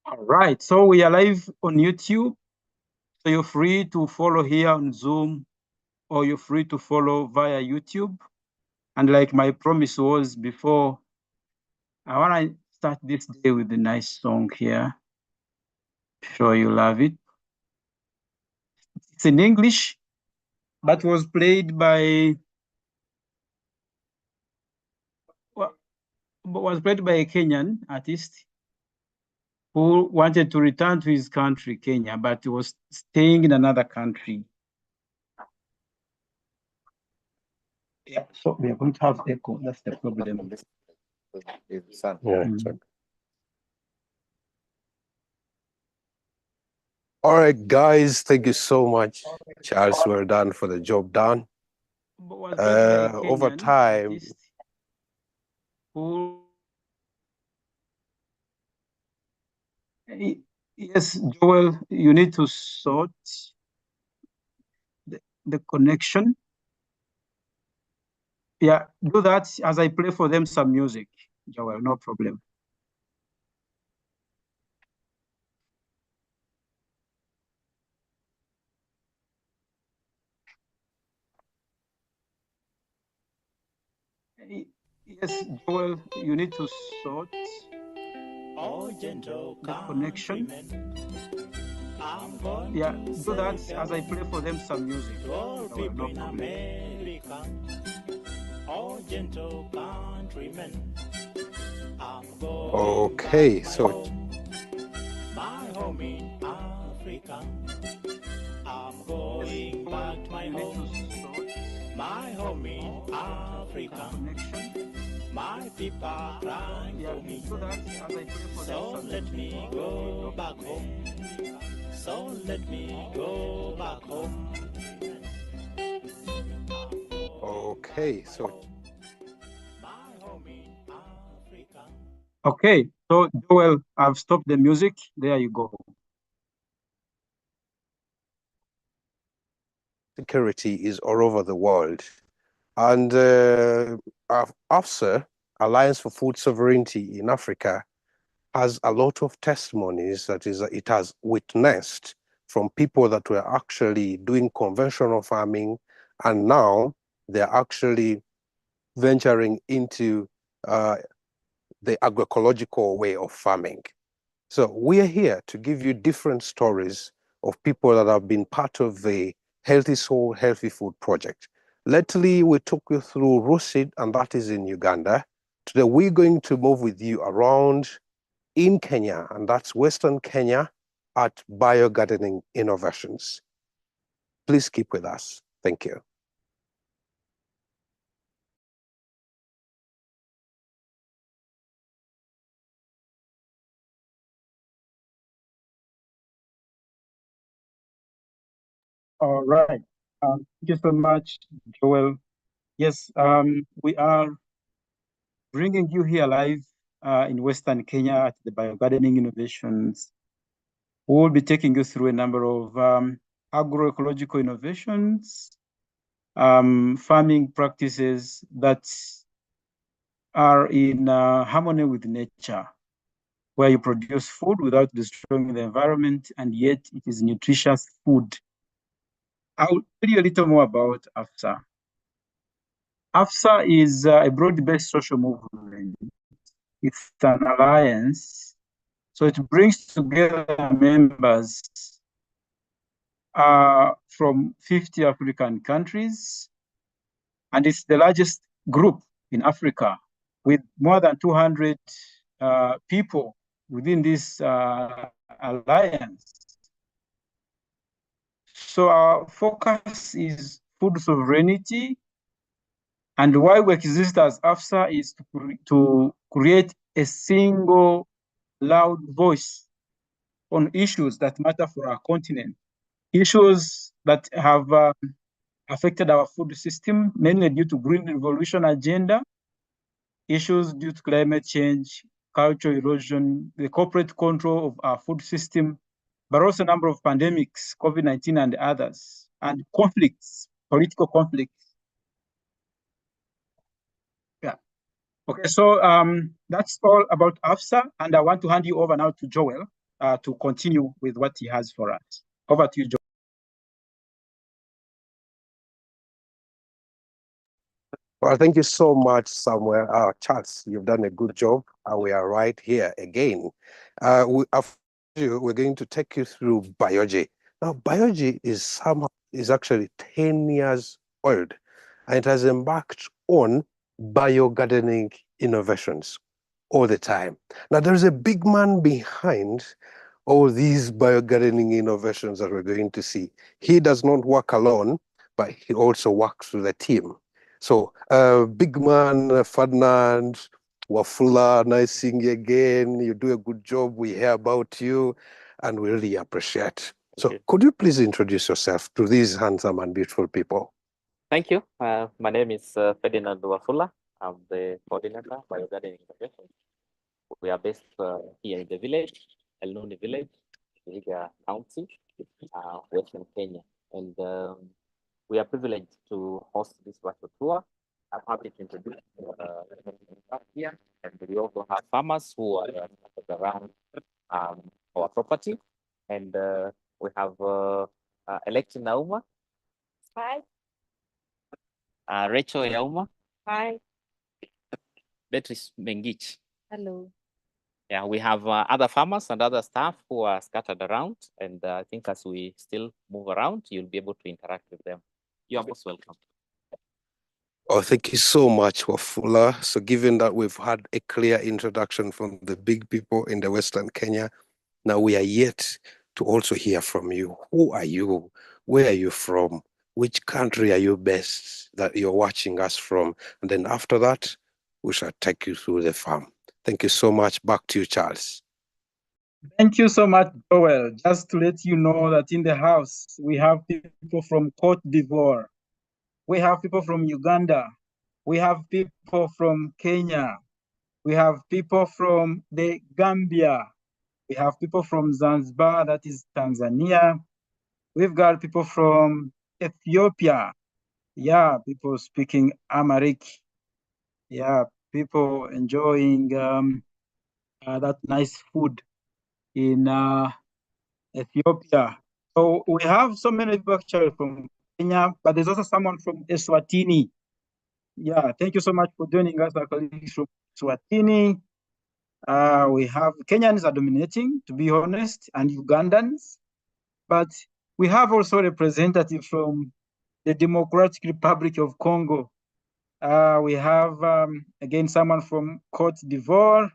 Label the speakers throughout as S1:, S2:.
S1: All right, so we are live on YouTube. So you're free to follow here on Zoom, or you're free to follow via YouTube. And like my promise was before, I want to start this day with a nice song here. Sure you love it. It's in English, but was played by a Kenyan artist who wanted to return to his country, Kenya, but was staying in another country. Yeah, so we are going to have echo. That's the problem.
S2: Yeah. All right, guys, thank you so much, Charles. Well done for the job done. Over time,
S1: yes, Joel, you need to sort the connection. Yeah, do that as I play for them some music, Joel, no problem. Yes, Joel, you need to sort the connection. Yeah, do that as I play for them some music. Joel, no problem.
S2: okay, so
S3: my home in Africa. I'm going back to my home. My home in Africa. My people are crying for me. So let me go back home. So let me go back home.
S2: okay, so
S1: okay, so Joel, I've stopped the music. There you go.
S2: security is all over the world. And AFSA, Alliance for Food Sovereignty in Africa, has a lot of testimonies that it has witnessed from people that were actually doing conventional farming, and now they're actually venturing into the agroecological way of farming. So we are here to give you different stories of people that have been part of the Healthy Soul, Healthy Food project. Lately, we took you through Rusid, and that is in Uganda. Today, we're going to move with you around in Kenya, and that's Western Kenya at Biogardening Innovations. Please keep with us. Thank you.
S1: All right. Thank you so much, Joel. Yes, we are bringing you here live in Western Kenya at the Biogardening Innovations. We'll be taking you through a number of agroecological innovations, farming practices that are in harmony with nature, where you produce food without destroying the environment, and yet it is nutritious food. I'll tell you a little more about AFSA. AFSA is a broad-based social movement. It's an alliance, so it brings together members from 50 African countries, and it's the largest group in Africa with more than 200 people within this alliance. So our focus is food sovereignty, and why we exist as AFSA is to create a single loud voice on issues that matter for our continent, issues that have affected our food system, mainly due to green revolution agenda, issues due to climate change, cultural erosion, the corporate control of our food system, but also a number of pandemics, COVID-19 and others, and conflicts, political conflicts. Yeah. Okay, so that's all about AFSA, and I want to hand you over now to Joel to continue with what he has for us. Over to you, Joel.
S2: Well, thank you so much, Samuel. Charles, you've done a good job. We are right here again. We're going to take you through BIOGI. Now, BIOGI is actually 10 years old, and it has embarked on biogardening innovations all the time. Now, there's a big man behind all these biogardening innovations that we're going to see. He does not work alone, but he also works with a team. So, big man, Ferdinand, Wafula, nice seeing you again. You do a good job. We hear about you, and we really appreciate. So, could you please introduce yourself to these handsome and beautiful people?
S4: Thank you. My name is Ferdinand Wafula. I'm the coordinator by Biogardening Innovation. We are based here in the village, El Nuni village, Vihiga County, Western Kenya. And we are privileged to host this virtual tour. I'm happy to introduce here. And we also have farmers who are around our property. And we have Election Nauma. Hi. Rachel Yauma. Hi. Beatrice Mengich.
S5: Hello.
S4: Yeah, we have other farmers and other staff who are scattered around. And I think as we still move around, you'll be able to interact with them. You are most welcome.
S2: Oh, thank you so much, Wafula. So given that we've had a clear introduction from the big people in the Western Kenya, now we are yet to also hear from you. Who are you? Where are you from? Which country are you based that you're watching us from? And then after that, we shall take you through the farm. Thank you so much. Back to you, Charles.
S1: Thank you so much, Joel. Just to let you know that in the house, we have people from Cote d'Ivoire. We have people from Uganda. We have people from Kenya. We have people from the Gambia. We have people from Zanzibar, that is Tanzania. We've got people from Ethiopia. Yeah, people speaking Amharic. Yeah, people enjoying that nice food in Ethiopia. So we have so many people actually from Kenya, but there's also someone from Eswatini. Yeah, thank you so much for joining us, our colleagues from Eswatini. We have Kenyans are dominating, to be honest, and Ugandans, but we have also representatives from the Democratic Republic of Congo. We have, again, someone from Cote d'Ivoire,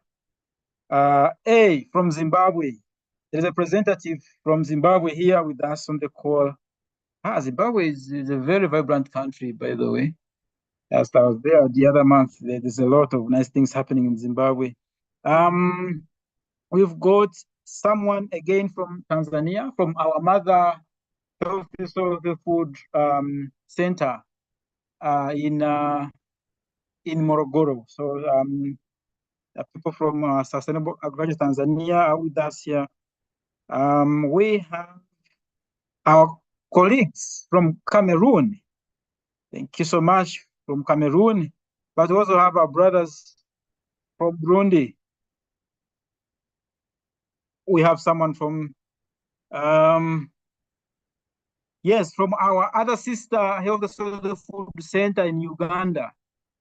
S1: from Zimbabwe. There is a representative from Zimbabwe here with us on the call. Zimbabwe is a very vibrant country, by the way. As I was there the other month, there's a lot of nice things happening in Zimbabwe. We've got someone again from Tanzania, from our Mother Healthy Food Center in Morogoro. So people from Sustainable Agriculture Tanzania are with us here. We have our colleagues from Cameroon. Thank you so much from Cameroon. But we also have our brothers from Burundi. We have someone from, yes, from our other sister Health Food Center in Uganda,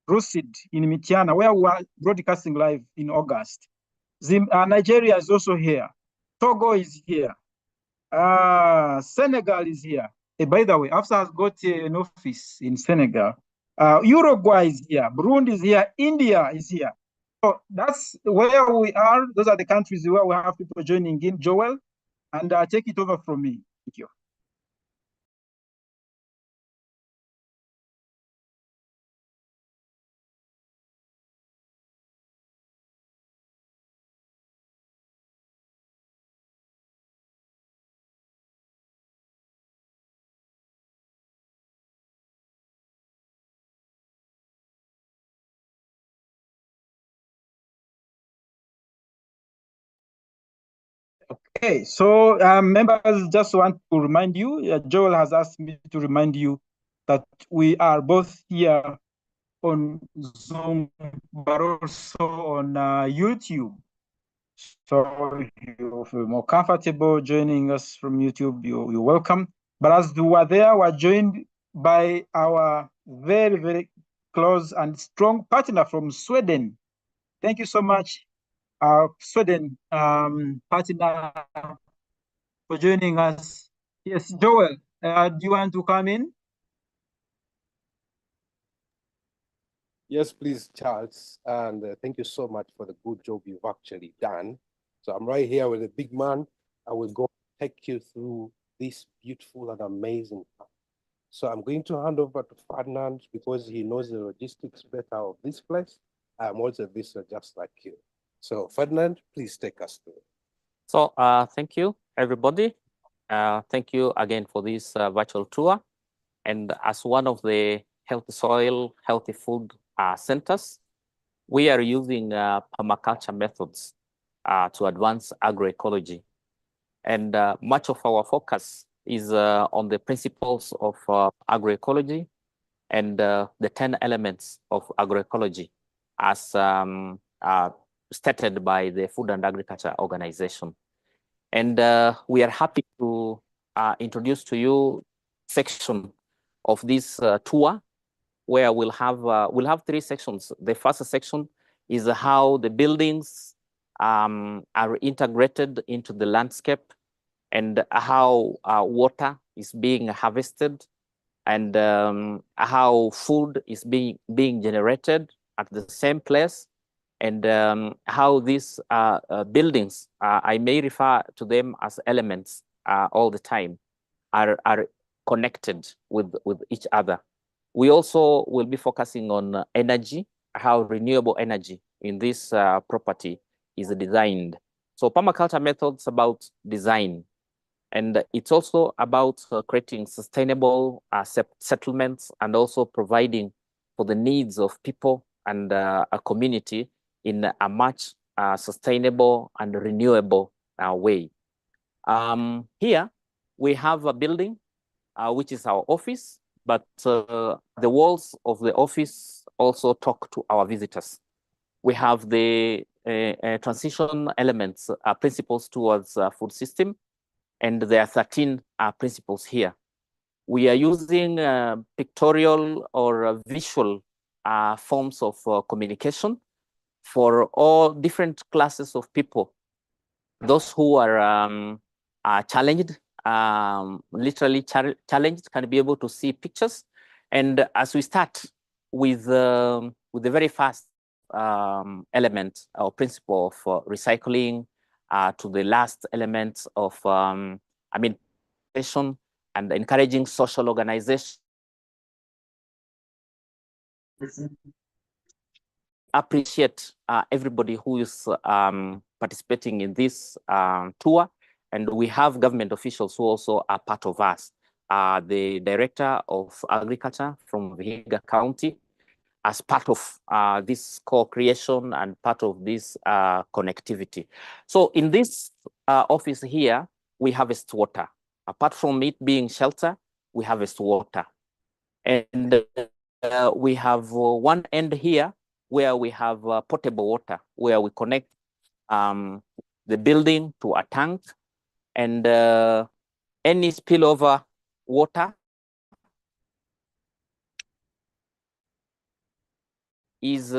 S1: Rusid in Mityana, where we are broadcasting live in August. Nigeria is also here. Togo is here. Senegal is here. By the way, AFSA has got an office in Senegal. Uruguay is here. Burundi is here. India is here. So that's where we are. Those are the countries where we have people joining in. Joel, and take it over from me. Thank you. Okay, so members, just want to remind you, Joel has asked me to remind you that we are both here on Zoom, but also on YouTube. So if you feel more comfortable joining us from YouTube, you're welcome. But as we were there, we're joined by our very, very close and strong partner from Sweden. Thank you so much, Sweden partner, for joining us. Yes, Joel, do you want to come in?
S2: Yes, please, Charles. And thank you so much for the good job you've actually done. So I'm right here with a big man. I will go take you through this beautiful and amazing park. So I'm going to hand over to Ferdinand because he knows the logistics better of this place. I'm also a visitor just like you. So Ferdinand, please take us through.
S4: So thank you, everybody. Thank you again for this virtual tour. And as one of the healthy soil, healthy food centers, we are using permaculture methods to advance agroecology. And much of our focus is on the principles of agroecology and the 10 elements of agroecology as stated by the Food and Agriculture Organization. And we are happy to introduce to you section of this tour, where we'll have 3 sections. The first section is how the buildings are integrated into the landscape, and how water is being harvested, and how food is being generated at the same place, and how these buildings, I may refer to them as elements all the time, are connected with each other. We also will be focusing on energy, how renewable energy in this property is designed. So permaculture methods about design, and it's also about creating sustainable settlements, and also providing for the needs of people and a community in a much sustainable and renewable way. Here we have a building which is our office, but the walls of the office also talk to our visitors. We have the transition elements, principles towards food system, and there are 13 principles here. We are using pictorial or visual forms of communication for all different classes of people. Those who are challenged, literally challenged, can be able to see pictures. And as we start with the very first element or principle of recycling, to the last element of and encouraging social organization, appreciate everybody who is participating in this tour. And we have government officials who also are part of us. The Director of Agriculture from Vihiga County, as part of this co-creation and part of this connectivity. So in this office here, we harvest water. Apart from it being shelter, we harvest water. And we have one end here where we have potable water, where we connect the building to a tank, and any spillover water is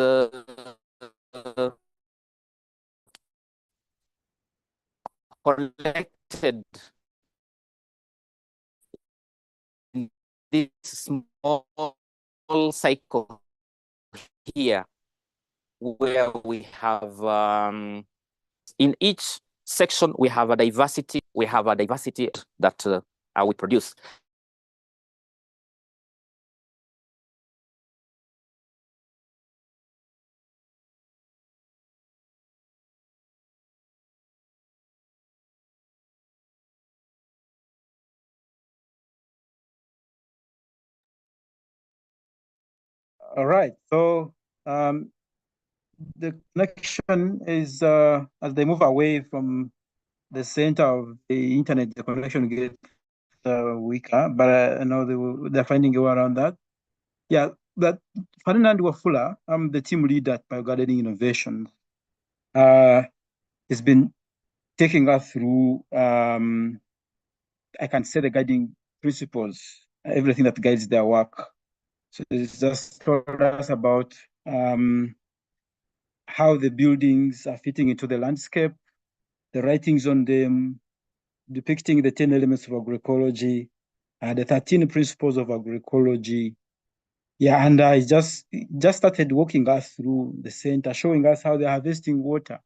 S4: collected in this small cycle here, where we have in each section we have a diversity. We have a diversity that we produce.
S1: All right. So the connection is as they move away from the center of the internet, the connection gets weaker. But I know they're finding a way around that. Yeah. that Ferdinand Wafula, I'm the team leader at BioGardening Innovations, has been taking us through, I can say, the guiding principles, everything that guides their work. So it's just told us about how the buildings are fitting into the landscape, the writings on them, depicting the 10 elements of agroecology, the 13 principles of agroecology. Yeah, and I just started walking us through the center, showing us how they're harvesting water.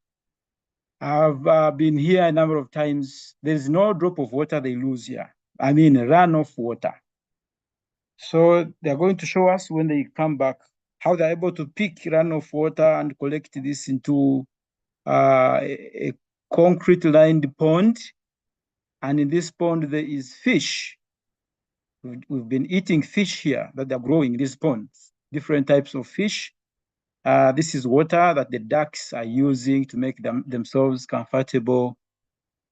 S1: I've been here a number of times. There's no drop of water they lose here. I mean, runoff water. So they're going to show us when they come back how they're able to pick runoff water and collect this into a concrete lined pond. And in this pond, there is fish. We've been eating fish here that they're growing in these ponds, different types of fish. This is water that the ducks are using to make themselves comfortable.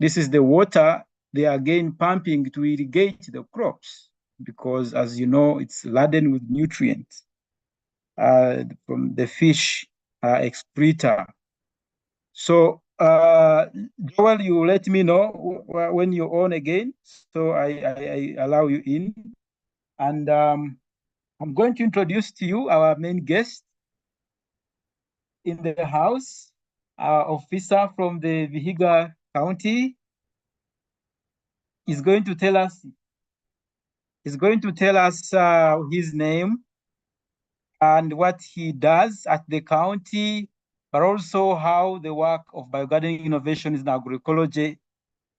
S1: This is the water they are again pumping to irrigate the crops because, as you know, it's laden with nutrients from the fish excreta. So, Joel, you let me know when you're on again, so I allow you in. And I'm going to introduce to you our main guest in the house, our officer from the Vihiga County. He's going to tell us his name and what he does at the county, but also how the work of biogardening innovations in agroecology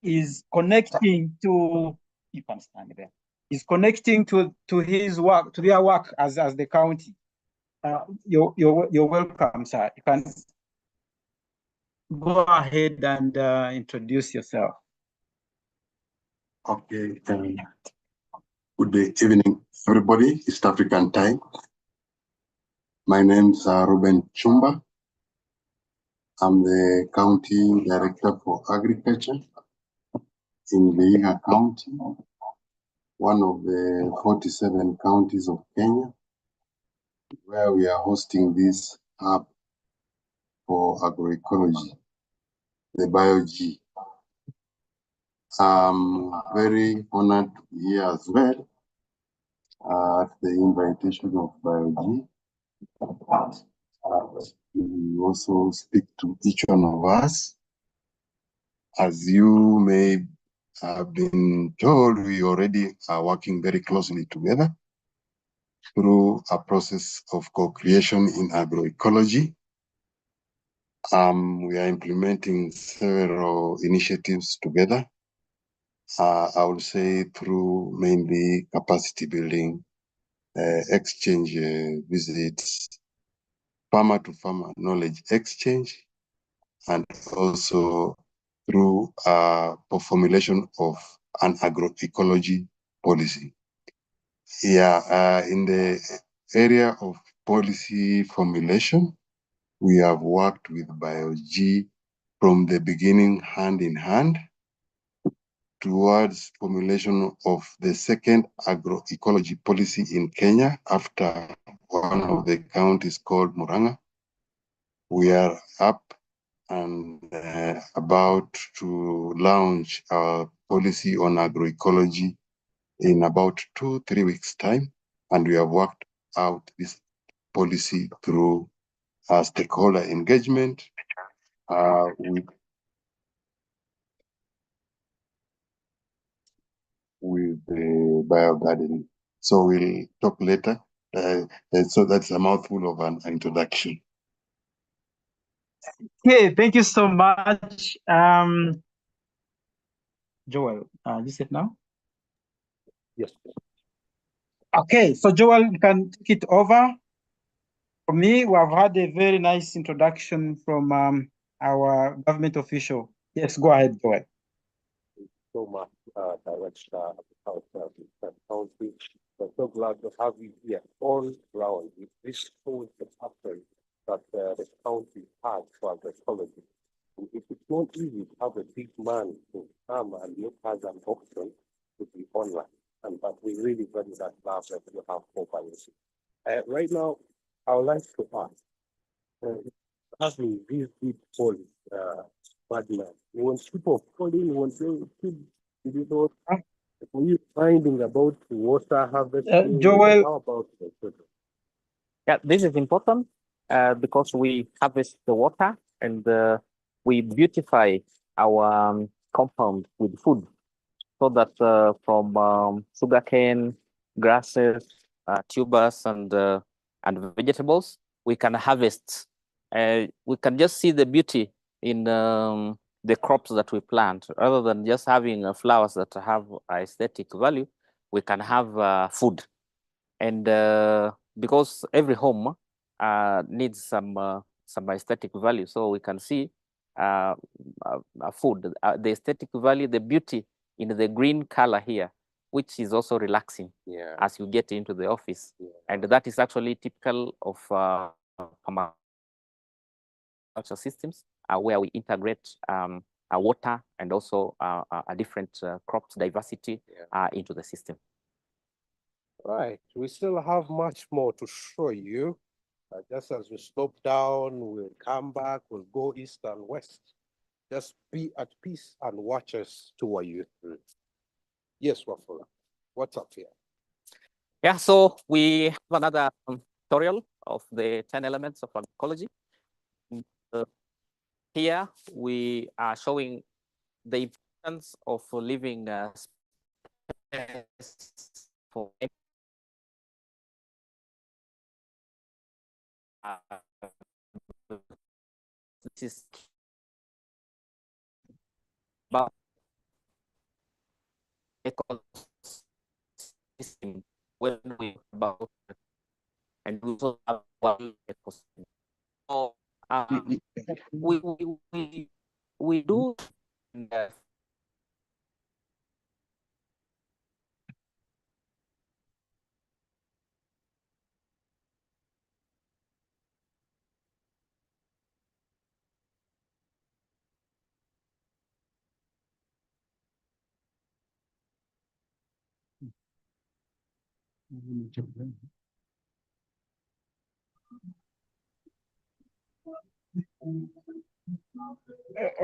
S1: is connecting to, you can stand there, is connecting to his work, to their work as the county. You're welcome, sir. You can go ahead and introduce yourself.
S5: Okay. Good evening, everybody. East African time. My name is Ruben Chumba. I'm the County Director for Agriculture in Vihiga County, one of the 47 counties of Kenya, where we are hosting this hub for agroecology, the BIOGI. I'm very honored to be here as well at the invitation of BIOGI. We also speak to each one of us. As you may have been told, we already are working very closely together through a process of co-creation in agroecology. We are implementing several initiatives together. I would say through mainly capacity building, exchange visits, farmer-to-farmer knowledge exchange, and also through formulation of an agroecology policy. Yeah, in the area of policy formulation, we have worked with BIOG from the beginning hand in hand towards formulation of the second agroecology policy in Kenya after one of the counties called Murang'a. We are up and about to launch our policy on agroecology in about 2-3 weeks' time. And we have worked out this policy through stakeholder engagement with the biogardening. So we'll talk later. So that's a mouthful of an introduction.
S1: Okay, thank you so much. Joel, you said now?
S2: Yes.
S1: Okay, so Joel, you can take it over. For me, we have had a very nice introduction from our government official. Yes, go ahead, Joel.
S2: So much, Director of the County. We're so glad to have you here all round. This shows the passion that the county has for agroecology. It is not easy to have a big man to come and look as an option to be online. But we really value that love that you have for BIOGI. Right now, I would like to ask, having these deep holes, Ferdinand, when people calling, when you know, are you finding about water harvesting?
S1: Joel,
S2: How about the children?
S4: Yeah, this is important because we harvest the water and we beautify our compound with food so that from sugarcane, grasses, tubers, and vegetables, we can harvest. We can just see the beauty in the crops that we plant, rather than just having flowers that have aesthetic value. We can have food, and because every home needs some aesthetic value, so we can see food, the aesthetic value, the beauty in the green color here, which is also relaxing as you get into the office. And that is actually typical of permaculture systems where we integrate water and also a different crops diversity into the system.
S2: Right, we still have much more to show you. Just as we slope down, we'll come back, we'll go east and west. Just be at peace and watch us tour you through. Yes, Wafula, what's up here?
S4: Yeah, so we have another tutorial of the 10 elements of agroecology. Here we are showing the importance of living space for this is about ecosystem when we about and we also have one ecosystem. So we do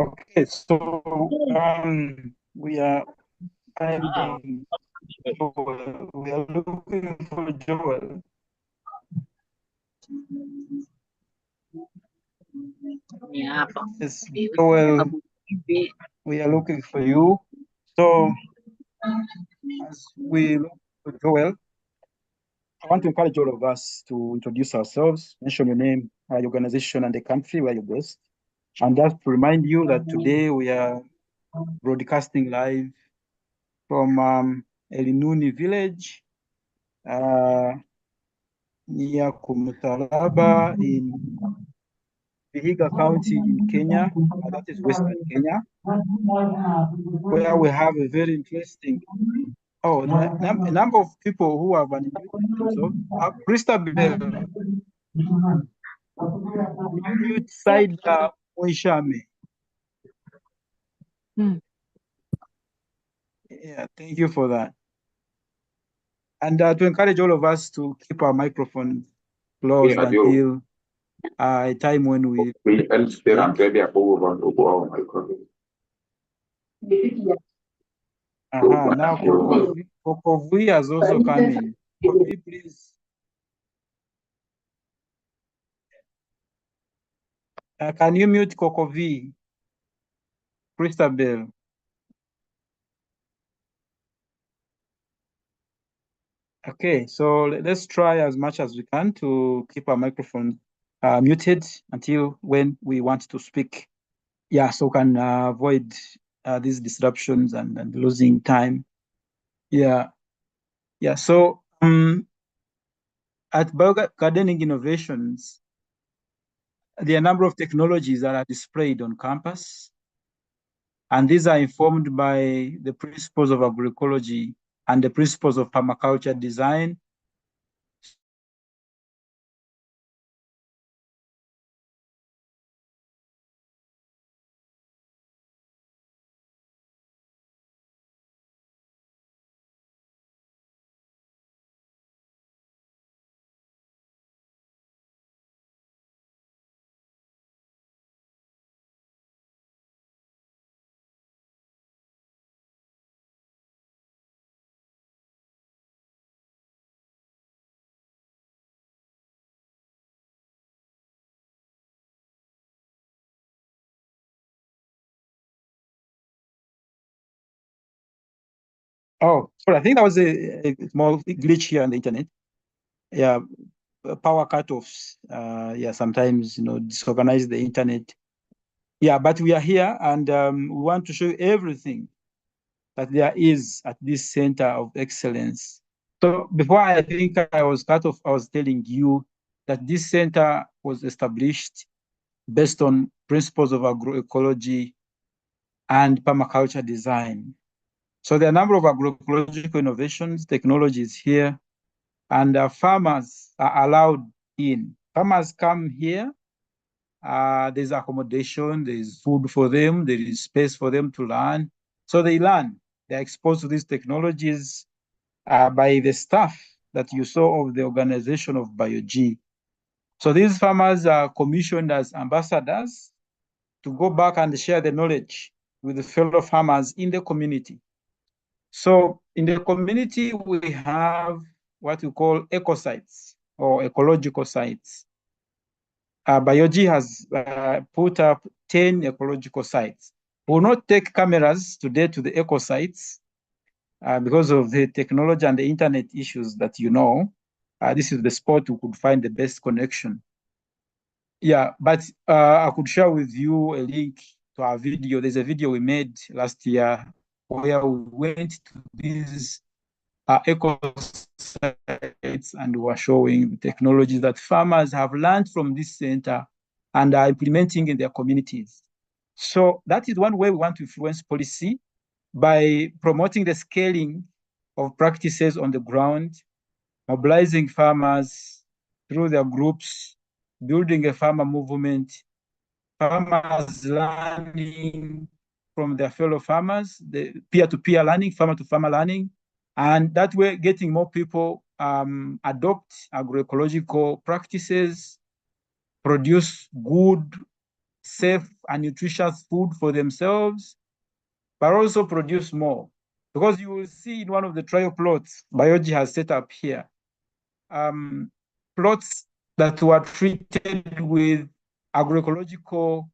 S1: okay, so we are finding Joel. We are looking for Joel. Yes, Joel, we are looking for you. So as we look for Joel, I want to encourage all of us to introduce ourselves, mention your name, your organization, and the country where you're based. And just to remind you that today we are broadcasting live from Elinuni village near Kumutalaba in Vihiga County in Kenya. That is Western Kenya, where we have a very interesting, a number of people who have unmuted themselves. Christabel, mute side Moishame. Yeah, thank you for that. And to encourage all of us to keep our microphones closed until a time when we. Now Kokovi has also come in. Kokovi, please. Can you mute Kokovi? Christabel. Okay, so let's try as much as we can to keep our microphone muted until when we want to speak. Yeah, so can avoid these disruptions and losing time. Yeah. So at Biogardening Innovations, there are a number of technologies that are displayed on campus, and these are informed by the principles of agroecology and the principles of permaculture design. Oh, sorry, I think that was a small glitch here on the internet. Yeah, power cutoffs. Yeah, sometimes, disorganize the internet. Yeah, but we are here and we want to show you everything that there is at this center of excellence. So before I think I was cut off, I was telling you that this center was established based on principles of agroecology and permaculture design. So there are a number of agroecological innovations, technologies here, and farmers are allowed in. Farmers come here, there's accommodation, there's food for them, there is space for them to learn. So they learn, they're exposed to these technologies by the staff that you saw of the organization of BIOGI. So these farmers are commissioned as ambassadors to go back and share the knowledge with the fellow farmers in the community. So in the community, we have what we call eco sites or ecological sites. BIOGI has put up 10 ecological sites. We will not take cameras today to the eco sites because of the technology and the internet issues that you know. This is the spot we could find the best connection. Yeah, but I could share with you a link to our video. There's a video we made last year where we went to these eco sites and we were showing the technologies that farmers have learned from this center and are implementing in their communities. So that is one way we want to influence policy by promoting the scaling of practices on the ground, mobilizing farmers through their groups, building a farmer movement, farmers learning from their fellow farmers, the peer-to-peer learning, farmer-to-farmer learning, and that way getting more people adopt agroecological practices, produce good, safe, and nutritious food for themselves, but also produce more. Because you will see in one of the trial plots BIOGI has set up here, plots that were treated with agroecological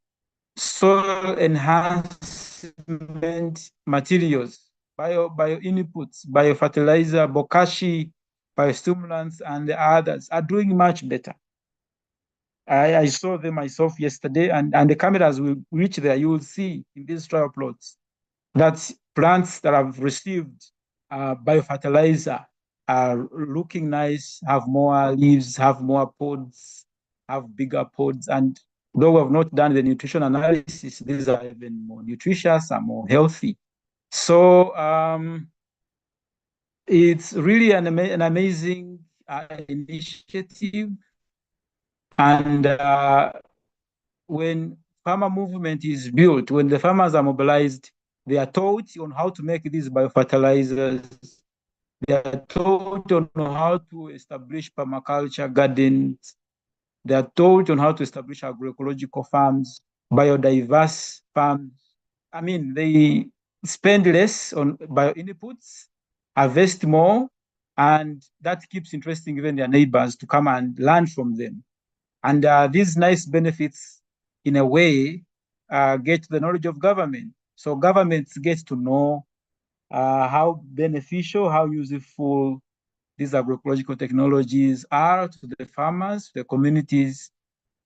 S1: soil enhancement materials, bio inputs, biofertilizer, bokashi, biostimulants, and the others are doing much better. I saw them myself yesterday, and the cameras will reach there. You will see in these trial plots that plants that have received biofertilizer are looking nice, have more leaves, have more pods, have bigger pods. And though we have not done the nutrition analysis, these are even more nutritious and more healthy. So it's really an amazing initiative. And when farmer movement is built, when the farmers are mobilized, they are taught on how to make these biofertilizers. They are taught on how to establish permaculture gardens. They are taught on how to establish agroecological farms, biodiverse farms. I mean, they spend less on bio inputs, harvest more, and that keeps interesting even their neighbors to come and learn from them. And these nice benefits, in a way, get to the knowledge of government. So governments get to know how beneficial, how useful these agroecological technologies are to the farmers, the communities.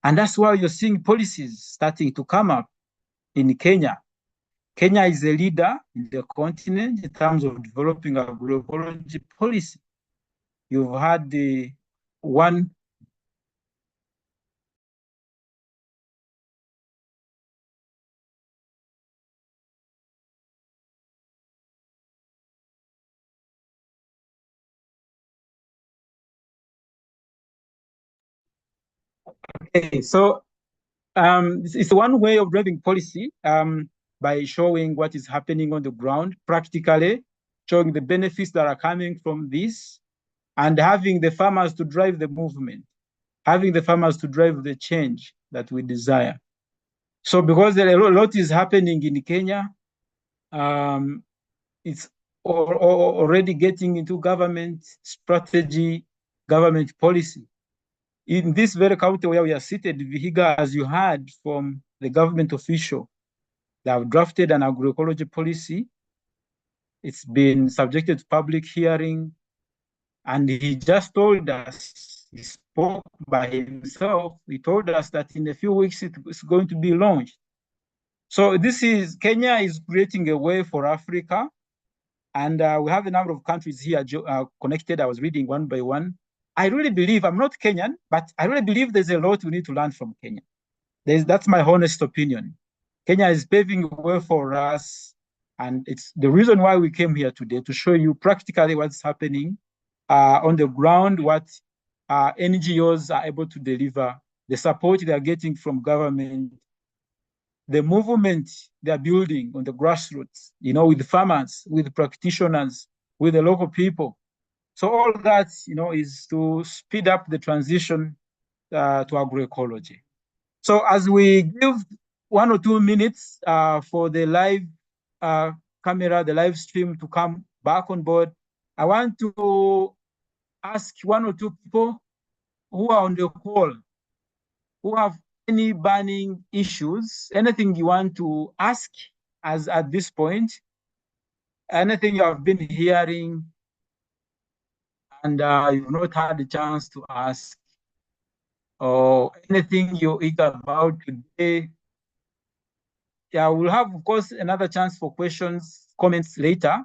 S1: And that's why you're seeing policies starting to come up in Kenya. Kenya is a leader in the continent in terms of developing agroecology policy. You've had the one. Okay, so it's one way of driving policy by showing what is happening on the ground, practically showing the benefits that are coming from this, and having the farmers to drive the movement, having the farmers to drive the change that we desire. So because a lot is happening in Kenya, it's already getting into government strategy, government policy. In this very county where we are seated, Vihiga, as you heard from the government official, they have drafted an agroecology policy It's been subjected to public hearing, and he just told us, he spoke by himself, he told us that in a few weeks it's going to be launched. So Kenya is creating a way for Africa, and we have a number of countries here connected. I was reading one by one. I really believe, I'm not Kenyan, but I really believe there's a lot we need to learn from Kenya. That's my honest opinion. Kenya is paving a way for us, and it's the reason why we came here today, to show you practically what's happening on the ground, what NGOs are able to deliver, the support they are getting from government, the movement they are building on the grassroots, with the farmers, with the practitioners, with the local people. So all that, is to speed up the transition to agroecology. So as we give 1 or 2 minutes for the live camera, the live stream to come back on board, I want to ask 1 or 2 people who are on the call, who have any burning issues, anything you want to ask as at this point, anything you have been hearing and you've not had the chance to ask, or anything you're eager about today. Yeah, we'll have, of course, another chance for questions, comments later,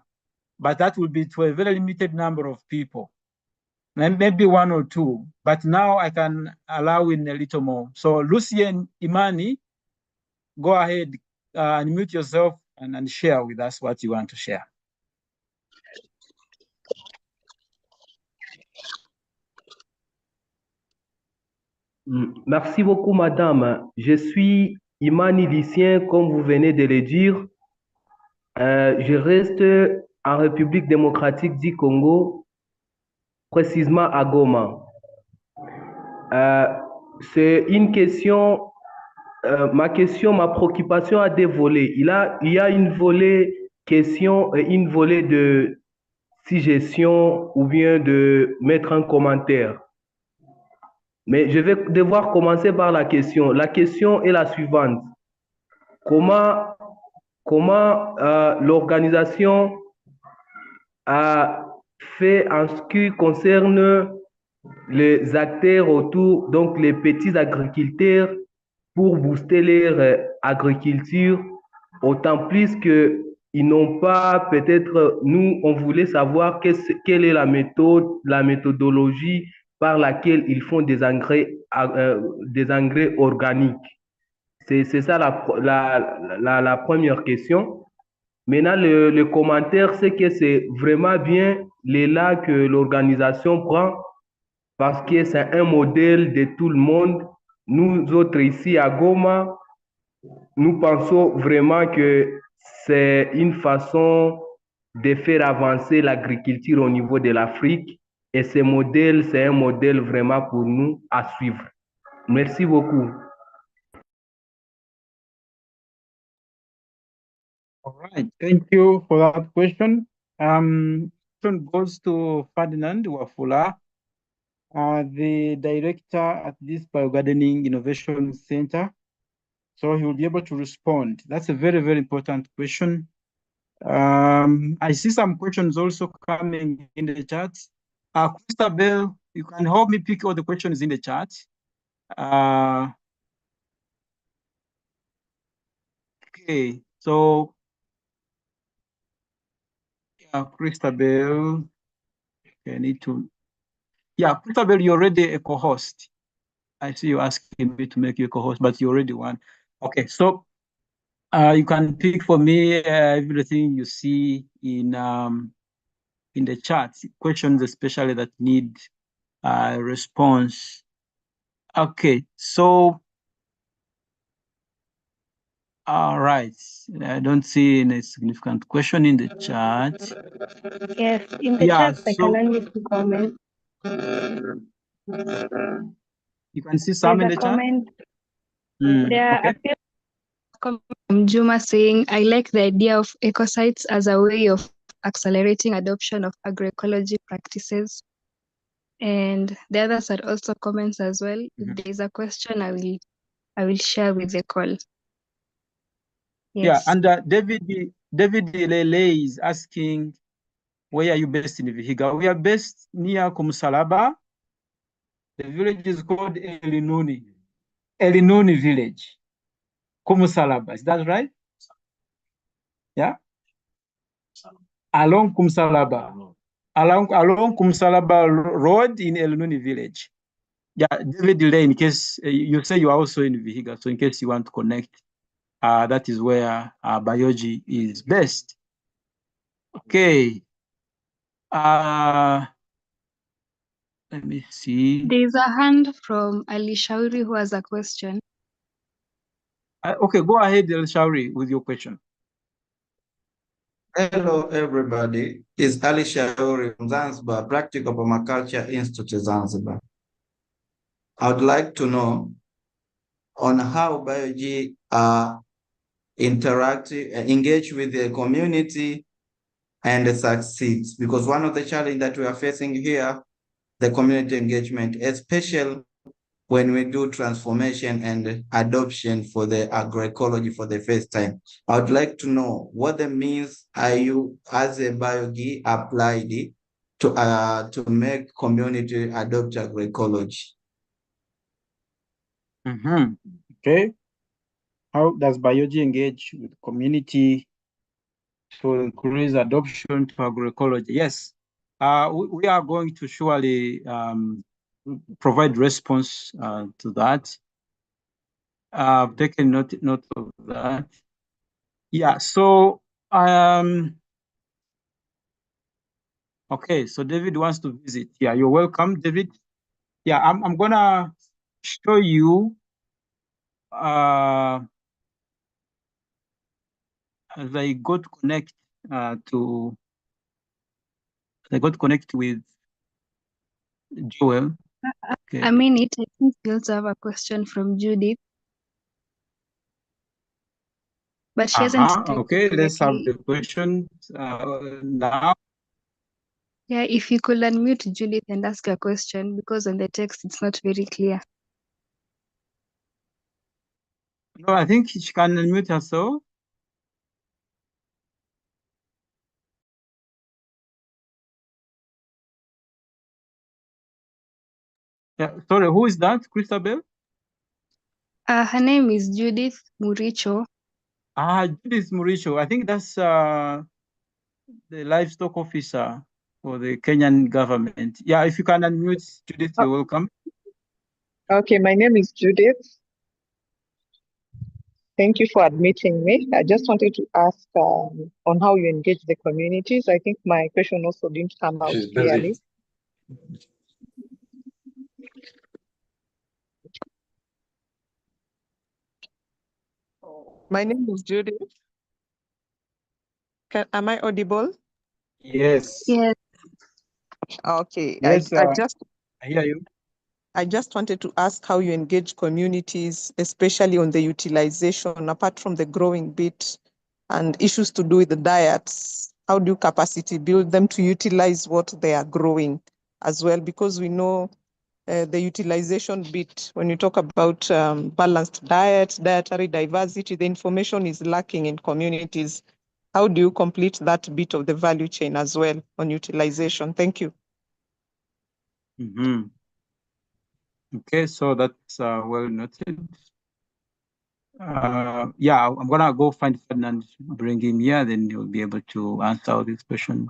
S1: but that will be to a very limited number of people, maybe 1 or 2. But now I can allow in a little more. So Lucien Imani, go ahead, unmute yourself and share with us what you want to share.
S6: Merci beaucoup, madame. Je suis Imani Lycien, comme vous venez de le dire. Je reste en République démocratique du Congo, précisément à Goma. C'est une question, ma préoccupation a des volets. Il y a une volet question et une volet de suggestion ou bien de mettre un commentaire. Mais je vais devoir commencer par la question. La question est la suivante. Comment l'organisation a fait en ce qui concerne les acteurs autour, donc les petits agriculteurs, pour booster leur agriculture, autant plus qu'ils n'ont pas, peut-être, nous, on voulait savoir quelle est la méthodologie par laquelle ils font des engrais organiques. C'est ça la première question. Maintenant, le commentaire, c'est que c'est vraiment bien l'élan que l'organisation prend, parce que c'est un modèle de tout le monde. Nous autres ici à Goma, nous pensons vraiment que c'est une façon de faire avancer l'agriculture au niveau de l'Afrique. Et ce modèle, c'est un modèle vraiment pour nous à suivre. Merci beaucoup.
S1: All right, thank you for that question. Question goes to Ferdinand Wafula, the director at this Biogardening Innovation Center. So he will be able to respond. That's a very, very important question. I see some questions also coming in the chat. Christabel, you can help me pick all the questions in the chat. Okay, so Christabel, I need to. Yeah, Christabel, you're already a co-host. I see you asking me to make you a co-host, but you already one. Okay, so you can pick for me everything you see in the chat, questions especially that need a response. Okay, so all right, I don't see any significant question in the chat.
S7: Yes, in the chat, I can only see comment.
S1: You can see some in the chat?
S7: There
S1: okay.
S7: appears a comment from Juma saying, I like the idea of ecosites as a way of accelerating adoption of agroecology practices. And the others are also comments as well. If there is a question, I will share with the call.
S1: Yeah,
S7: Yes.
S1: and David Lele is asking, where are you based in Vihiga? We are based near Kumsalaba. The village is called Elinuni. Elinuni village. Kumsalaba, is that right? Yeah? Along Kumsalaba. Along Kumsalaba Road in Elinuni village. Yeah, David Delay, in case you say you are also in Vihiga, so in case you want to connect, that is where BIOGI is based. Okay. Let me see.
S7: There's a hand from Ali Shauri who has a question.
S1: Okay, go ahead, El Shauri, with your question.
S8: Hello, everybody. It's Ali Shauri from Zanzibar, Practical Permaculture Institute, Zanzibar. I would like to know on how BIOGI engage with the community and succeeds, because one of the challenges that we are facing here, the community engagement, especially when we do transformation and adoption for the agroecology for the first time. I would like to know what the means are you as a BIOGI applied to make community adopt agroecology?
S1: Okay. How does BIOGI engage with community to increase adoption to agroecology? Yes. We are going to surely provide response to that. I've taken note of that. Yeah, so okay, so David wants to visit. Yeah, you're welcome, David. Yeah, I'm gonna show you as I got connect with Joel. Okay.
S7: I think we also have a question from Judith. But she hasn't.
S1: Okay, let's have the question now.
S7: Yeah, if you could unmute Judith and ask a question, because on the text it's not very clear.
S1: No, I think she can unmute herself. Yeah, sorry, who is that? Christabel?
S7: Her name is Judith Muricho.
S1: Judith Muricho. I think that's the livestock officer for the Kenyan government. Yeah, if you can unmute Judith, you're welcome.
S9: Okay, my name is Judith. Thank you for admitting me. I just wanted to ask on how you engage the communities. I think my question also didn't come out clearly. My name is Judith. Am I audible?
S1: Yes.
S7: Yes.
S9: Okay.
S1: Yes, I hear you.
S9: I just wanted to ask how you engage communities, especially on the utilization, apart from the growing bit and issues to do with the diets. How do you capacity build them to utilize what they are growing as well? Because we know the utilization bit, when you talk about balanced diet, dietary diversity, the information is lacking in communities. How do you complete that bit of the value chain as well on utilization? Thank you.
S1: Okay, so that's well noted. Yeah, I'm gonna go find Ferdinand, bring him here, then he'll be able to answer all these questions.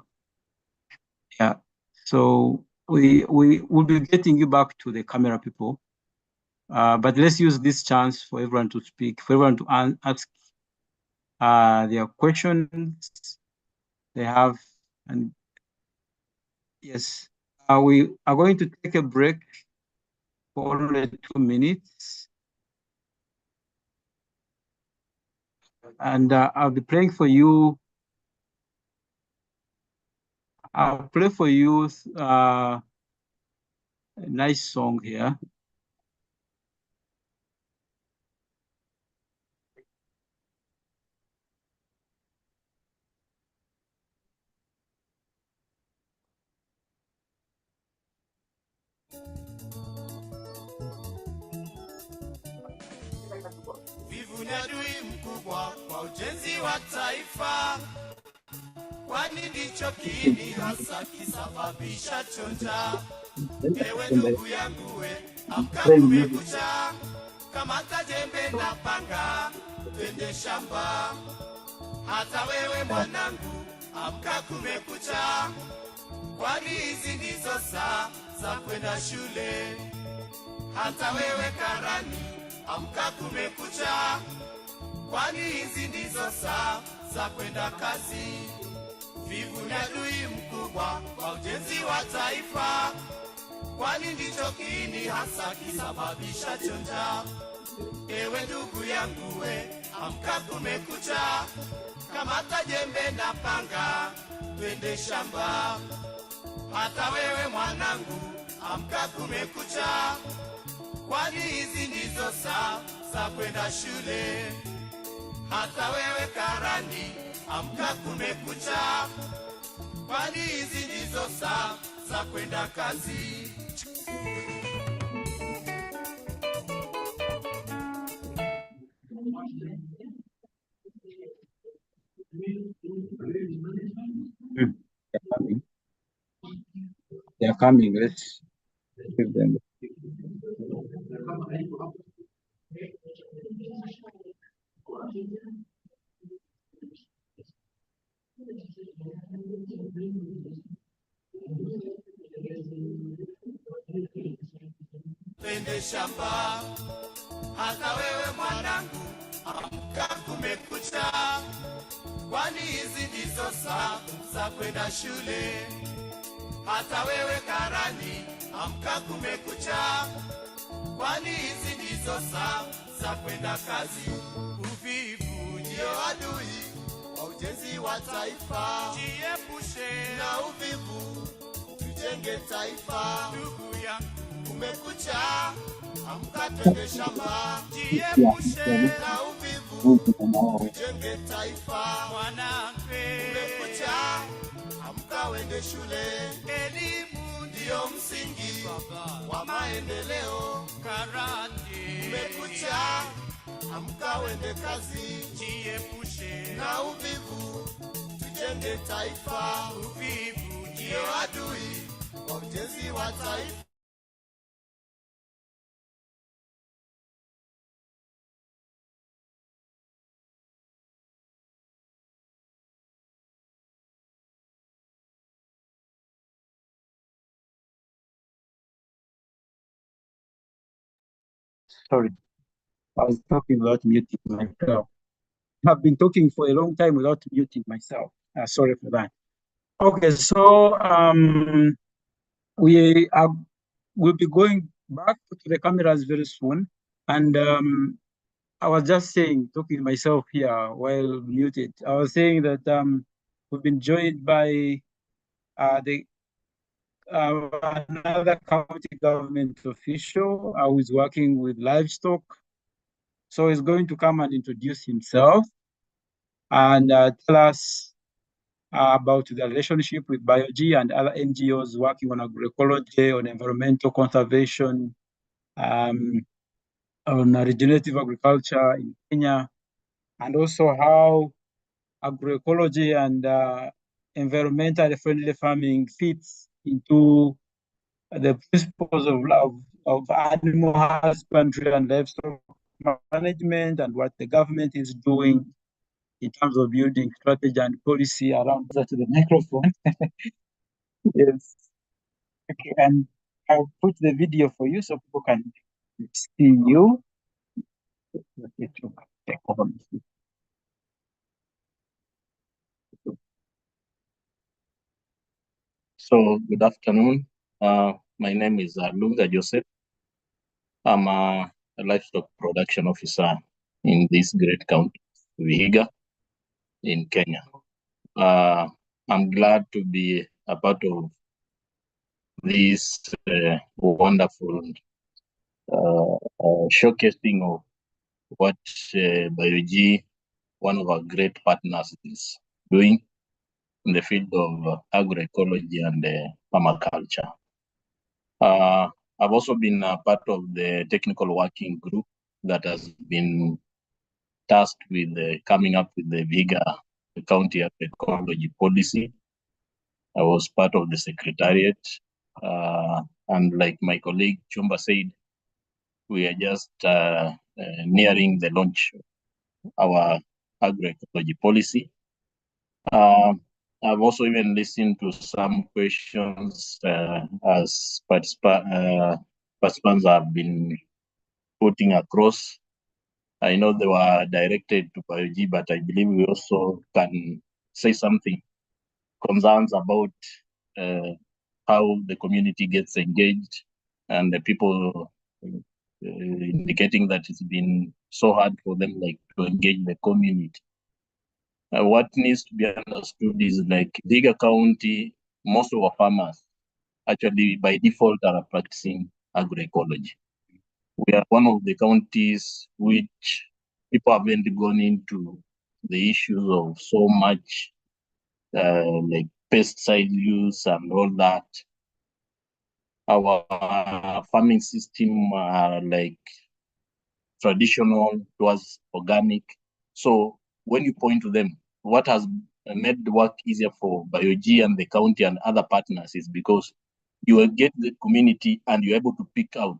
S1: Yeah, so we will be getting you back to the camera people, but let's use this chance for everyone to speak, for everyone to ask their questions they have. And yes, we are going to take a break for only 2 minutes. And I'll be playing for you. I'll play for you a nice song here.
S3: Vivu ni adui mkubwa kwa ujenzi wa taifa, kwani ndicho kiini hasa kisababisha chonja. Ewe ndugu yangu we, amka kumekucha, kamata jembe na panga, twende shamba. Hata wewe mwanangu, amka kumekucha, kwani hizi ndizo saa za kwenda shule. Hata wewe karani, amka kumekucha, kwani hizi ndizo saa za kwenda kazi. Vivu ni adui mkubwa wa ujenzi wa taifa, kwani ndicho kiini hasa kisababisha chonja. Ewe ndugu yangu we, amka kumekucha, kamata jembe na panga, twende shamba. Hata wewe mwanangu, amka kumekucha, kwani hizi ndizo saa za kwenda shule. Hata wewe karani, amka kumekucha, kwani hizi ndizo saa za kwenda kazi.
S1: They are coming. Let's give them.
S3: Twende shamba. Hata wewe mwanangu, amka kumekucha, kwani hizi ndizo saa za kwenda shule. Hata wewe karani, amka kumekucha, kwani hizi ndizo saa za kwenda kazi. Uvivu ndio adui wa ujenzi wa taifa, jiepushe na uvivu, tujenge taifa. Ndugu yangu, kumekucha, amka twende shamba, jiepushe na uvivu, tujenge taifa. Mwanamke, kumekucha, amka wende shule. Elimu ndio msingi wa maendeleo. Karate, kumekucha, amka wende kazi, jiepushe na uvivu, tujenge taifa. Uvivu ndio adui wa ujenzi wa taifa.
S1: Sorry, I was talking without muting myself. I've been talking for a long time without muting myself. Sorry for that. Okay, so we'll be going back to the cameras very soon, and I was just saying, talking to myself here while muted. I was saying that we've been joined by another county government official who is working with livestock. So he's going to come and introduce himself and tell us about the relationship with BIOGI and other NGOs working on agroecology, on environmental conservation, on regenerative agriculture in Kenya, and also how agroecology and environmentally friendly farming fits into the principles of animal husbandry and livestock management, and what the government is doing in terms of building strategy and policy around that. To the microphone. Yes. Okay, and I'll put the video for you so people can see you.
S10: So good afternoon. My name is Lunga Joseph. I'm a livestock production officer in this great county, Vihiga, in Kenya. I'm glad to be a part of this wonderful showcasing of what BIOGI, one of our great partners, is doing in the field of agroecology and permaculture. I've also been a part of the technical working group that has been tasked with coming up with the bigger county ecology policy. I was part of the secretariat. And like my colleague Chumba said, we are just nearing the launch of our agroecology policy. I've also even listened to some questions as participants have been putting across. I know they were directed to BIOGI, but I believe we also can say something, concerns about how the community gets engaged and the people indicating that it's been so hard for them like to engage the community. What needs to be understood is like Vihiga County, most of our farmers actually by default are practicing agroecology. We are one of the counties which people haven't gone into the issues of so much like pesticide use and all that. Our farming system are like traditional, was organic. So when you point to them, what has made the work easier for BIOGI and the county and other partners is because you will get the community and you're able to pick out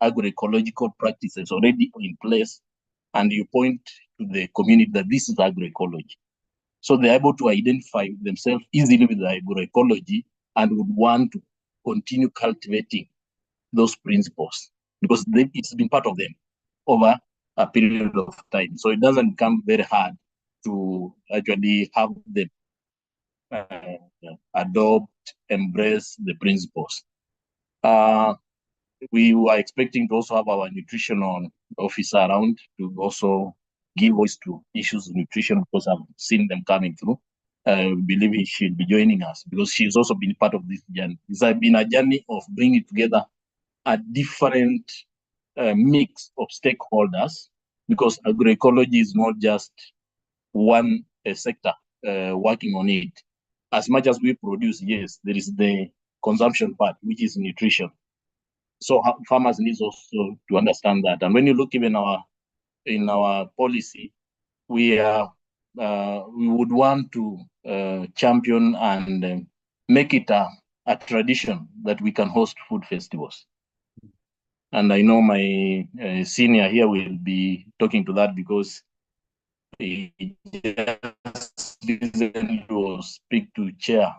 S10: agroecological practices already in place, and you point to the community that this is agroecology. So they're able to identify themselves easily with the agroecology and would want to continue cultivating those principles because it's been part of them over a period of time. So it doesn't become very hard to actually have them adopt, embrace the principles. We were expecting to also have our nutritional officer around to also give voice to issues of nutrition because I've seen them coming through. I believe she'll be joining us because she's also been part of this journey. It's been a journey of bringing together a different mix of stakeholders because agroecology is not just one sector working on it. As much as we produce, yes, there is the consumption part, which is nutrition. So farmers need also to understand that. And when you look even in our policy, we would want to champion and make it a tradition that we can host food festivals. And I know my senior here will be talking to that because he just recently will speak to chair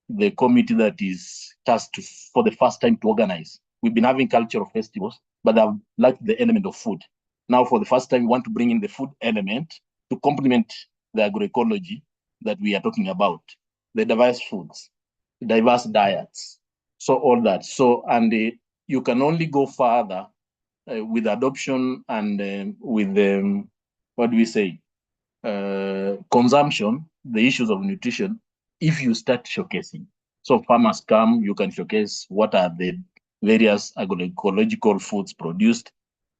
S10: the committee that is tasked for the first time to organize. We've been having cultural festivals, but they've lacked the element of food. Now, for the first time, we want to bring in the food element to complement the agroecology that we are talking about, the diverse foods, diverse diets, so all that. So, and you can only go further with adoption and with what do we say, consumption, the issues of nutrition, if you start showcasing. So farmers come, you can showcase what are the various agroecological foods produced,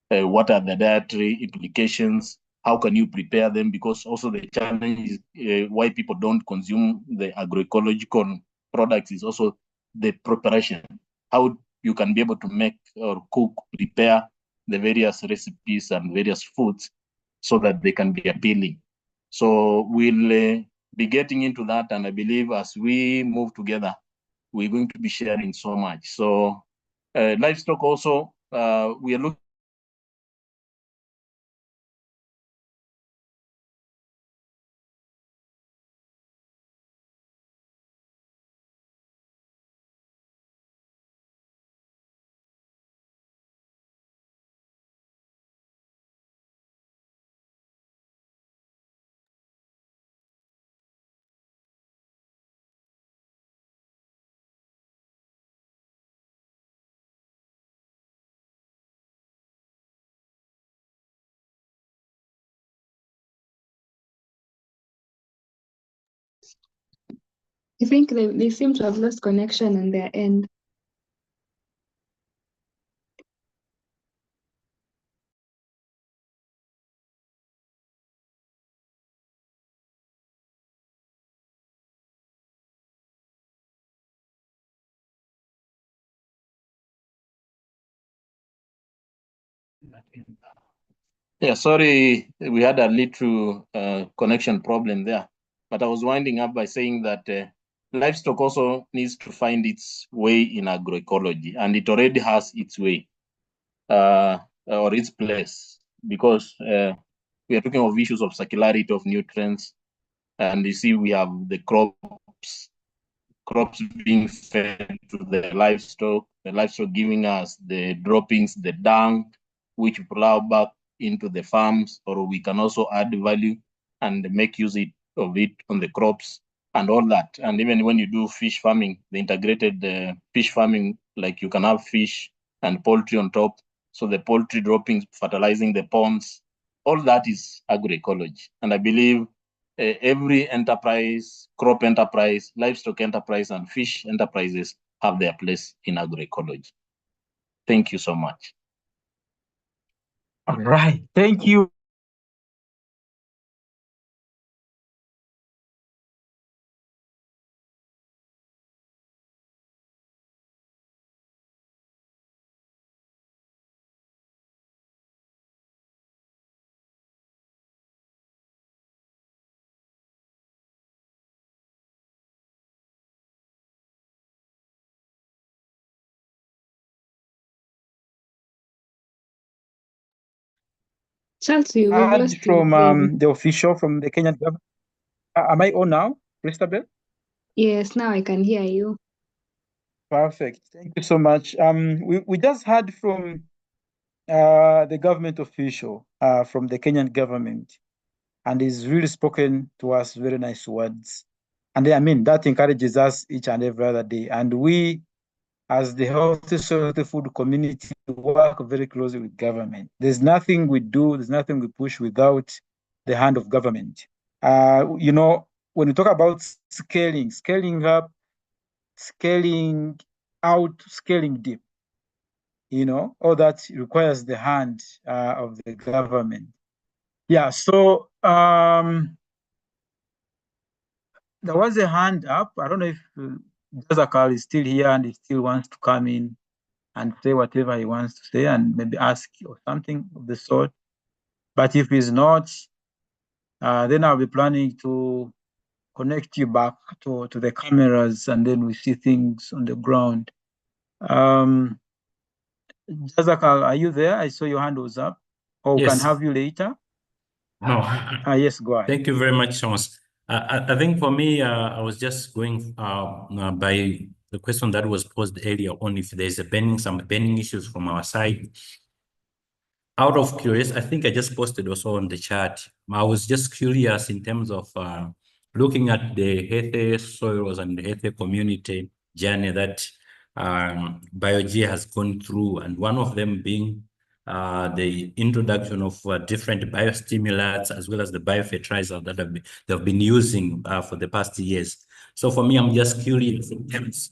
S10: what are the dietary implications, how can you prepare them, because also the challenge is why people don't consume the agroecological products is also the preparation, how you can be able to make or cook, prepare the various recipes and various foods so that they can be appealing. So we'll be getting into that, and I believe as we move together, we're going to be sharing so much. So livestock also, we are looking
S7: I think they seem to have lost connection on their end.
S10: Yeah, sorry, we had a little connection problem there, but I was winding up by saying that livestock also needs to find its way in agroecology, and it already has its way or its place, because we are talking of issues of circularity of nutrients, and you see we have the crops being fed to the livestock giving us the droppings, the dung, which plow back into the farms, or we can also add value and make use of it on the crops and all that. And even when you do fish farming, the integrated fish farming, like you can have fish and poultry on top. So the poultry droppings fertilizing the ponds, all that is agroecology. And I believe every enterprise, crop enterprise, livestock enterprise, and fish enterprises have their place in agroecology. Thank you so much.
S1: All right. Thank you.
S7: Charles, we've lost you
S1: From
S7: again.
S1: the official from the Kenyan government. Am I on now, Christabel?
S7: Yes, now I can hear you.
S1: Perfect. Thank you so much. We just heard from the government official from the Kenyan government, and he's really spoken to us very nice words. And I mean, that encourages us each and every other day. And we, as the healthy soil, healthy food community, work very closely with government. There's nothing we do, there's nothing we push without the hand of government. You know, when we talk about scaling up, scaling out, scaling deep, you know, all that requires the hand of the government. Yeah, so there was a hand up. I don't know if Jazakal is still here and he still wants to come in and say whatever he wants to say and maybe ask or something of the sort. But if he's not, then I'll be planning to connect you back to the cameras, and then we see things on the ground. Jazakal, are you there? I saw your hand was up. Or we can have you later.
S11: No.
S1: Yes, go ahead.
S11: Thank you very much, Thomas. I think for me, I was just going by the question that was posed earlier on, if there's some burning issues from our side. Out of curiosity, I think I just posted also on the chat. I was just curious in terms of looking at the healthy soils and the healthy community journey that BIOGI has gone through, and one of them being the introduction of different biostimulants as well as the biofertilizer that they've been using for the past years. So for me, I'm just curious in terms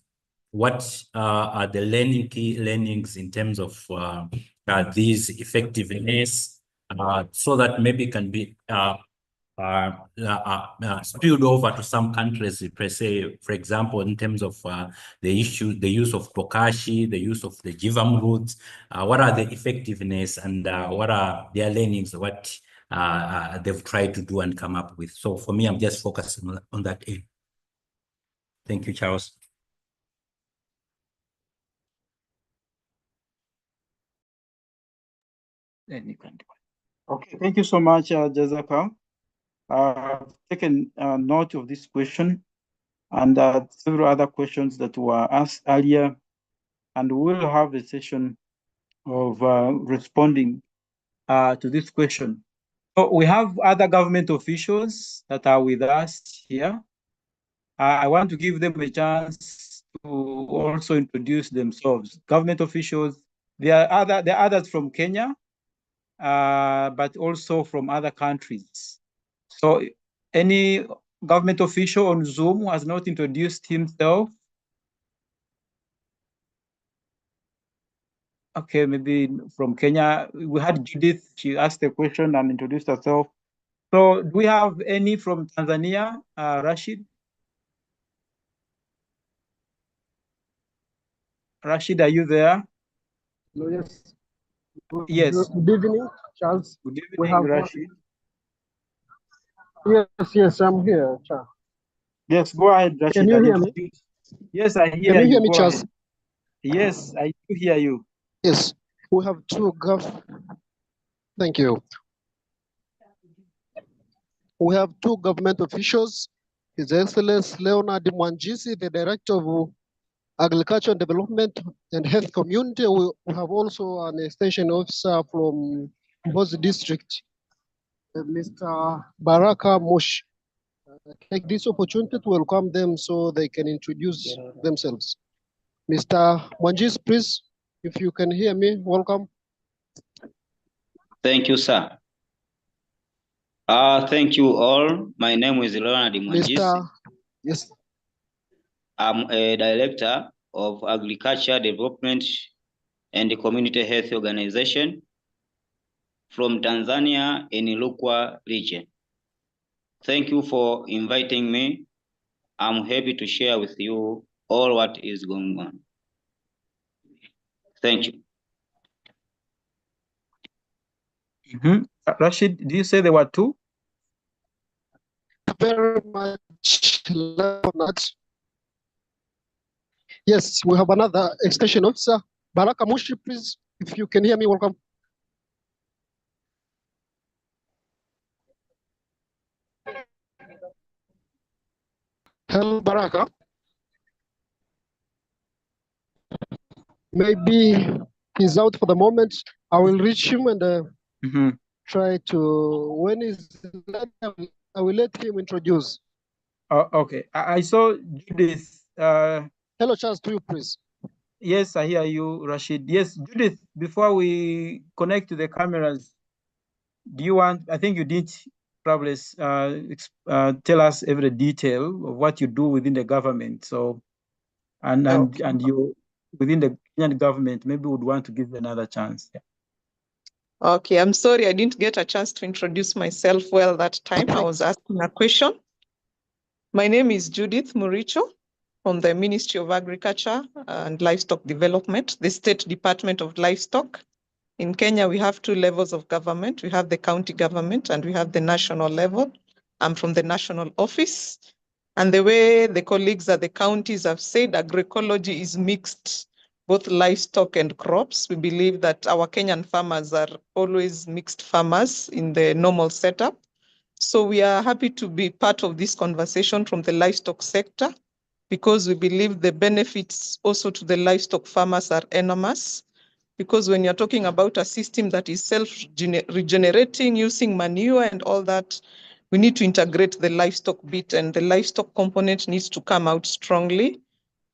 S11: what are the key learnings in terms of these effectiveness, so that maybe can be spilled over to some countries per se. For example, in terms of the use of bokashi, the use of the jivam roots, what are the effectiveness and what are their learnings, what they've tried to do and come up with. So for me, I'm just focusing on that end. Thank you, Charles.
S1: Okay, thank you so much, Jazaka. I've taken note of this question and several other questions that were asked earlier, and we'll have a session of responding to this question. So we have other government officials that are with us here. I want to give them a chance to also introduce themselves. Government officials, there are others from Kenya, but also from other countries. So any government official on Zoom who has not introduced himself? Okay, maybe from Kenya. We had Judith, she asked a question and introduced herself. So do we have any from Tanzania, Rashid? Rashid, are you there?
S12: Hello, yes.
S1: Yes.
S12: Good evening. Charles.
S1: Good
S12: We
S1: evening,
S12: have
S1: Rashid.
S12: yes, I'm here, Charles.
S1: Yes, go ahead, Rashid.
S12: Can you hear me?
S1: Yes, I hear
S12: Can you
S1: you.
S12: hear me,
S1: Go
S12: Charles?
S1: ahead. Yes, I do hear you.
S12: Yes, we have Thank you. We have two government officials, His Excellency Leonard Mwanjisi, the Director of Agriculture and Development and Health Community. We have also an extension officer from Mbozi District, Mr. Baraka Mosh. Take this opportunity to welcome them so they can introduce themselves. Mr. Mwanjisi, please, if you can hear me, welcome.
S13: Thank you, sir. Thank you all. My name is Leonard Mwanjisi.
S12: Yes.
S13: I'm a director of Agriculture Development and Community Health Organization from Tanzania in Rukwa region. Thank you for inviting me. I'm happy to share with you all what is going on. Thank you.
S1: Rashid, do you say there were two?
S12: Very much, Leonard. Yes, we have another extension officer. Baraka Mushi, please, if you can hear me, welcome. Hello, Baraka. Maybe he's out for the moment. I will reach him and try to, when he's ready, I will let him introduce.
S1: Okay, I saw Judith.
S12: Hello, Charles, to you, please.
S1: Yes, I hear you, Rashid. Yes, Judith, before we connect to the cameras, do you want, I think you did probably tell us every detail of what you do within the government. So, and you within the Kenyan government, maybe would want to give you another chance. Yeah.
S9: Okay, I'm sorry I didn't get a chance to introduce myself well that time. I was asking a question. My name is Judith Muricho from the Ministry of Agriculture and Livestock Development, the State Department of Livestock. In Kenya, we have two levels of government. We have the county government and we have the national level. I'm from the national office. And the way the colleagues at the counties have said, agroecology is mixed, both livestock and crops. We believe that our Kenyan farmers are always mixed farmers in the normal setup. So we are happy to be part of this conversation from the livestock sector because we believe the benefits also to the livestock farmers are enormous. Because when you're talking about a system that is self-regenerating, using manure and all that, we need to integrate the livestock bit, and the livestock component needs to come out strongly.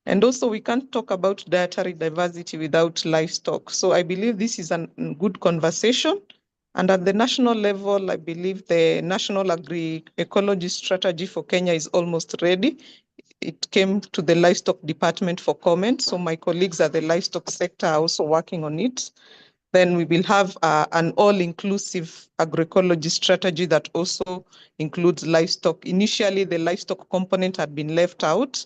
S9: And also we can't talk about dietary diversity without livestock. So I believe this is a good conversation. And at the national level, I believe the National Agri-Ecology Strategy for Kenya is almost ready. It came to the livestock department for comment. So my colleagues at the livestock sector are also working on it. Then we will have an all-inclusive agroecology strategy that also includes livestock. Initially, the livestock component had been left out.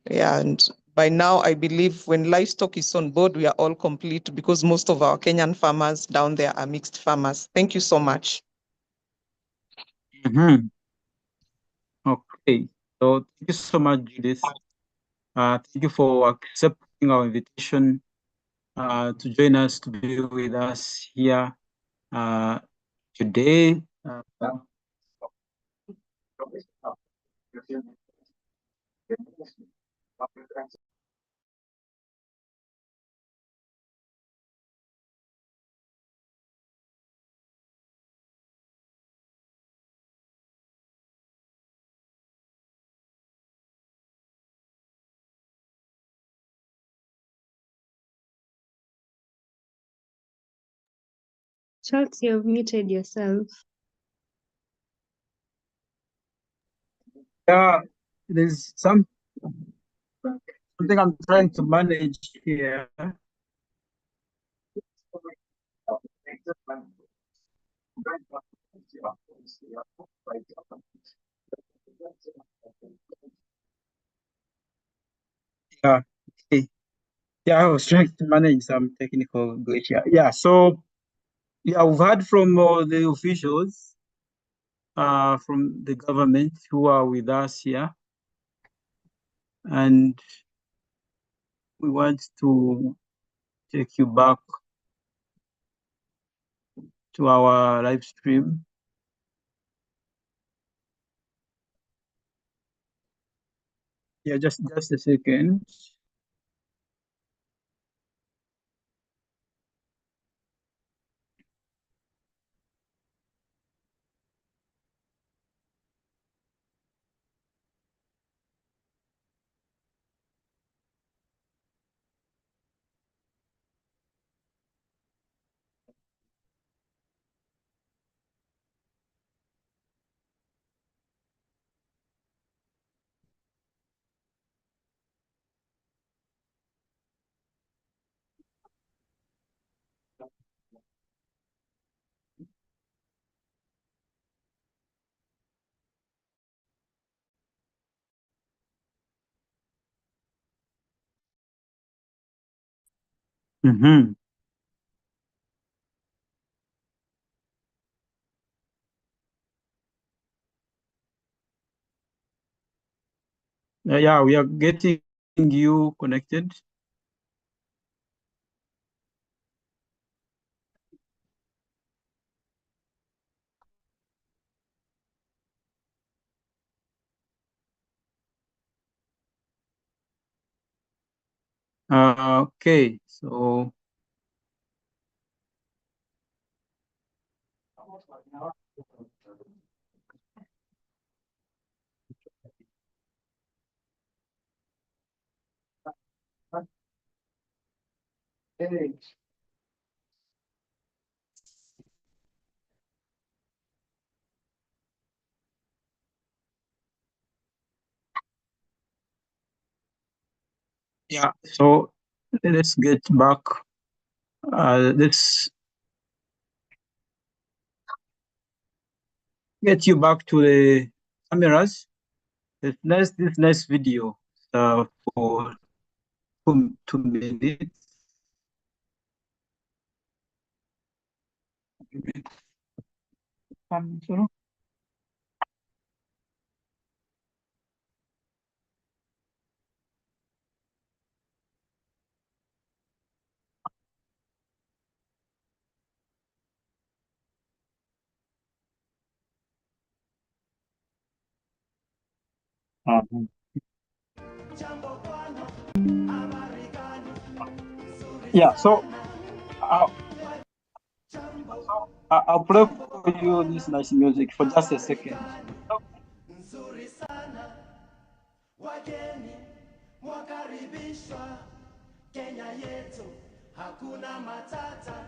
S9: Yeah, and by now, I believe when livestock is on board, we are all complete because most of our Kenyan farmers down there are mixed farmers. Thank you so much.
S1: Okay, so thank you so much, Judith. Thank you for accepting our invitation to join us, to be with us here today.
S7: Charles, you've muted yourself.
S1: Yeah, there's something I'm trying to manage here. Yeah, okay. Yeah, I was trying to manage some technical glitch here. Yeah, so Yeah, we've heard from the officials from the government who are with us here, and we want to take you back to our live stream. Yeah, just a second. Mm-hmm. Yeah, we are getting you connected. Okay, so yeah, so let's get back. Let's get you back to the cameras. This next video for 2 minutes. Yeah, so I'll play for you this nice music for just a second.
S3: Nzuri sana, wageni mwakaribishwa, Kenya yetu hakuna matata.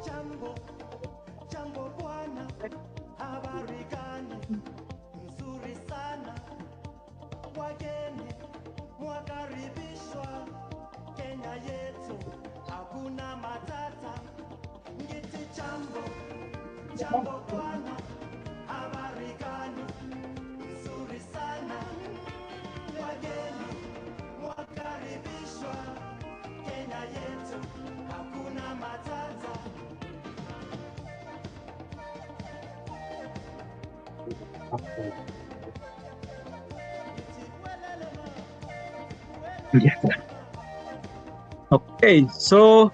S3: Jambo, jambo bwana, habari gani? Nzuri sana, wageni mwakaribishwa, Kenya yetu hakuna matata. Ngiti jambo, jambo bwana, habari gani? Nzuri sana, wageni mwakaribishwa, Kenya yetu hakuna matata.
S1: Okay, so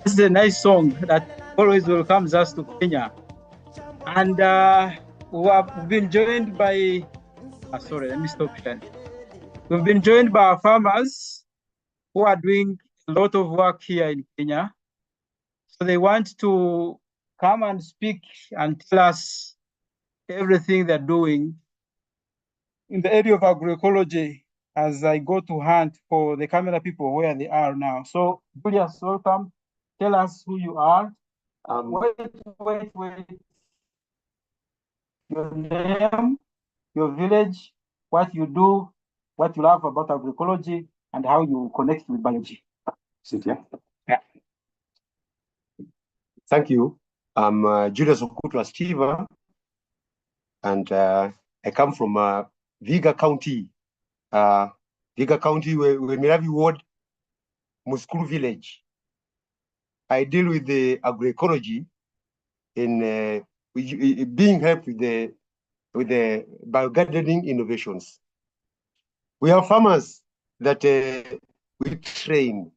S1: this is a nice song that always welcomes us to Kenya. And we've been joined by, sorry, let me stop here. We've been joined by our farmers who are doing a lot of work here in Kenya. So they want to come and speak and tell us everything they're doing in the area of agroecology as I go to hunt for the camera people where they are now. So Julius, welcome. Tell us who you are. Wait. Your name, your village, what you do, what you love about agroecology, and how you connect with BIOGI. Sit here. Yeah.
S14: Thank you. I'm Julius Okutwa Steve, and I come from Viga County. Viga County, Miravi Ward, Muskuru Village. I deal with the agroecology in being helped with the biogardening innovations. We have farmers that we train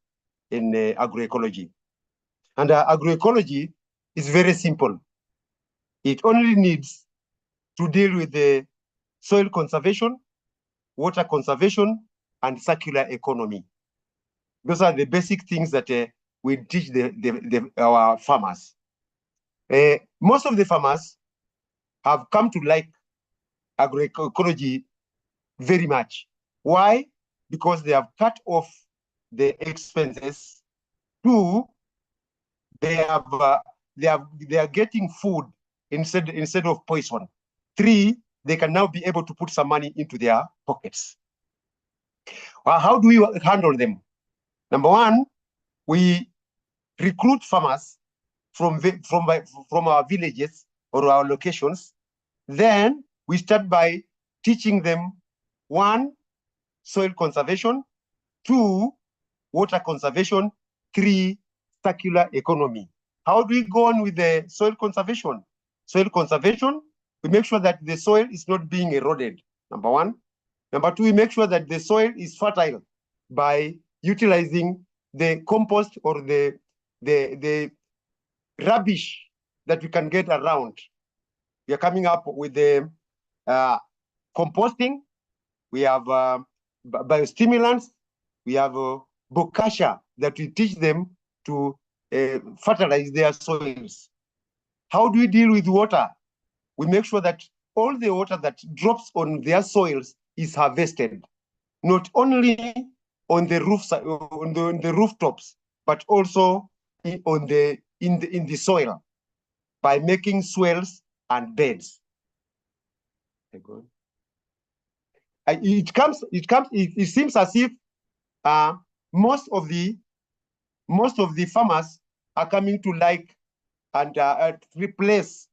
S14: in agroecology. And agroecology is very simple. It only needs to deal with the soil conservation, water conservation, and circular economy. Those are the basic things that we teach our farmers. Most of the farmers have come to like agroecology very much. Why? Because they have cut off the expenses. Two, they are getting food instead of poison. Three, they can now be able to put some money into their pockets. Well, how do we handle them? Number one, we recruit farmers from our villages or our locations. Then we start by teaching them, one, soil conservation, two, water conservation, three, circular economy. How do we go on with the soil conservation? Soil conservation, we make sure that the soil is not being eroded, number one. Number two, we make sure that the soil is fertile by utilizing the compost or the rubbish that we can get around. We are coming up with the composting. We have biostimulants. We have bokashi that we teach them to fertilize their soils. How do we deal with water? We make sure that all the water that drops on their soils is harvested, not only on the roofs, on the rooftops, but also in the soil by making swales and beds. It seems as if most of the farmers are coming to like and replace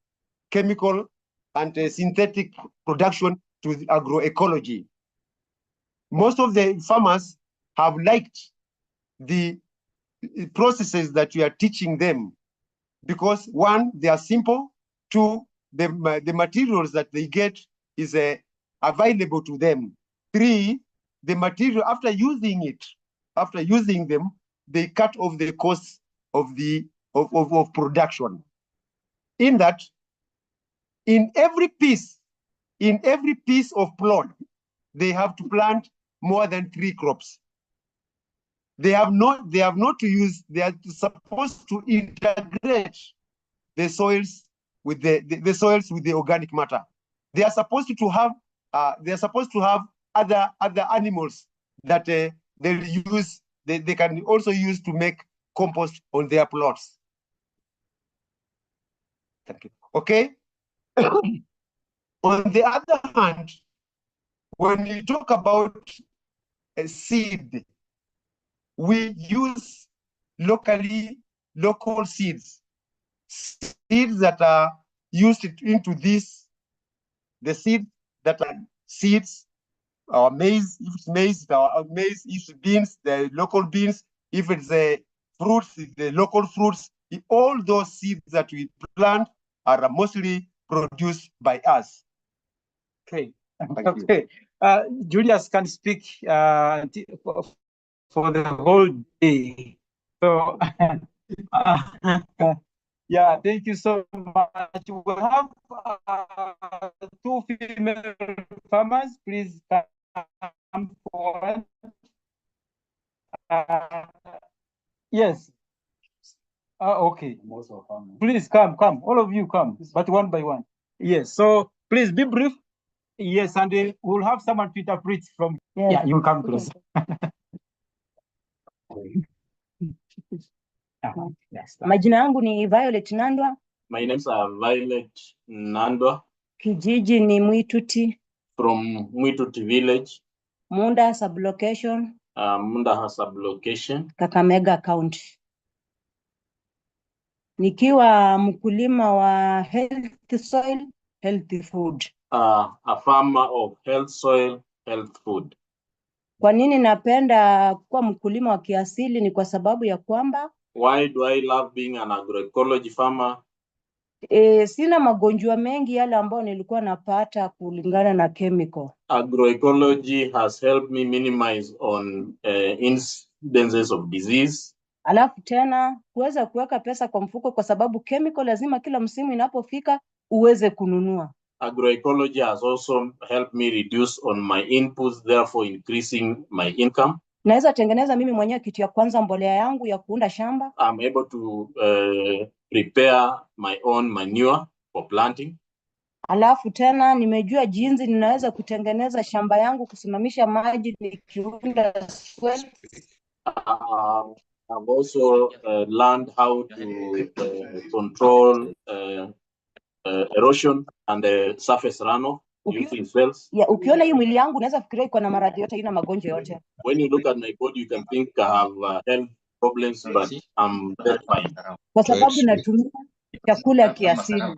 S14: chemical and synthetic production to the agroecology. Most of the farmers have liked the processes that we are teaching them because, one, they are simple. Two, the materials that they get is available to them. Three, the material, after using them, they cut off the cost of production. In that, in every piece of plot, they have to plant more than 3 crops. They are supposed to integrate the soils with the organic matter. They are supposed to have other animals that they can also use to make compost on their plots. Thank you. Okay. On the other hand, when you talk about a seed, we use local seeds that are used into this. The seeds that are seeds, our maize, if it's maize, our maize, if it's beans, the local beans, if it's fruits, the local fruits, all those seeds that we plant are mostly produced by us.
S1: Okay. Okay. Julius can speak for the whole day. So, yeah, thank you so much. We have 2 female farmers. Please come forward. Yes. Okay. Please come. All of you come, but one by one. Yes. So please be brief. Yes, and we'll have someone to interpret from. Yes. Yeah, you come close. Yes.
S15: Majina yangu ni Violet Nandwa.
S10: My name's Violet Nandwa.
S15: Kijiji ni Mwituti.
S10: From Mwituti village.
S15: Munda sublocation.
S10: Munda sublocation.
S15: Kakamega County. nikiwa mkulima wa healthy soil, healthy food.
S10: A farmer of health soil, health food.
S15: Kwa nini napenda kuwa mkulima wa kiasili? Ni kwa sababu ya kwamba
S10: Why do I love being an agroecology farmer?
S15: Sina magonjwa mengi yale ambayo nilikuwa napata kulingana na chemical.
S10: Agroecology has helped me minimize on incidences of disease.
S15: Alafu tena kuweza kuweka pesa kwa mfuko, kwa sababu chemical lazima kila msimu inapofika uweze kununua.
S10: Agroecology has also helped me reduce on my inputs, therefore increasing my income.
S15: Naweza tengeneza mimi mwenyewe kitu ya kwanza, mbolea yangu ya kuunda shamba.
S10: I'm able to prepare my own manure for planting.
S15: Alafu tena nimejua jinsi ninaweza kutengeneza shamba yangu, kusimamisha maji nikiunda swell.
S10: I've also learned how to control erosion and the surface runoff using swells.
S15: Ukiona hii mwili yangu unaweza fikiria iko na maradhi yote, ina magonjwa yote.
S10: When you look at my body, you can think I have health problems, but I'm very fine.
S15: Kwa sababu natumia chakula kiasili.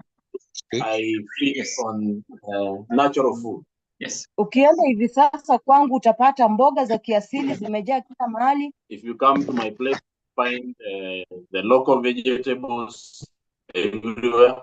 S10: I feed on natural food.
S15: Yes. Ukienda hivi sasa kwangu utapata mboga za kiasili zimejaa kila mahali.
S10: If you come to my place, find the local vegetables everywhere.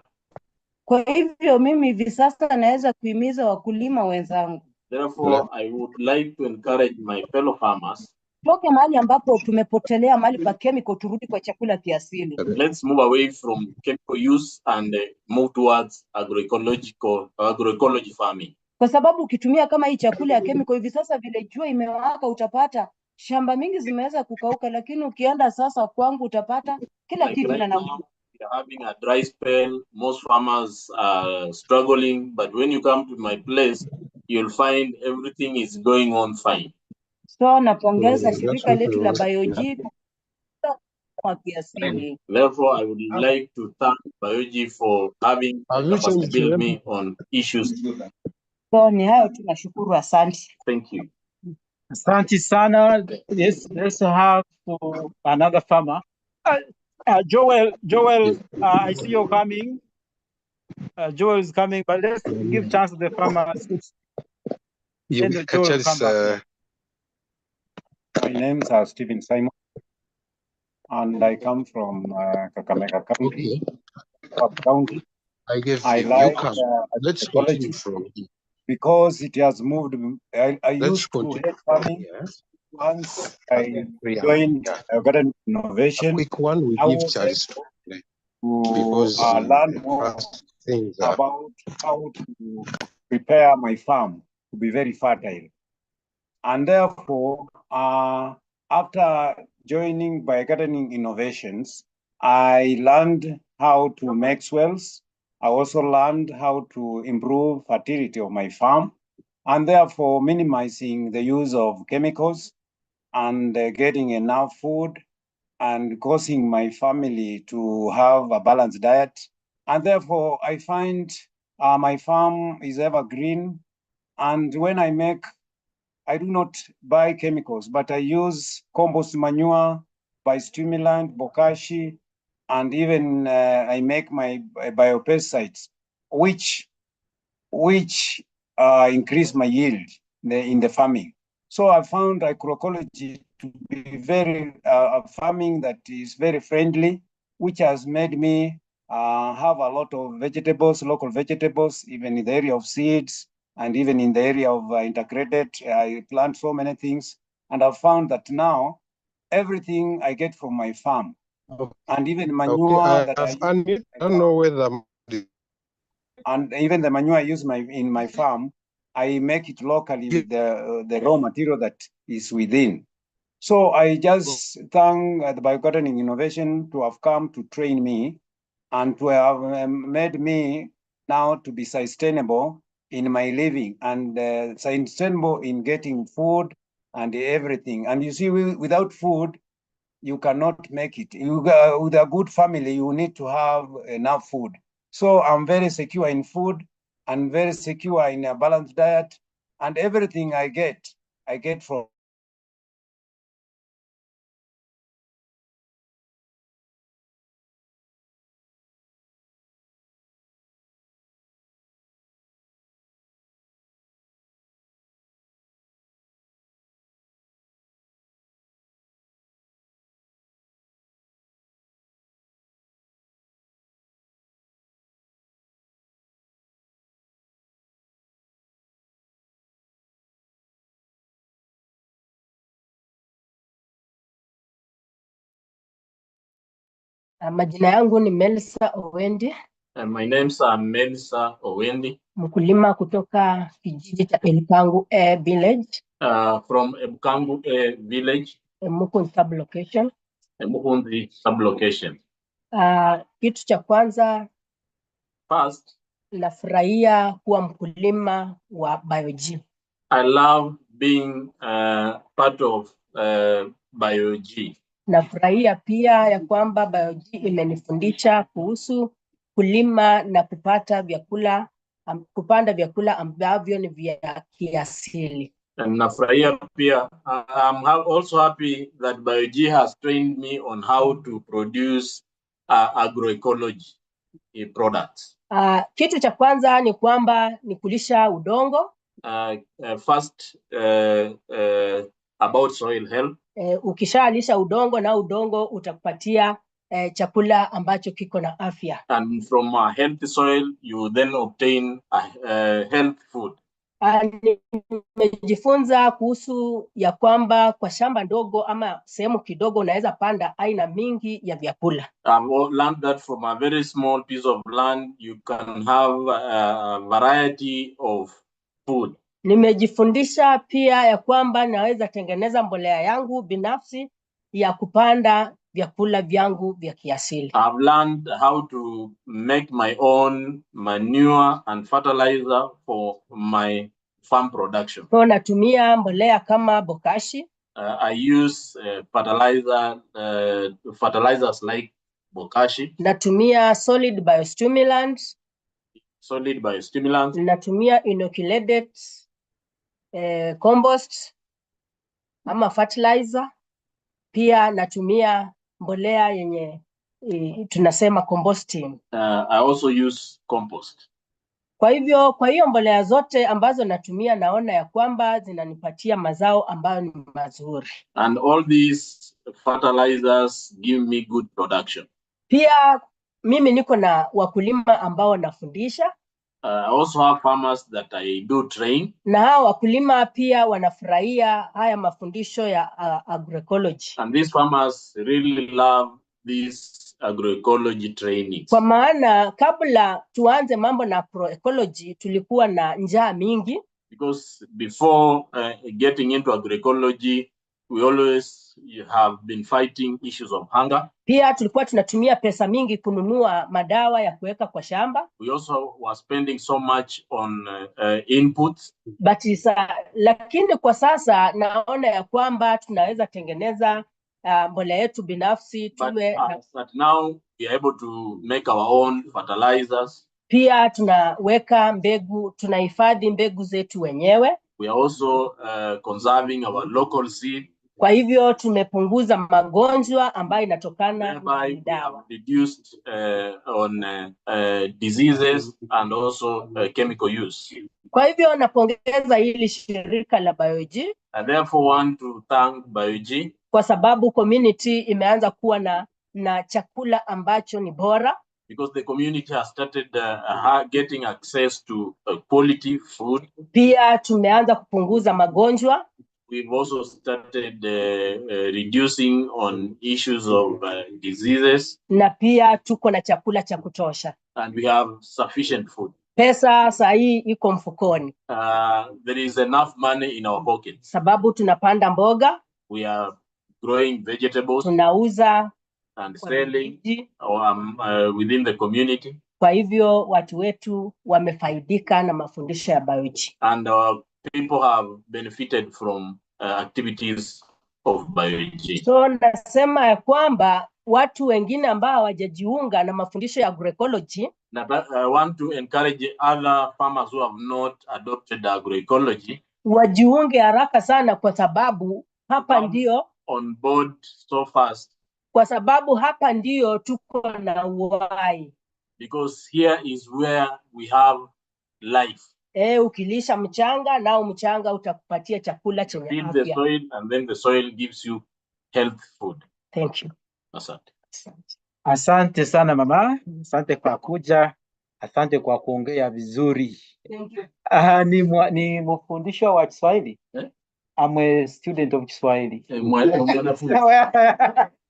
S15: Kwa hivyo mimi hivi sasa naweza kuhimiza wakulima wenzangu.
S10: Therefore, I would like to encourage my fellow farmers.
S15: Toke mahali ambapo tumepotelea mahali pa chemical, turudi kwa chakula kiasili.
S10: Let's move away from chemical use and move towards agroecology farming.
S15: Kwa sababu ukitumia kama hii chakula ya chemical hivi sasa, vile jua imewaka, utapata shamba mingi zimeweza kukauka, lakini ukienda sasa kwangu utapata kila
S10: Like
S15: kitu
S10: right
S15: na
S10: now, we are having a dry spell. Most farmers are struggling, but when you come to my place, you'll find everything is going on fine.
S15: So napongeza shirika letu la BIOGI kwa kiasili.
S10: Therefore, I would like to thank BIOGI for having capacitated me on issues.
S15: So ni hayo tu, nashukuru, asante.
S10: Thank you.
S1: Asante sana. Yes, let's have for another farmer. Joel, I see you're coming. Joel is coming, but let's give chance to the farmers. Then Joel will come back.
S16: My name is Stephen Simon, and I come from Kakamega County, County. I like agroecology because it has moved. I used to hate farming. Once I joined garden innovation, I was able to learn more about how to prepare my farm to be very fertile. And therefore, after joining Biogardening Innovations, I learned how to make swells. I also learned how to improve fertility of my farm, and therefore minimizing the use of chemicals and getting enough food and causing my family to have a balanced diet. And therefore, I find my farm is evergreen. And when I do not buy chemicals, but I use compost manure, biostimulant, bokashi, and even I make my biopesticides, which increase my yield in the farming. So I found agroecology to be very farming that is very friendly, which has made me have a lot of vegetables, local vegetables, even in the area of seeds, and even in the area of integrated. I plant so many things, and I've found that now everything I get from my farm, and even manure that I don't know whether, and even the manure I use in my farm, I make it locally with the raw material that is within. So I just thank the Biogardening Innovation to have come to train me and to have made me now to be sustainable in my living and sustainable in getting food and everything. And you see, without food, you cannot make it. With a good family, you need to have enough food. So I'm very secure in food and very secure in a balanced diet, and everything I get from
S17: Majina yangu ni Melissa Owendi.
S10: My name's Melissa Owendi.
S17: Mkulima kutoka kijiji cha Elkangu village.
S10: From Elkangu village.
S17: Mukundi sublocation.
S10: Mukundi sublocation.
S17: Kitu cha kwanza.
S10: First.
S17: Nafurahia kuwa mkulima wa BIOGI.
S10: I love being part of BIOGI.
S17: Nafurahia pia ya kwamba BIOGI imenifundisha kuhusu kulima na kupanda vyakula ambavyo ni vya kiasili.
S10: And nafurahia pia, I'm also happy that BIOGI has trained me on how to produce agroecology products.
S17: Kitu cha kwanza ni kwamba ni kulisha udongo.
S10: First, about soil health.
S17: Ukishalisha udongo na udongo utakupatia chakula ambacho kiko na afya.
S10: And from a healthy soil, you then obtain healthy food.
S17: Nimejifunza kuhusu ya kwamba kwa shamba ndogo ama sehemu kidogo unaweza panda aina mingi ya vyakula.
S10: I've learned that from a very small piece of land, you can have a variety of food.
S17: Nimejifundisha pia ya kwamba naweza tengeneza mbolea yangu binafsi ya kupanda vyakula vyangu vya kiasili.
S10: I've learned how to make my own manure and fertilizer for my farm production.
S17: So natumia mbolea kama bokashi.
S10: I use fertilizers like bokashi.
S17: Natumia solid biostimulants.
S10: Solid biostimulants.
S17: Natumia inoculated compost ama fertilizer. Pia natumia mbolea yenye tunasema composting.
S10: I also use compost.
S17: Kwa hiyo mbolea zote ambazo natumia naona ya kwamba zinanipatia mazao ambayo ni mazuri.
S10: And all these fertilizers give me good production.
S17: Pia mimi niko na wakulima ambao nafundisha.
S10: I also have farmers that I do train.
S17: Na hao wakulima pia wanafurahia haya mafundisho ya agroecology.
S10: And these farmers really love this agroecology training.
S17: Kwa maana kabla tuanze mambo na agroecology tulikuwa na njaa mingi.
S10: Because before getting into agroecology, we always have been fighting issues of hunger.
S17: Pia tulikuwa tunatumia pesa mingi kununua madawa ya kuweka kwa shamba.
S10: We also were spending so much on inputs.
S17: Lakini kwa sasa naona ya kwamba tunaweza tengeneza mbolea yetu binafsi
S10: but now we are able to make our own fertilizers.
S17: Pia tunaweka mbegu, tunahifadhi mbegu zetu wenyewe.
S10: We are also conserving our local seed.
S17: Kwa hivyo tumepunguza magonjwa ambayo inatokana na dawa.
S10: Reduced on diseases and also chemical use.
S17: Kwa hivyo napongeza hili shirika la BIOGI.
S10: I therefore want to thank BIOGI.
S17: Kwa sababu community imeanza kuwa na chakula ambacho ni bora.
S10: Because the community has started getting access to quality food.
S17: Pia tumeanza kupunguza magonjwa.
S10: We've also started reducing on issues of diseases.
S17: Na pia tuko na chakula cha kutosha.
S10: And we have sufficient food.
S17: Pesa sahi iko mfukoni.
S10: There is enough money in our pockets.
S17: Sababu tunapanda mboga.
S10: We are growing vegetables.
S17: Tunauza
S10: and selling within the community.
S17: Kwa hivyo watu wetu wamefaidika na mafundisho ya BIOGI.
S10: And people have benefited from activities of BIOGI.
S17: So nasema ya kwamba watu wengine ambao hawajajiunga na mafundisho ya agroecology.
S10: I want to encourage other farmers who have not adopted agroecology.
S17: Wajiunge haraka sana kwa sababu hapa ndio
S10: on board so fast.
S17: Kwa sababu hapa ndio tuko na uhai.
S10: Because here is where we have life.
S17: Ukilisha mchanga nao mchanga utakupatia chakula chenye afya.
S10: Feed the soil and then the soil gives you healthy food.
S17: Thank you.
S10: Asante.
S1: Asante sana mama. Asante kwa kuja. Asante kwa kuongea vizuri.
S17: Thank you.
S1: Ni mfundisho wa Kiswahili? I'm a student of Kiswahili.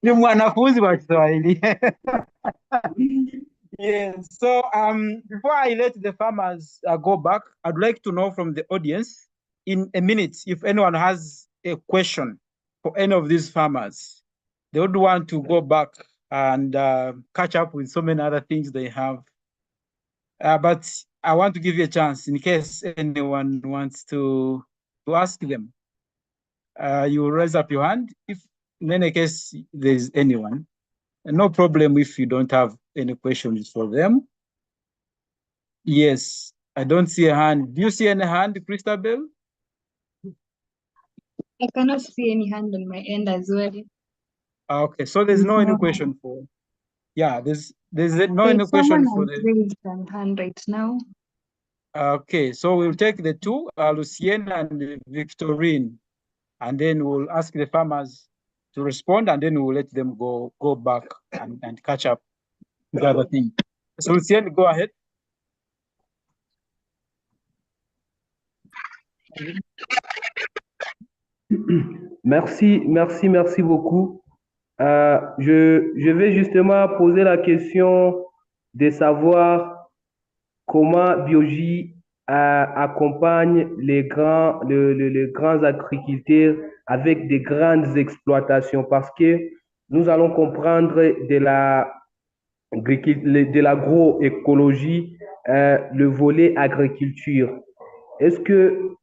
S1: Ni mwanafunzi wa Kiswahili. Yes. So before I let the farmers go back, I'd like to know from the audience in a minute if anyone has a question for any of these farmers. They would want to go back and catch up with so many other things they have. But I want to give you a chance in case anyone wants to ask them. You raise up your hand if in any case there's anyone. And no problem if you don't have any questions for them. Yes, I don't see a hand. Do you see any hand, Christabel?
S7: I cannot see any hand on my end as well.
S1: Okay, so there's no any question for. Yeah, there's no any question for the.
S7: Raised their hand right now.
S1: Okay, so we'll take the two, Lucien and Victorine, and then we'll ask the farmers to respond, and then we'll let them go back and catch up with the other thing. So Lucien, go ahead.
S6: Merci beaucoup. Je vais justement poser la question de savoir comment BIOGI accompagne les grands agriculteurs avec des grandes exploitations parce que nous allons comprendre de l'agroécologie, le volet agriculture. Est-ce que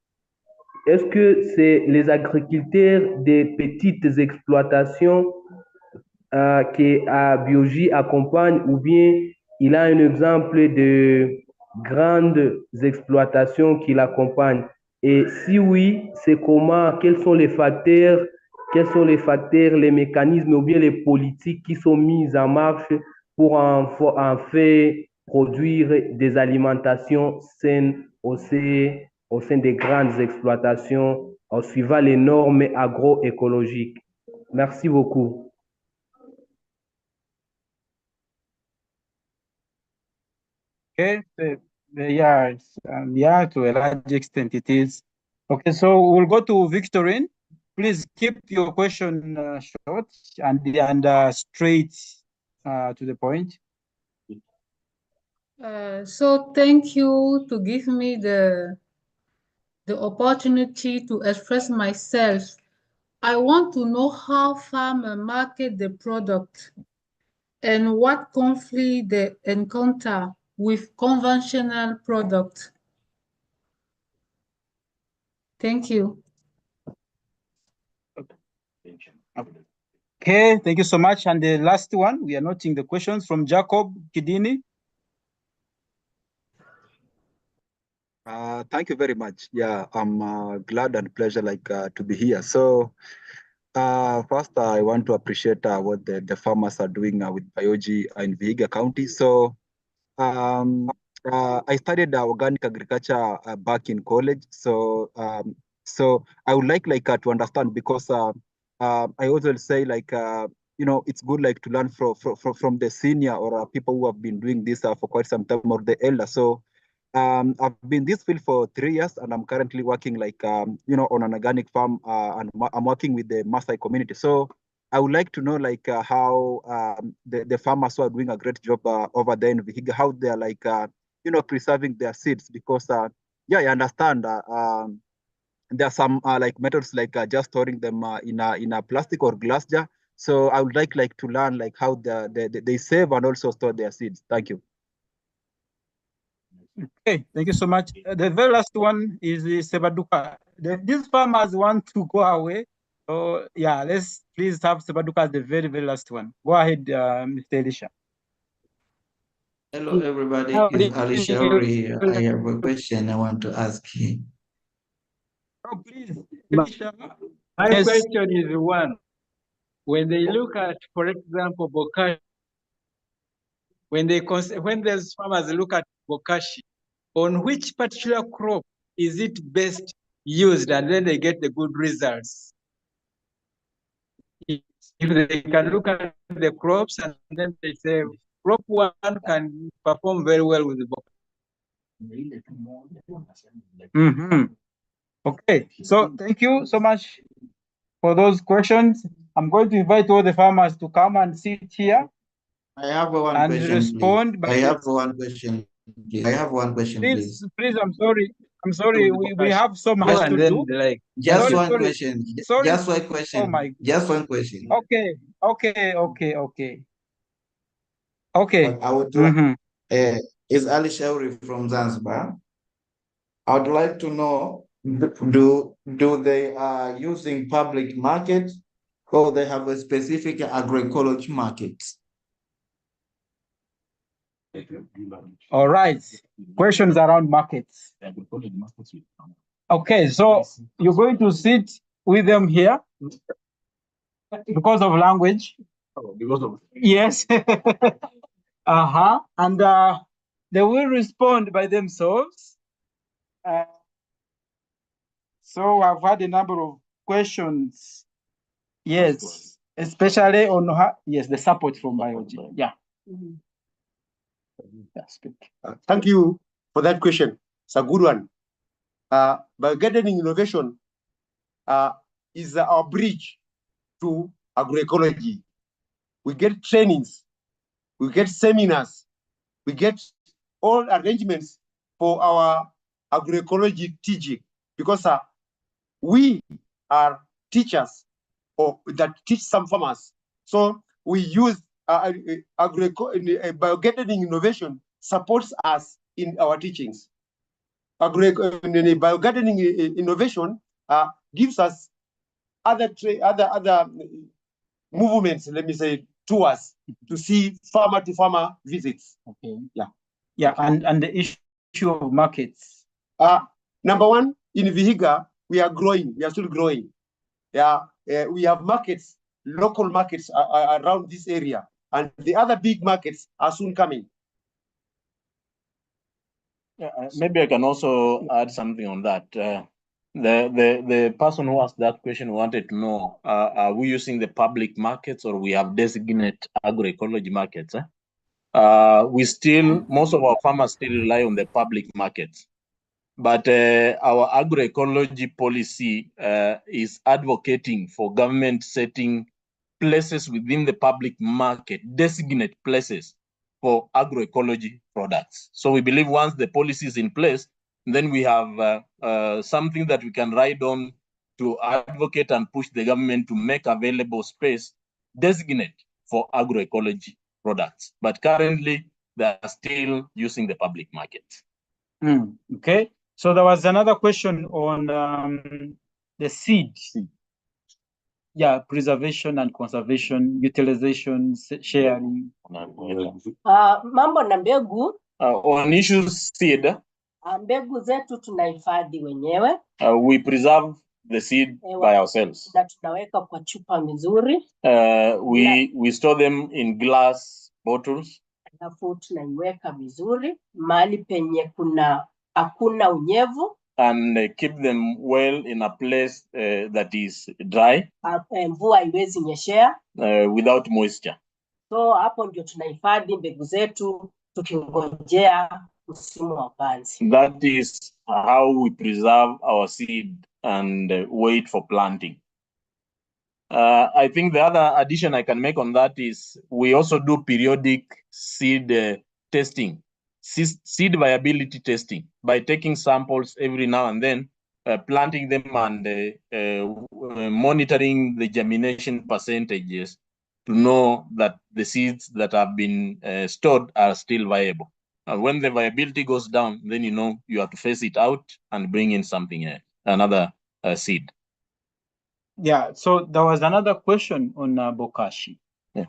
S6: c'est les agriculteurs des petites exploitations que BIOGI accompagne ou bien il a un exemple de grandes exploitations qui l'accompagnent? Et si oui, c'est comment, quels sont les facteurs, les mécanismes ou bien les politiques qui sont mises en marche pour en faire produire des alimentations saines au sein des grandes exploitations en suivant les normes agroécologiques. Merci beaucoup.
S1: Okay, yeah, to a large extent it is. Okay, so we'll go to Victorine. Please keep your question short and straight to the point.
S18: So thank you to give me the opportunity to express myself. I want to know how farmers market the product and what conflict they encounter with conventional product. Thank you.
S1: Okay, thank you so much. And the last one, we are noting the questions from Jacob Kidini.
S19: Thank you very much. Yeah, I'm glad and pleasure to be here. So first, I want to appreciate what the farmers are doing with BIOGI in Vihiga County. So I studied organic agriculture back in college. So so I would like to understand because I also say it's good to learn from the senior or people who have been doing this for quite some time or the elder. So I've been in this field for 3 years and I'm currently working on an organic farm and I'm working with the Maasai community. So I would like to know how the farmers who are doing a great job over there in Vihiga, how they are preserving their seeds because I understand there are some methods just storing them in a plastic or glass jar. So I would like to learn how they save and also store their seeds. Thank you.
S1: Okay, thank you so much. The very last one is Sebaduka. These farmers want to go away. So yeah, let's please have Sebaduka as the very, very last one. Go ahead, Mr. Elisha.
S8: Hello, everybody. It's Alicia here. I have a question I want to ask you.
S1: Oh, please,
S20: Elisha. My question is one. When they look at, for example, bokashi, when those farmers look at bokashi, on which particular crop is it best used, and then they get the good results? If they can look at the crops and then they say crop one can perform very well with the bokashi.
S1: Okay, so thank you so much for those questions. I'm going to invite all the farmers to come and sit here.
S8: I have one
S1: and
S8: question,
S1: respond.
S8: please. I have one question. I have one question, please.
S1: Please, I'm sorry. I'm sorry. We have so much to do.
S8: Just
S1: Sorry,
S8: one
S1: sorry.
S8: question.
S1: Sorry.
S8: Just one question.
S1: Oh my.
S8: Just one question.
S1: Okay. Okay.
S8: I would is Ali Shauri from Zanzibar. I would like to know, do they are using public market or they have a specific agroecology market?
S1: All right. Questions around markets. Okay, so you're going to sit with them here because of language. Because of yes. And they will respond by themselves. So I've had a number of questions. Yes, especially on the support from BIOGI. Yeah.
S14: Thank you for that question. It's a good one. Biogardening innovation is our bridge to agroecology. We get trainings, we get seminars, we get all arrangements for our agroecology teaching, because we are teachers that teach some farmers. So we use biogardening innovation supports us in our teachings. Biogardening innovation gives us other movements, let me say, tours to see farmer to farmer visits.
S1: Okay. Yeah, and the issue of markets.
S14: Number one, in Vihiga, we are growing. We are still growing. We have markets, local markets around this area, and the other big markets are soon coming.
S10: Maybe I can also add something on that. The person who asked that question wanted to know, are we using the public markets or we have designated agroecology markets? Most of our farmers still rely on the public markets. But our agroecology policy is advocating for government setting places within the public market, designate places for agroecology products. So we believe once the policy is in place, then we have something that we can ride on to advocate and push the government to make available space designate for agroecology products. But currently, they are still using the public market.
S1: Okay. So there was another question on the seed. Yeah, preservation and conservation, utilization, sharing.
S17: Mambo na mbegu.
S10: On issues seed.
S17: Mbegu zetu tunahifadhi wenyewe.
S10: We preserve the seed by ourselves.
S17: Na tunaweka kwa chupa mizuri.
S10: We store them in glass bottles.
S17: Alafu tunaiweka vizuri mahali penye hakuna unyevu.
S10: And keep them well in a place that is dry.
S17: Mvua haiwezi nyeshea.
S10: Without moisture.
S17: So hapo ndio tunahifadhi mbegu zetu tukingojea msimu wa panzi.
S10: That is how we preserve our seed and wait for planting. I think the other addition I can make on that is we also do periodic seed testing, seed viability testing, by taking samples every now and then, planting them and monitoring the germination percentages to know that the seeds that have been stored are still viable. When the viability goes down, then you know you have to phase it out and bring in something, another seed.
S1: Yeah, so there was another question on bokashi.
S10: Yeah.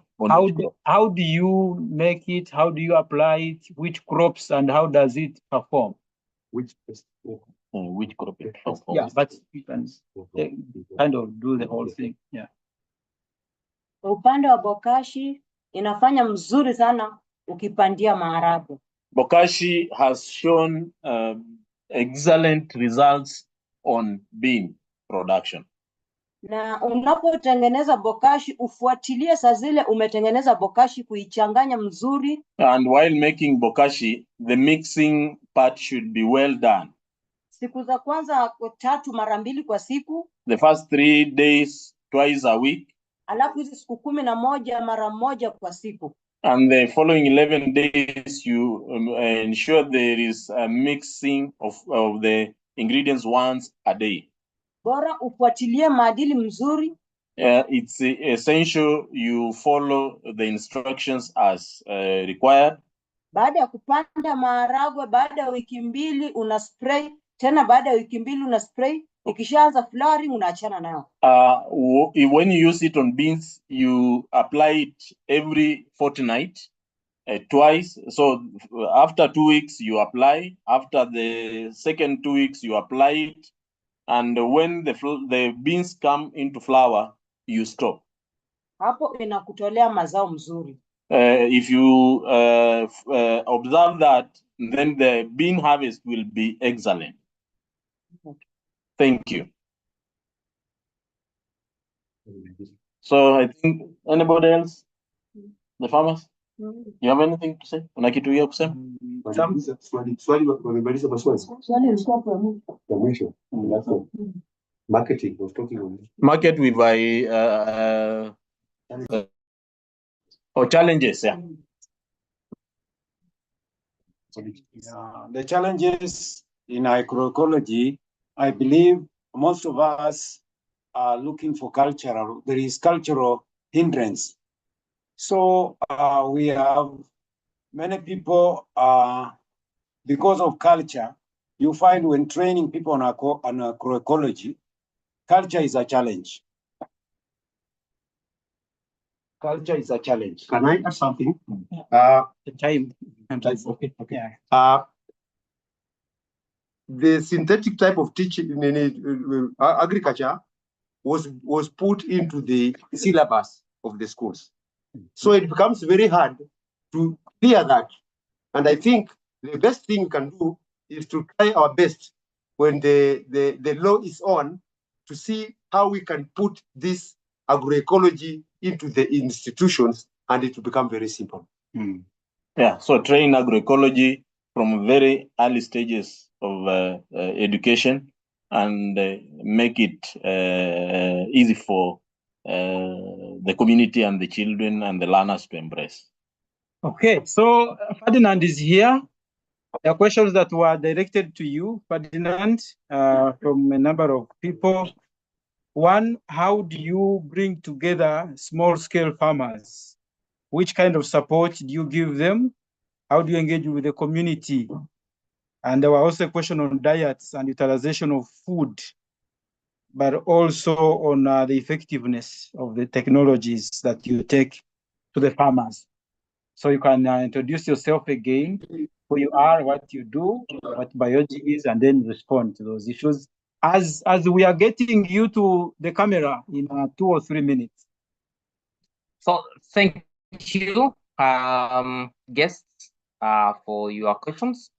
S1: How do you make it? How do you apply it? Which crops and how does it perform?
S10: Which crop it performs?
S1: Yeah, but you can kind of do the whole thing. Yeah.
S15: Upande wa bokashi inafanya mzuri sana ukipandia maharagwe.
S10: Bokashi has shown excellent results on bean production.
S15: Na unapotengeneza bokashi ufuatilie saa zile umetengeneza bokashi kuichanganya mzuri.
S10: And while making bokashi, the mixing part should be well done.
S15: Siku za kwanza 3 mara 2 kwa siku.
S10: The first 3 days, twice a week.
S15: alafu hizi siku 11 mara moja kwa siku.
S10: And the following 11 days, you ensure there is a mixing of the ingredients once a day.
S15: Bora ufuatilie maadili mzuri.
S10: It's essential you follow the instructions as required.
S15: Baada ya kupanda maharagwe, baada ya wiki 2 una spray, tena baada ya wiki 2 una spray, ikishaanza flowering unaachana nayo.
S10: When you use it on beans, you apply it every fortnight, twice. So after 2 weeks, you apply. After the second 2 weeks, you apply it. And when the beans come into flower, you stop.
S15: Hapo inakutolea mazao mzuri.
S10: If you observe that, then the bean harvest will be excellent. Thank you. So I think anybody else? The farmers? You have anything to say? Una kitu ya kusema?
S14: Wamemaliza maswali. Ya mwisho. Marketing was talking on this.
S10: Market with challenges, yeah.
S16: The challenges in agroecology, I believe most of us are looking for cultural, there is cultural hindrance. So we have many people, because of culture, you find when training people on agroecology, culture is a challenge. Culture is a challenge.
S14: Can I add something?
S1: The time.
S14: Okay. The synthetic type of teaching in agriculture was put into the syllabus of the schools. So it becomes very hard to clear that. And I think the best thing we can do is to try our best when the law is on to see how we can put this agroecology into the institutions, and it will become very simple.
S10: Yeah, so train agroecology from very early stages of education and make it easy for the community and the children and the learners to embrace.
S1: Okay, so Ferdinand is here. There are questions that were directed to you, Ferdinand, from a number of people. One, how do you bring together small-scale farmers? Which kind of support do you give them? How do you engage with the community? And there were also a question on diets and utilization of food, but also on the effectiveness of the technologies that you take to the farmers. So you can introduce yourself again, who you are, what you do, what BIOGI is, and then respond to those issues as we are getting you to the camera in 2 or 3 minutes.
S21: So thank you, guests, for your questions.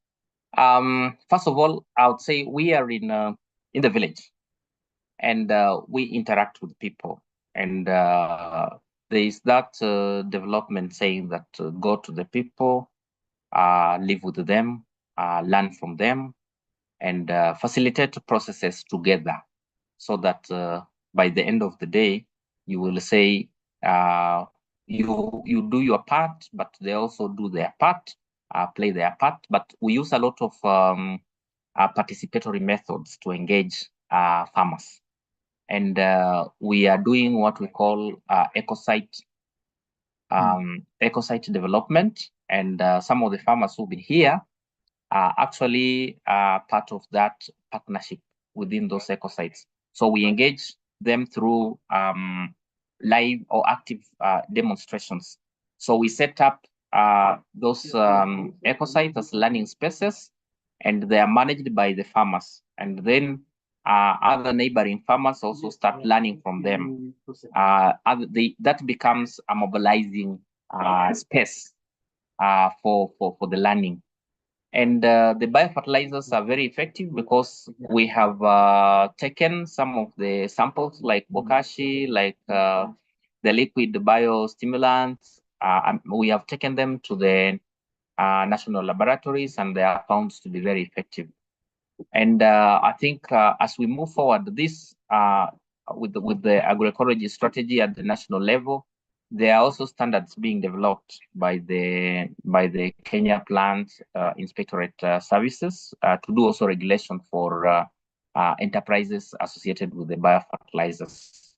S21: First of all, I would say we are in the village, and we interact with people, and there is that development saying that go to the people, live with them, learn from them, and facilitate processes together, so that by the end of the day, you will say you do your part, but they also do their part, play their part. But we use a lot of participatory methods to engage farmers. And we are doing what we call ecosite development. And some of the farmers who've been here are actually part of that partnership within those ecosites. So we engage them through live or active demonstrations. So we set up those ecosites as learning spaces, and they are managed by the farmers. And then other neighboring farmers also start learning from them. That becomes a mobilizing space for the learning. And the biofertilizers are very effective because we have taken some of the samples like bokashi, like the liquid biostimulants. We have taken them to the national laboratories, and they are found to be very effective. And I think as we move forward, this with the agroecology strategy at the national level, there are also standards being developed by the Kenya Plant Inspectorate Services to do also regulation for enterprises associated with the biofertilizers.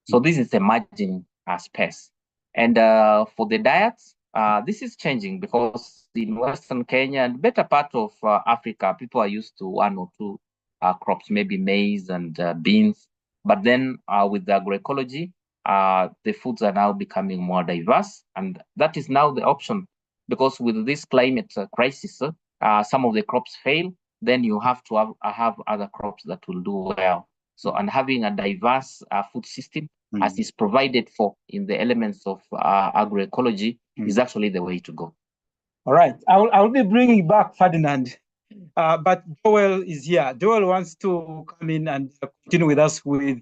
S21: So this is emerging space. And for the diets, this is changing because in Western Kenya and better part of Africa, people are used to 1 or 2 crops, maybe maize and beans. But then with the agroecology, the foods are now becoming more diverse. And that is now the option, because with this climate crisis, some of the crops fail, then you have to have other crops that will do well. So, and having a diverse food system, as is provided for in the elements of agroecology, is actually the way to go.
S1: All right, I'll be bringing back Ferdinand, but Joel is here. Joel wants to come in and continue with us with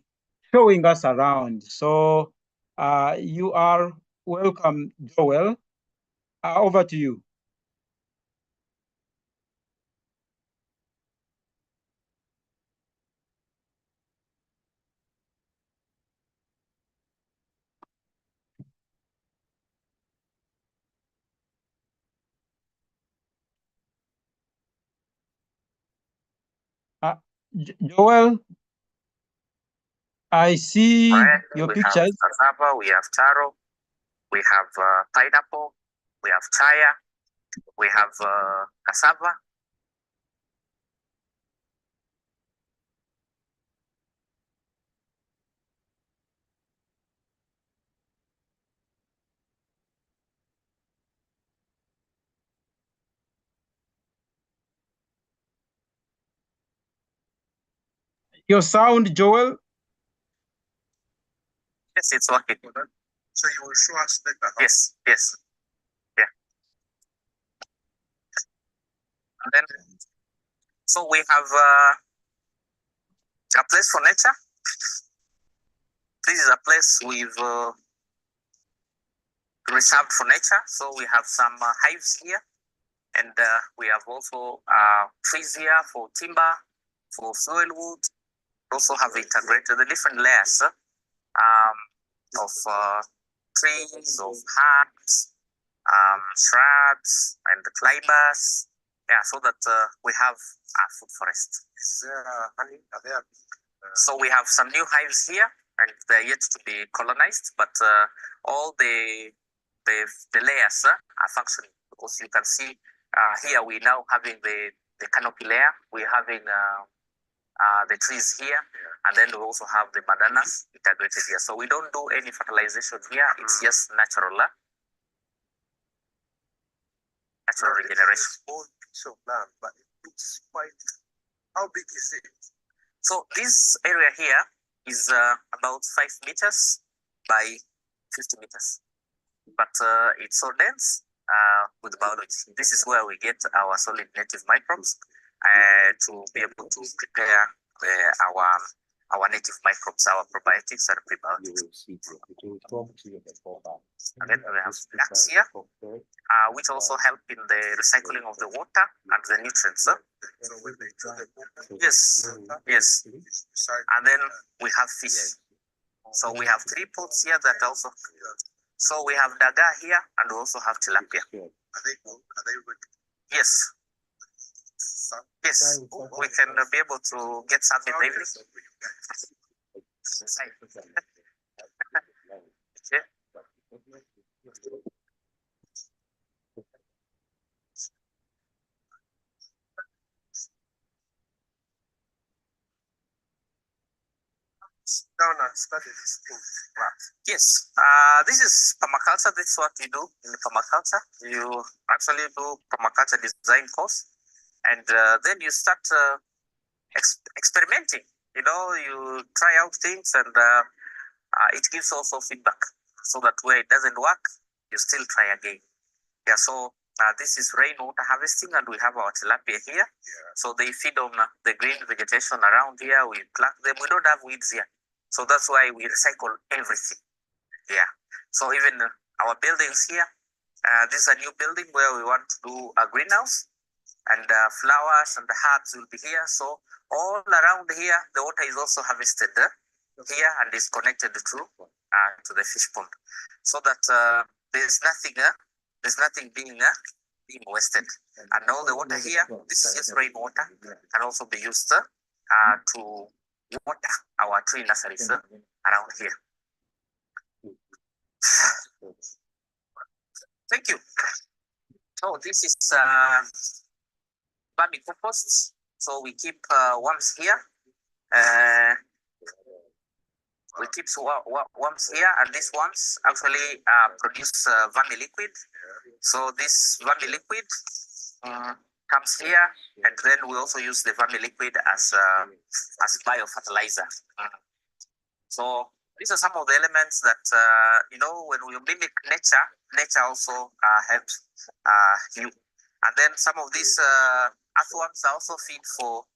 S1: showing us around. So you are welcome, Joel. Over to you. Joel, I see your pictures.
S21: We have cassava, we have taro, we have pineapple, we have chaya, we have cassava.
S1: Your sound, Joel?
S21: Yes, it's working. So you will show us later? Yes, yes. Yeah. And then, so we have a place for nature. This is a place we've reserved for nature. So we have some hives here. And we have also trees here for timber, for fuel wood. Also have integrated the different layers of trees, of herbs, shrubs, and the climbers. Yeah, so that we have a food forest. Is there honey? Are there? So we have some new hives here, and they're yet to be colonized, but all the layers are functioning, because you can see here we now having the canopy layer. We're having the trees here, and then we also have the bananas integrated here. So we don't do any fertilization here. It's just natural regeneration. Small piece of land, but it looks quite. How big is it? So this area here is about 5 meters by 50 meters, but it's so dense with biology. This is where we get our solid native microbes to be able to prepare our native microbes, our probiotics and prebiotics. And then we have plants here, which also help in the recycling of the water and the nutrients. Yes, yes. And then we have fish. So we have 3 pots here that also. So we have daga here, and we also have tilapia. Are they good? Yes. Yes, we can be able to get some in the evening. Down and study this thing. Yes, this is permaculture. This is what you do in permaculture. You actually do permaculture design course, and then you start experimenting. You know, you try out things, and it gives also feedback, so that where it doesn't work, you still try again. Yeah. So this is rainwater harvesting, and we have our tilapia here. Yeah. So they feed on the green vegetation around here. We plant them. We don't have weeds here. So that's why we recycle everything. Yeah. So even our buildings here, this is a new building where we want to do a greenhouse, and flowers and the herbs will be here. So all around here, the water is also harvested
S5: here and is connected to the fish pond, so that there's nothing being wasted. And all the water here, this is just rainwater, can also be used to water our tree nurseries around here. Thank you. So this is vermicompost. So we keep worms here. We keep worms here, and these worms actually produce vermiliquid. So this vermiliquid comes here, and then we also use the vermiliquid as biofertilizer. So these are some of the elements that when we mimic nature, nature also helps you. And then some of these earthworms are also feed for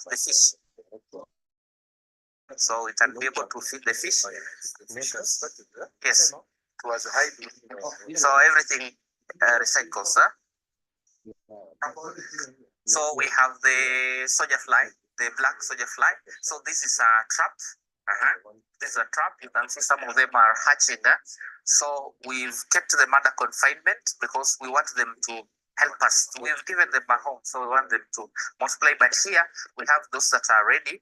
S5: the fish. So we can be able to feed the fish. Yes. So everything recycles. So we have the soldier fly, the black soldier fly. So this is a trap. This is a trap. You can see some of them are hatching. So we've kept them under confinement because we want them to help us. We've given them a home, so we want them to multiply. But here we have those that are ready.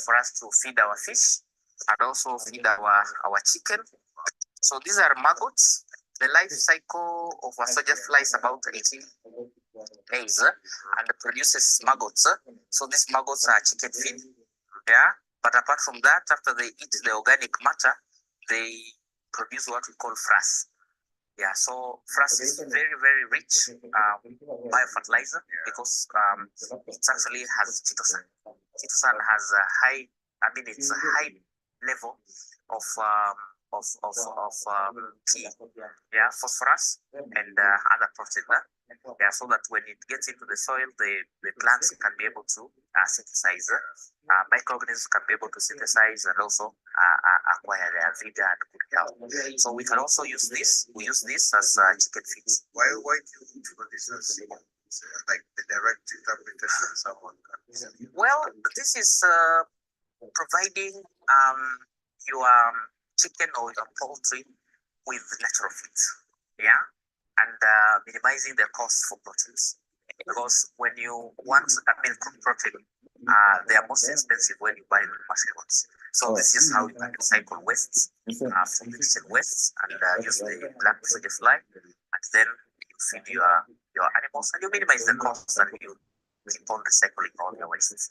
S5: For us to feed our fish and also feed our chicken. So these are maggots. The life cycle of a soldier fly is about 18 days and produces maggots. So these maggots are chicken feed. Yeah. But apart from that, after they eat the organic matter, they produce what we call frass. Yeah, so frass is very, very rich biofertilizer because it actually has chitosan. Chitosan has a high, it's a high level of P, phosphorus and other protein. So that when it gets into the soil, the plants can be able to synthesize. Microorganisms can be able to synthesize and also acquire their vigor and good health. So we can also use this. We use this as chicken feeds.
S22: Why do you do this as like the direct interpretation someone can?
S5: Well, this is providing your chicken or your poultry with natural feeds. Yeah. And minimizing the cost for proteins. Because when you want cooked protein, they are most expensive when you buy the machine ones. So this is how you can recycle wastes from the kitchen wastes and use the black soldier fly, and then you feed your animals and you minimize the cost and you keep on recycling all your wastes.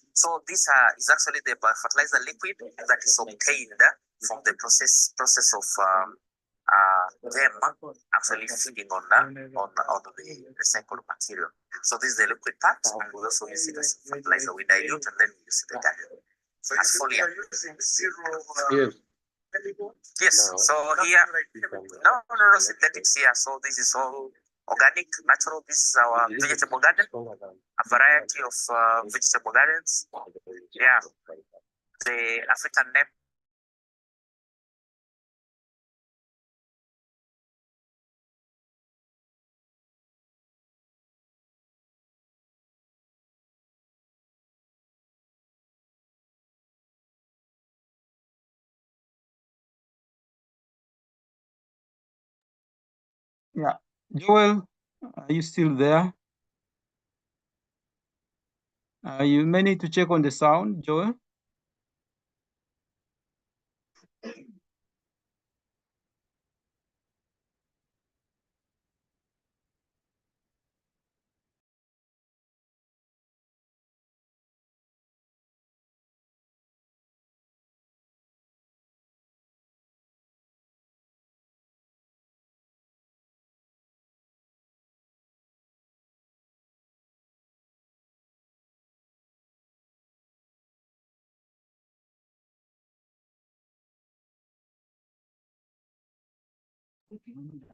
S5: So this is actually the fertilizer liquid that is obtained from the process of them actually feeding on the recycled material. So this is the liquid part, and we also use it as fertilizer. We dilute and then we use it again. As foliar. Yes. So here, no synthetics here. So this is all organic, natural. This is our vegetable garden, a variety of vegetable gardens. Yeah. The African name.
S1: Yeah. Joel, are you still there? You may need to check on the sound, Joel.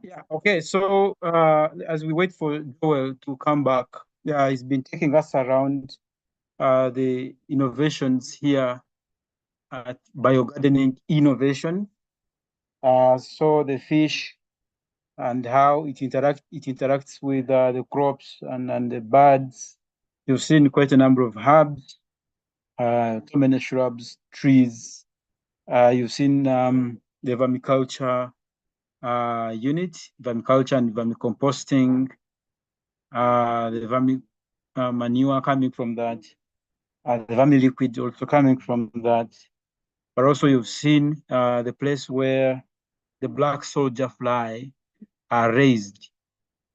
S1: Yeah, okay. So as we wait for Joel to come back, yeah, he's been taking us around the innovations here at biogardening innovation. So the fish and how it interacts with the crops and the birds You've seen quite a number of herbs, so many shrubs, trees. You've seen the vermiculture unit, vermiculture and vermicomposting, the manure coming from that, the vermiliquid also coming from that. But also you've seen the place where the black soldier fly are raised.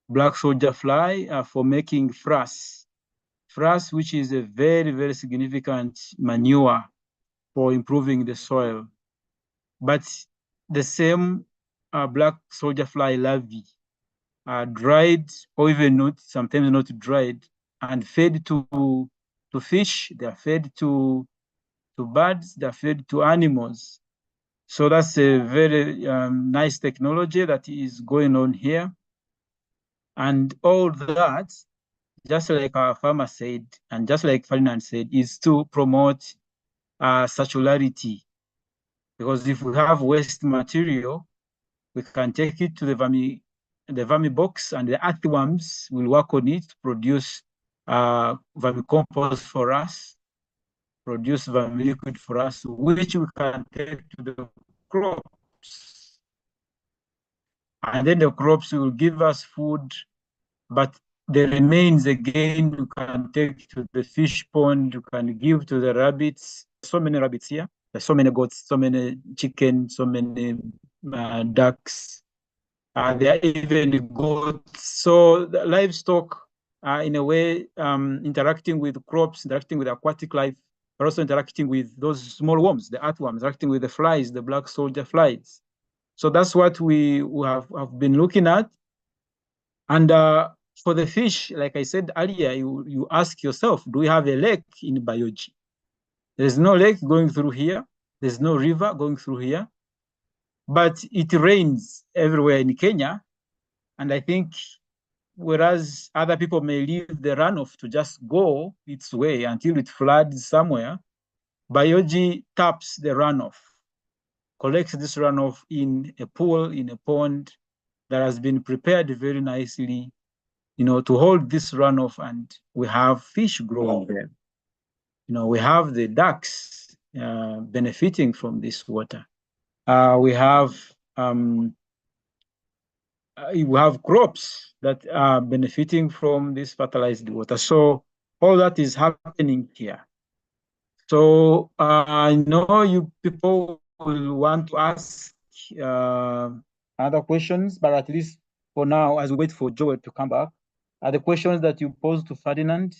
S1: Black soldier fly for making frass. Frass, which is a very, very significant manure for improving the soil. But the same black soldier fly larvae are dried or even not, sometimes not dried, and fed to fish, they are fed to birds, they are fed to animals. So that's a very nice technology that is going on here. And all that, just like our farmer said, and just like Ferdinand said, is to promote circularity. Because if we have waste material, we can take it to the vermi box, and the earthworms will work on it to produce vermicompost for us, produce vermiliquid for us, which we can take to the crops. And then the crops will give us food, but the remains again you can take to the fish pond, you can give to the rabbits. So many rabbits here, there's so many goats, so many chickens, so many ducks. There are even goats. So the livestock are in a way interacting with crops, interacting with aquatic life, but also interacting with those small worms, the earthworms, interacting with the flies, the black soldier flies. So that's what we have been looking at. And for the fish, like I said earlier, you ask yourself, do we have a lake in BIOGI? There's no lake going through here. There's no river going through here. But it rains everywhere in Kenya. And I think whereas other people may leave the runoff to just go its way until it floods somewhere, BIOGI taps the runoff, collects this runoff in a pool, in a pond that has been prepared very nicely, to hold this runoff, and we have fish growing there. We have the ducks benefiting from this water. We have crops that are benefiting from this fertilized water. So all that is happening here. So I know you people will want to ask other questions, but at least for now, as we wait for Joel to come back, the questions that you posed to Ferdinand,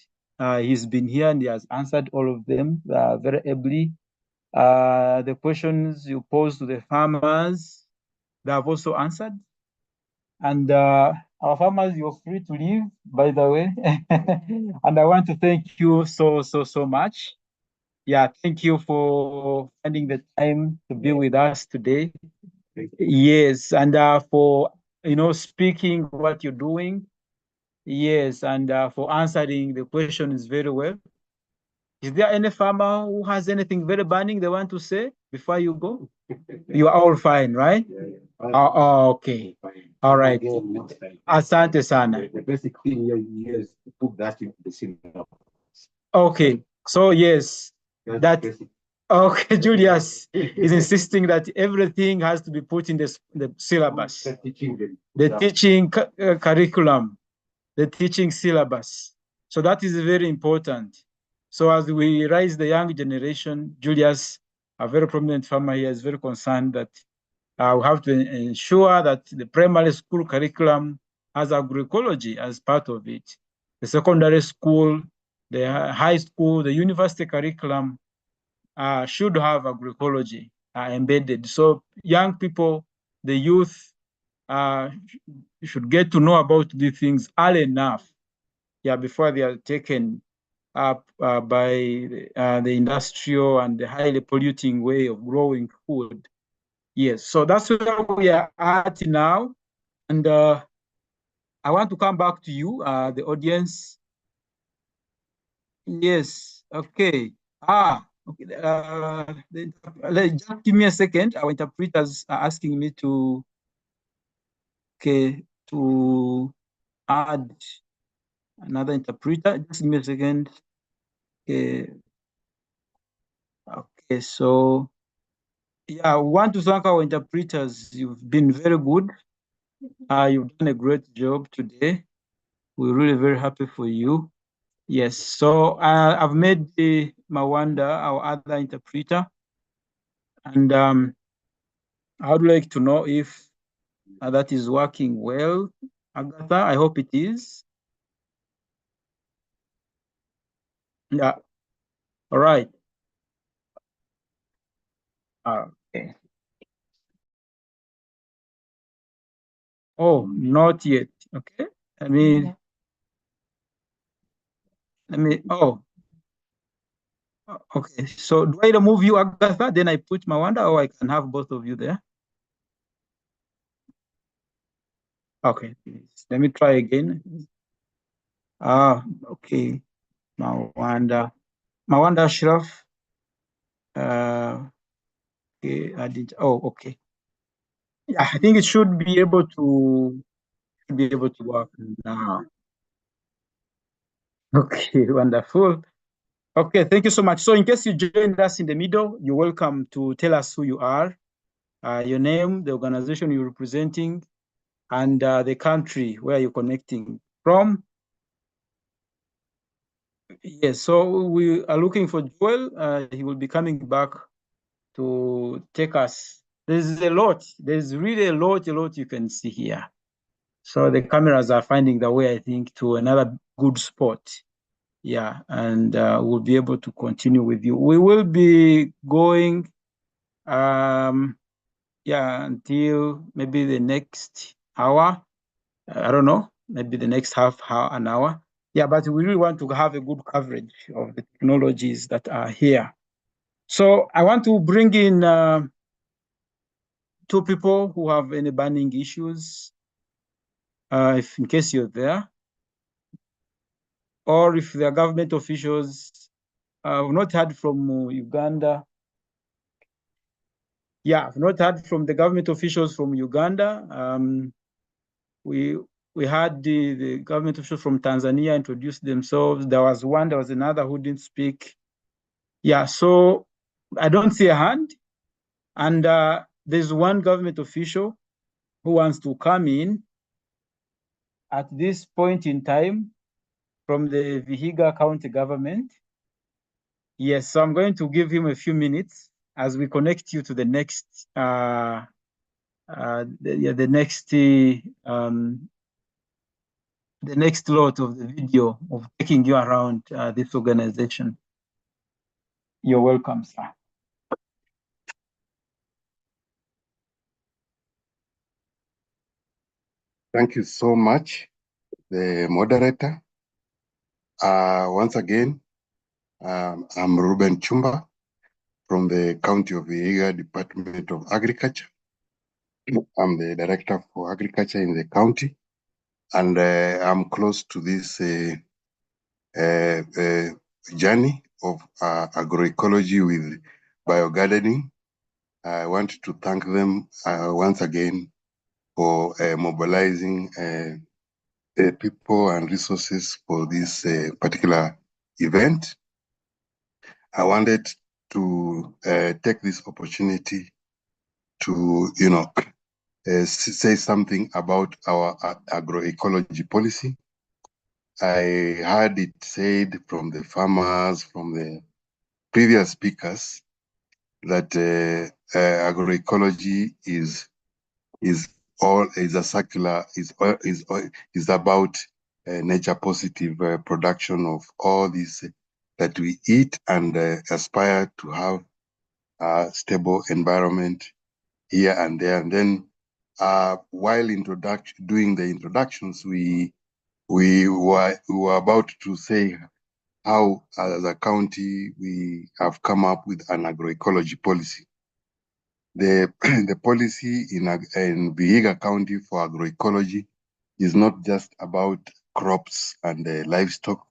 S1: he's been here and he has answered all of them very ably. The questions you posed to the farmers, they have also answered. And our farmers, you're free to leave, by the way. And I want to thank you so much. Yeah, thank you for finding the time to be with us today. Yes, and for speaking what you're doing. Yes, and for answering the questions very well. Is there any farmer who has anything very burning they want to say before you go? You are all fine, right? Okay. All right. Asante sana. The basic thing here is to put that into the syllabus. Okay. So yes, that. Okay, Julius is insisting that everything has to be put in the syllabus. The teaching curriculum, the teaching syllabus. So that is very important. So as we raise the young generation, Julius, a very prominent farmer here, is very concerned that we have to ensure that the primary school curriculum has agroecology as part of it. The secondary school, the high school, the university curriculum should have agroecology embedded. So young people, the youth, should get to know about these things early enough, before they are taken up by the industrial and the highly polluting way of growing food. Yes, so that's where we are at now. And I want to come back to you, the audience. Yes, okay. Okay. Just give me a second. Our interpreters are asking me to add another interpreter. Just give me a second. Okay. Okay, so yeah, we want to thank our interpreters. You've been very good. You've done a great job today. We're really very happy for you. Yes, so I've made Mawanda our other interpreter, and I would like to know if that is working well. Agatha, I hope it is. Yeah, all right. Okay. Oh, not yet. Okay, oh, okay. So do I remove you, Agatha? Then I put Mawanda, or I can have both of you there? Okay, let me try again. Okay. Mawanda Ashraf. Okay, I did. Oh, okay. Yeah, I think it should be able to work now. Okay, wonderful. Okay, thank you so much. So in case you joined us in the middle, you're welcome to tell us who you are, your name, the organization you're representing, and the country where you're connecting from. Yes, so we are looking for Joel. He will be coming back to take us. There's a lot. There's really a lot you can see here. So the cameras are finding the way, I think, to another good spot. Yeah, and we'll be able to continue with you. We will be going, yeah, until maybe the next hour. I don't know, maybe the next half hour, an hour. Yeah, but we really want to have a good coverage of the technologies that are here. So I want to bring in two people who have any burning issues, if in case you're there, or if they're government officials. I've not heard from Uganda. Yeah, I've not heard from the government officials from Uganda. We had the government officials from Tanzania introduce themselves. There was another who didn't speak. Yeah, so I don't see a hand. And there's one government official who wants to come in at this point in time from the Vihiga County government. Yes, so I'm going to give him a few minutes as we connect you to the next the next lot of the video of taking you around this organization. You're welcome, sir.
S2: Thank you so much, the moderator. Once again, I'm Ruben Chumba from the County of Vihiga Department of Agriculture. I'm the Director for Agriculture in the county, and I'm close to this journey of agroecology with biogardening. I want to thank them once again for mobilizing people and resources for this particular event. I wanted to take this opportunity to, say something about our agroecology policy. I heard it said from the farmers, from the previous speakers, that agroecology is about nature positive production of all these that we eat, and aspire to have a stable environment here and there. And then while doing the introductions, we were about to say how, as a county, we have come up with an agroecology policy. The policy in Vihiga County for agroecology is not just about crops and livestock.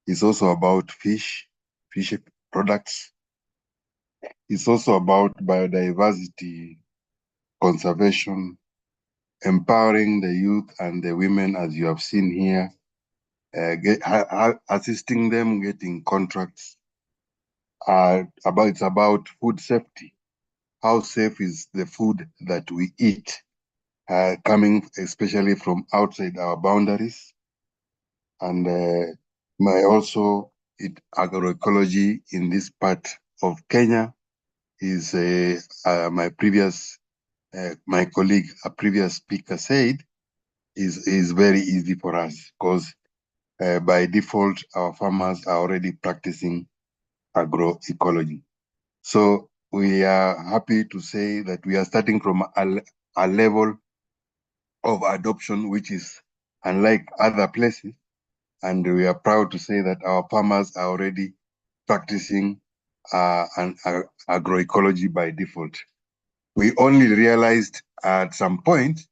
S2: It's also about fish products. It's also about biodiversity conservation, empowering the youth and the women, as you have seen here, assisting them getting contracts. It's about food safety. How safe is the food that we eat, coming especially from outside our boundaries? And agroecology in this part of Kenya is my colleague, a previous speaker said, is very easy for us because by default, our farmers are already practicing agroecology. So we are happy to say that we are starting from a level of adoption, which is unlike other places. And we are proud to say that our farmers are already practicing agroecology by default. We only realized at some point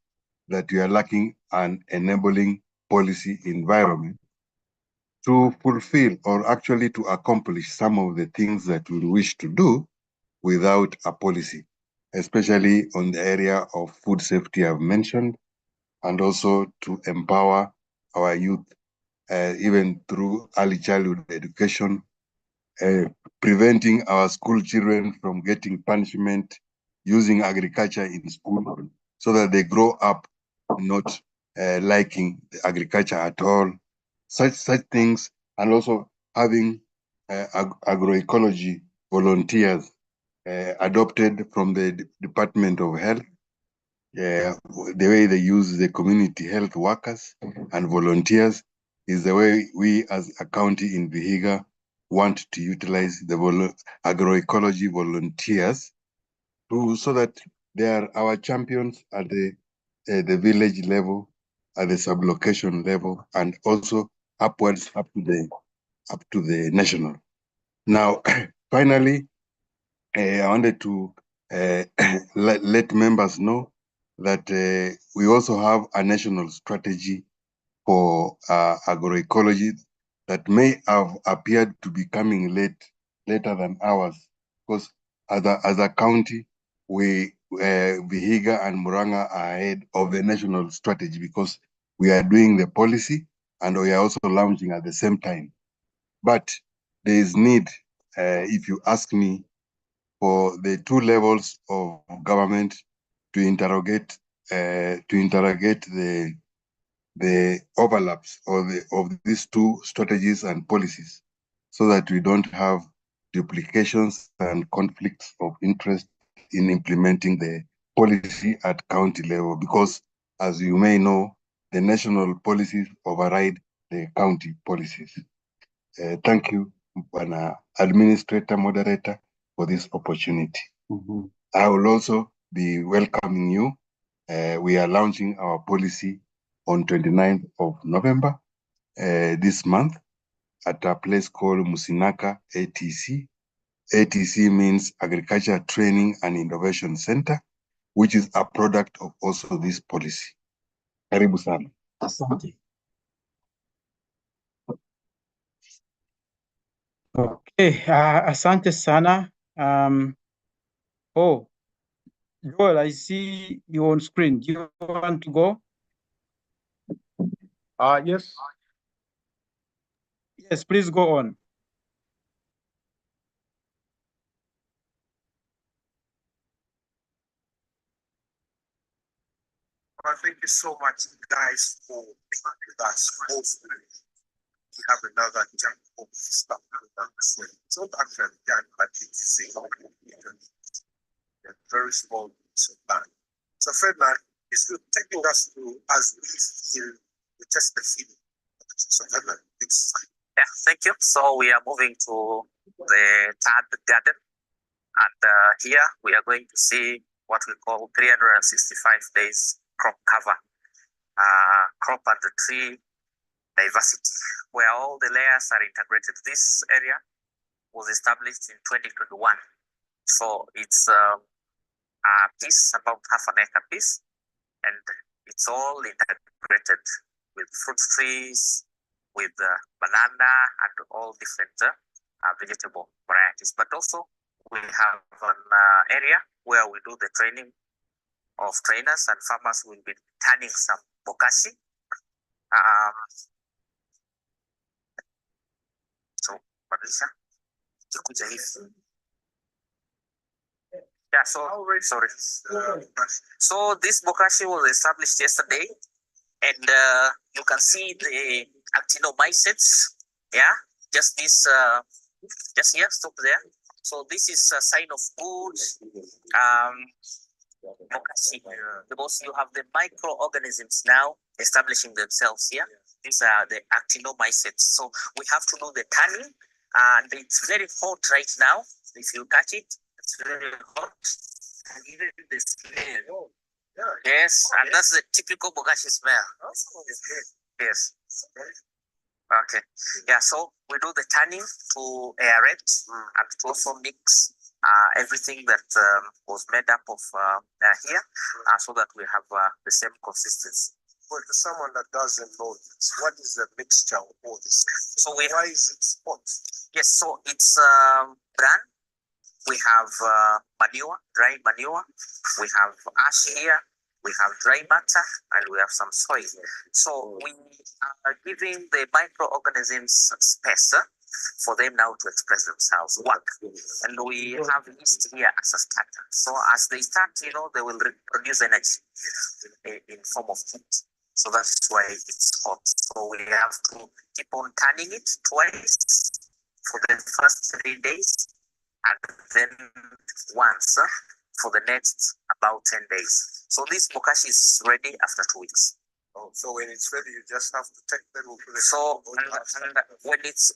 S2: that we are lacking an enabling policy environment to fulfill or actually to accomplish some of the things that we wish to do without a policy, especially on the area of food safety I've mentioned, and also to empower our youth, even through early childhood education, preventing our school children from getting punishment using agriculture in school so that they grow up not liking the agriculture at all, such things, and also having agroecology volunteers adopted from the Department of Health. The way they use the community health workers and volunteers is the way we as a county in Vihiga want to utilize the agroecology volunteers so that they are our champions at the village level, at the sublocation level, and also upwards up to the national. Now, finally, I wanted to let members know that we also have a national strategy for agroecology that may have appeared to be coming later than ours, because as a county, Vihiga and Muranga are ahead of the national strategy because we are doing the policy and we are also launching at the same time. But there is need, if you ask me, for the two levels of government to interrogate the overlaps of these two strategies and policies, so that we don't have duplications and conflicts of interest in implementing the policy at county level. Because, as you may know, the national policies override the county policies. Thank you, Administrator Moderator, for this opportunity. I will also be welcoming you. We are launching our policy on 29th of November this month at a place called Musinaka ATC. ATC means Agriculture Training and Innovation Center, which is a product of also this policy. Karibu sana. Asante.
S1: Okay, asante sana. Joel, I see you on screen. Do you want to go?
S4: Yes.
S1: Yes, please go on.
S22: Thank you so much, guys, for being with us. Hopefully, we have another jump of stuff. It's not actually done, but it's a very small piece of land. So, Ferdinand is taking us through as we feel the test the feeling. So, Ferdinand, it's
S5: yeah, thank you. So we are moving to the third garden, and here we are going to see what we call 365 days crop cover, crop and the tree diversity, where all the layers are integrated. This area was established in 2021. So it's a piece, about half an acre piece, and it's all integrated with fruit trees, with banana and all different vegetable varieties. But also we have an area where we do the training of trainers, and farmers will be turning some bokashi. badilisha kikuja hivi. Yeah, so sorry. So this bokashi was established yesterday, and you can see the actinomycetes. Yeah, just this, just here, stop there. So this is a sign of good bokashi, because you have the microorganisms now establishing themselves here. These are the actinomycetes. So we have to know the tanning, and it's very hot right now. If you touch it, it's very hot, and even the smell. Yes, and that's the typical bokashi smell. Yes. Okay. Yeah, so we do the tanning to aerate and to also mix everything that was made up of here, so that we have the same consistency.
S22: For someone that doesn't know this, what is the mixture of all this?
S5: So we
S22: Why is it spot?
S5: Yes, so it's bran. We have manure, dry manure. We have ash here. We have dry matter, and we have some soil. So we are giving the microorganisms space for them now to express themselves, work. And we have yeast here as a starter. So as they start, you know, they will produce energy in form of heat. So that's why it's hot. So we have to keep on turning it twice for the first 3 days, and then once for the next about 10 days. So this bokashi is ready after 2 weeks.
S22: Oh, so when it's ready, you just have to take them to the
S5: So and when it's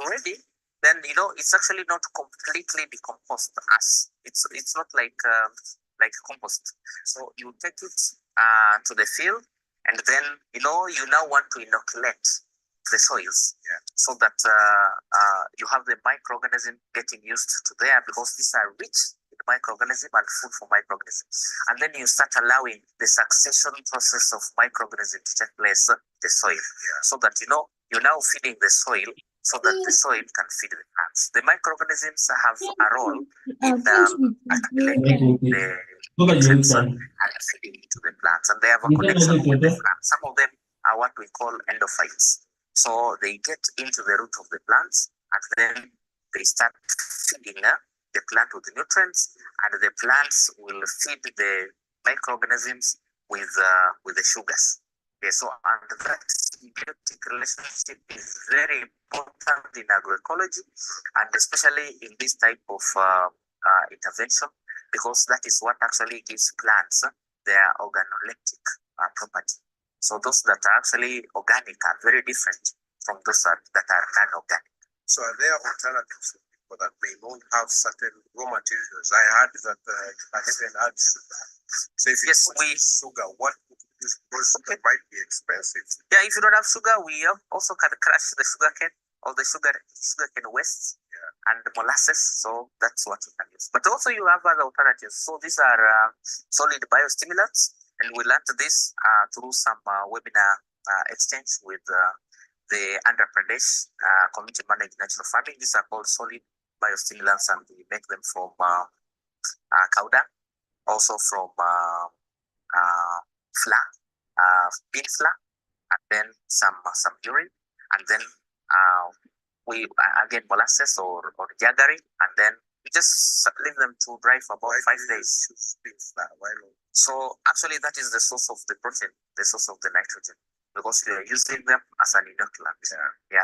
S5: ready, then you know it's actually not completely decomposed as it's not like compost. So you take it to the field, and then you know you now want to inoculate the soils, so that you have the microorganism getting used to there, because these are rich in microorganism and food for microorganisms. And then you start allowing the succession process of microorganism to take place the soil, so that you know you're now feeding the soil, so that the soil can feed the plants. The microorganisms have a role in accumulating the nutrients and feeding to the plants, and they have a connection with the plants. Some of them are what we call endophytes. So they get into the root of the plants, and then they start feeding the plant with the nutrients, and the plants will feed the microorganisms with the sugars. Okay, so and that symbiotic relationship is very important in agroecology, and especially in this type of intervention, because that is what actually gives plants their organoleptic property. So those that are actually organic are very different from those that are non-organic.
S22: So are there alternatives for people that may not have certain raw materials? I heard that I even add sugar. So if you put sugar, what would you use? Because sugar might be expensive.
S5: Yeah, if you don't have sugar, we also can crush the sugar cane or the sugar cane waste and the molasses. So that's what you can use. But also you have other alternatives. So these are solid biostimulants. And we learned this through some webinar exchange with the Andhra Pradesh Community Managed Natural Farming. These are called solid biostimulants, and we make them from cow dung, also from flour, bean flour, and then some urine, and then we again molasses or jaggery, and then we just leave them to dry for about 5 days. So actually that is the source of the protein, the source of the nitrogen, because you are using them as an inoculant.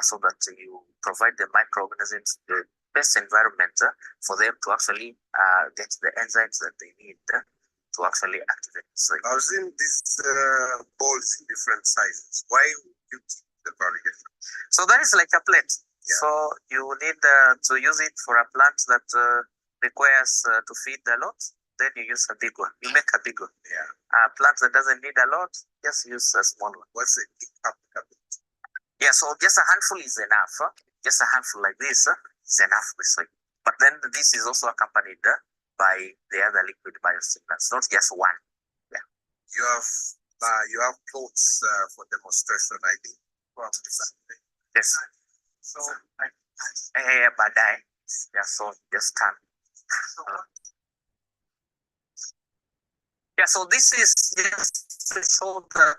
S5: So that you provide the microorganisms the best environment for them to actually get the enzymes that they need to actually activate. So
S22: I've seen these balls in different sizes. Why would you keep the variation?
S5: So that is like a plate. So you need to use it for a plant that requires to feed a lot. Then you use a big one. You make a big one. A plant that doesn't need a lot, just use a small one.
S22: What's it?
S5: Yeah, so just a handful is enough. Just a handful like this is enough for soil. But then this is also accompanied by the other liquid biostimulants, not just one. Yeah.
S22: You have plots for demonstration, I think.
S5: Yes. So badai. Yeah, so just turn. Yeah, so this is just to show that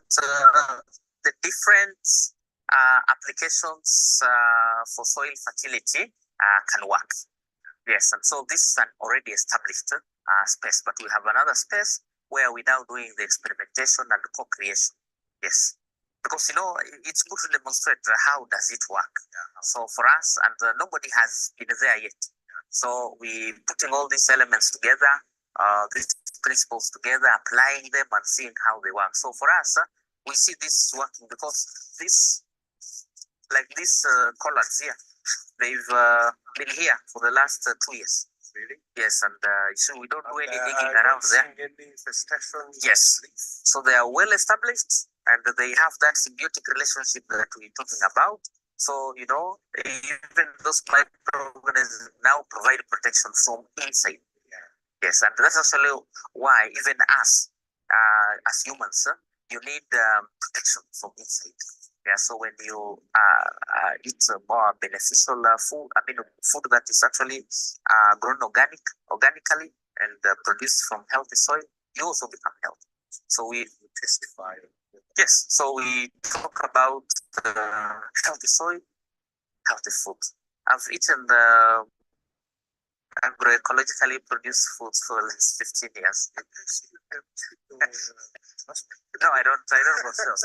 S5: the difference applications for soil fertility can work. Yes, and so this is an already established space, but we have another space where we're now doing the experimentation and co-creation. Yes, because it's good to demonstrate how does it work. So for us, and nobody has been there yet. So we putting all these elements together, these principles together, applying them and seeing how they work. So for us, we see this working because this, like these collards here, they've been here for the last 2 years. Really? Yes, and so we don't do any digging around there. Yes, so they are well established and they have that symbiotic relationship that we're talking about. So, even those microorganisms now provide protection from inside. Yes, and that's actually why even us, as humans, you need protection from inside. Yeah, so when you eat more beneficial food, food that is actually grown organically and produced from healthy soil, you also become healthy. So we testify. Yes, so we talk about healthy soil, healthy food. I've eaten the agroecologically produced foods for the last 15 years. No, I don't go sales.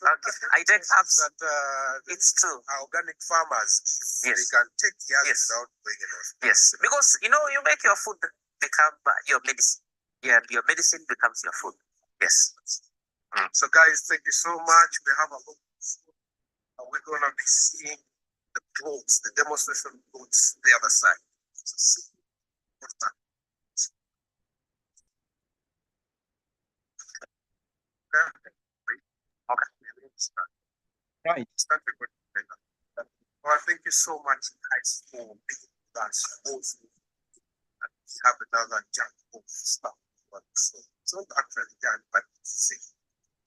S5: Okay, I take herbs. It's true.
S22: Organic farmers,
S5: yes,
S22: they can take herbs without bringing it.
S5: Yes, because you make your food become your medicine. Yeah, your medicine becomes your food. Yes.
S22: So guys, thank you so much. We have a look. We're gonna be seeing the boats, the demonstration boats, the other side. So see. Okay.
S1: Right.
S22: Well, thank you so much, guys, for being with us. Also, we have another jump of stuff. So it's not actually done, but it's safe.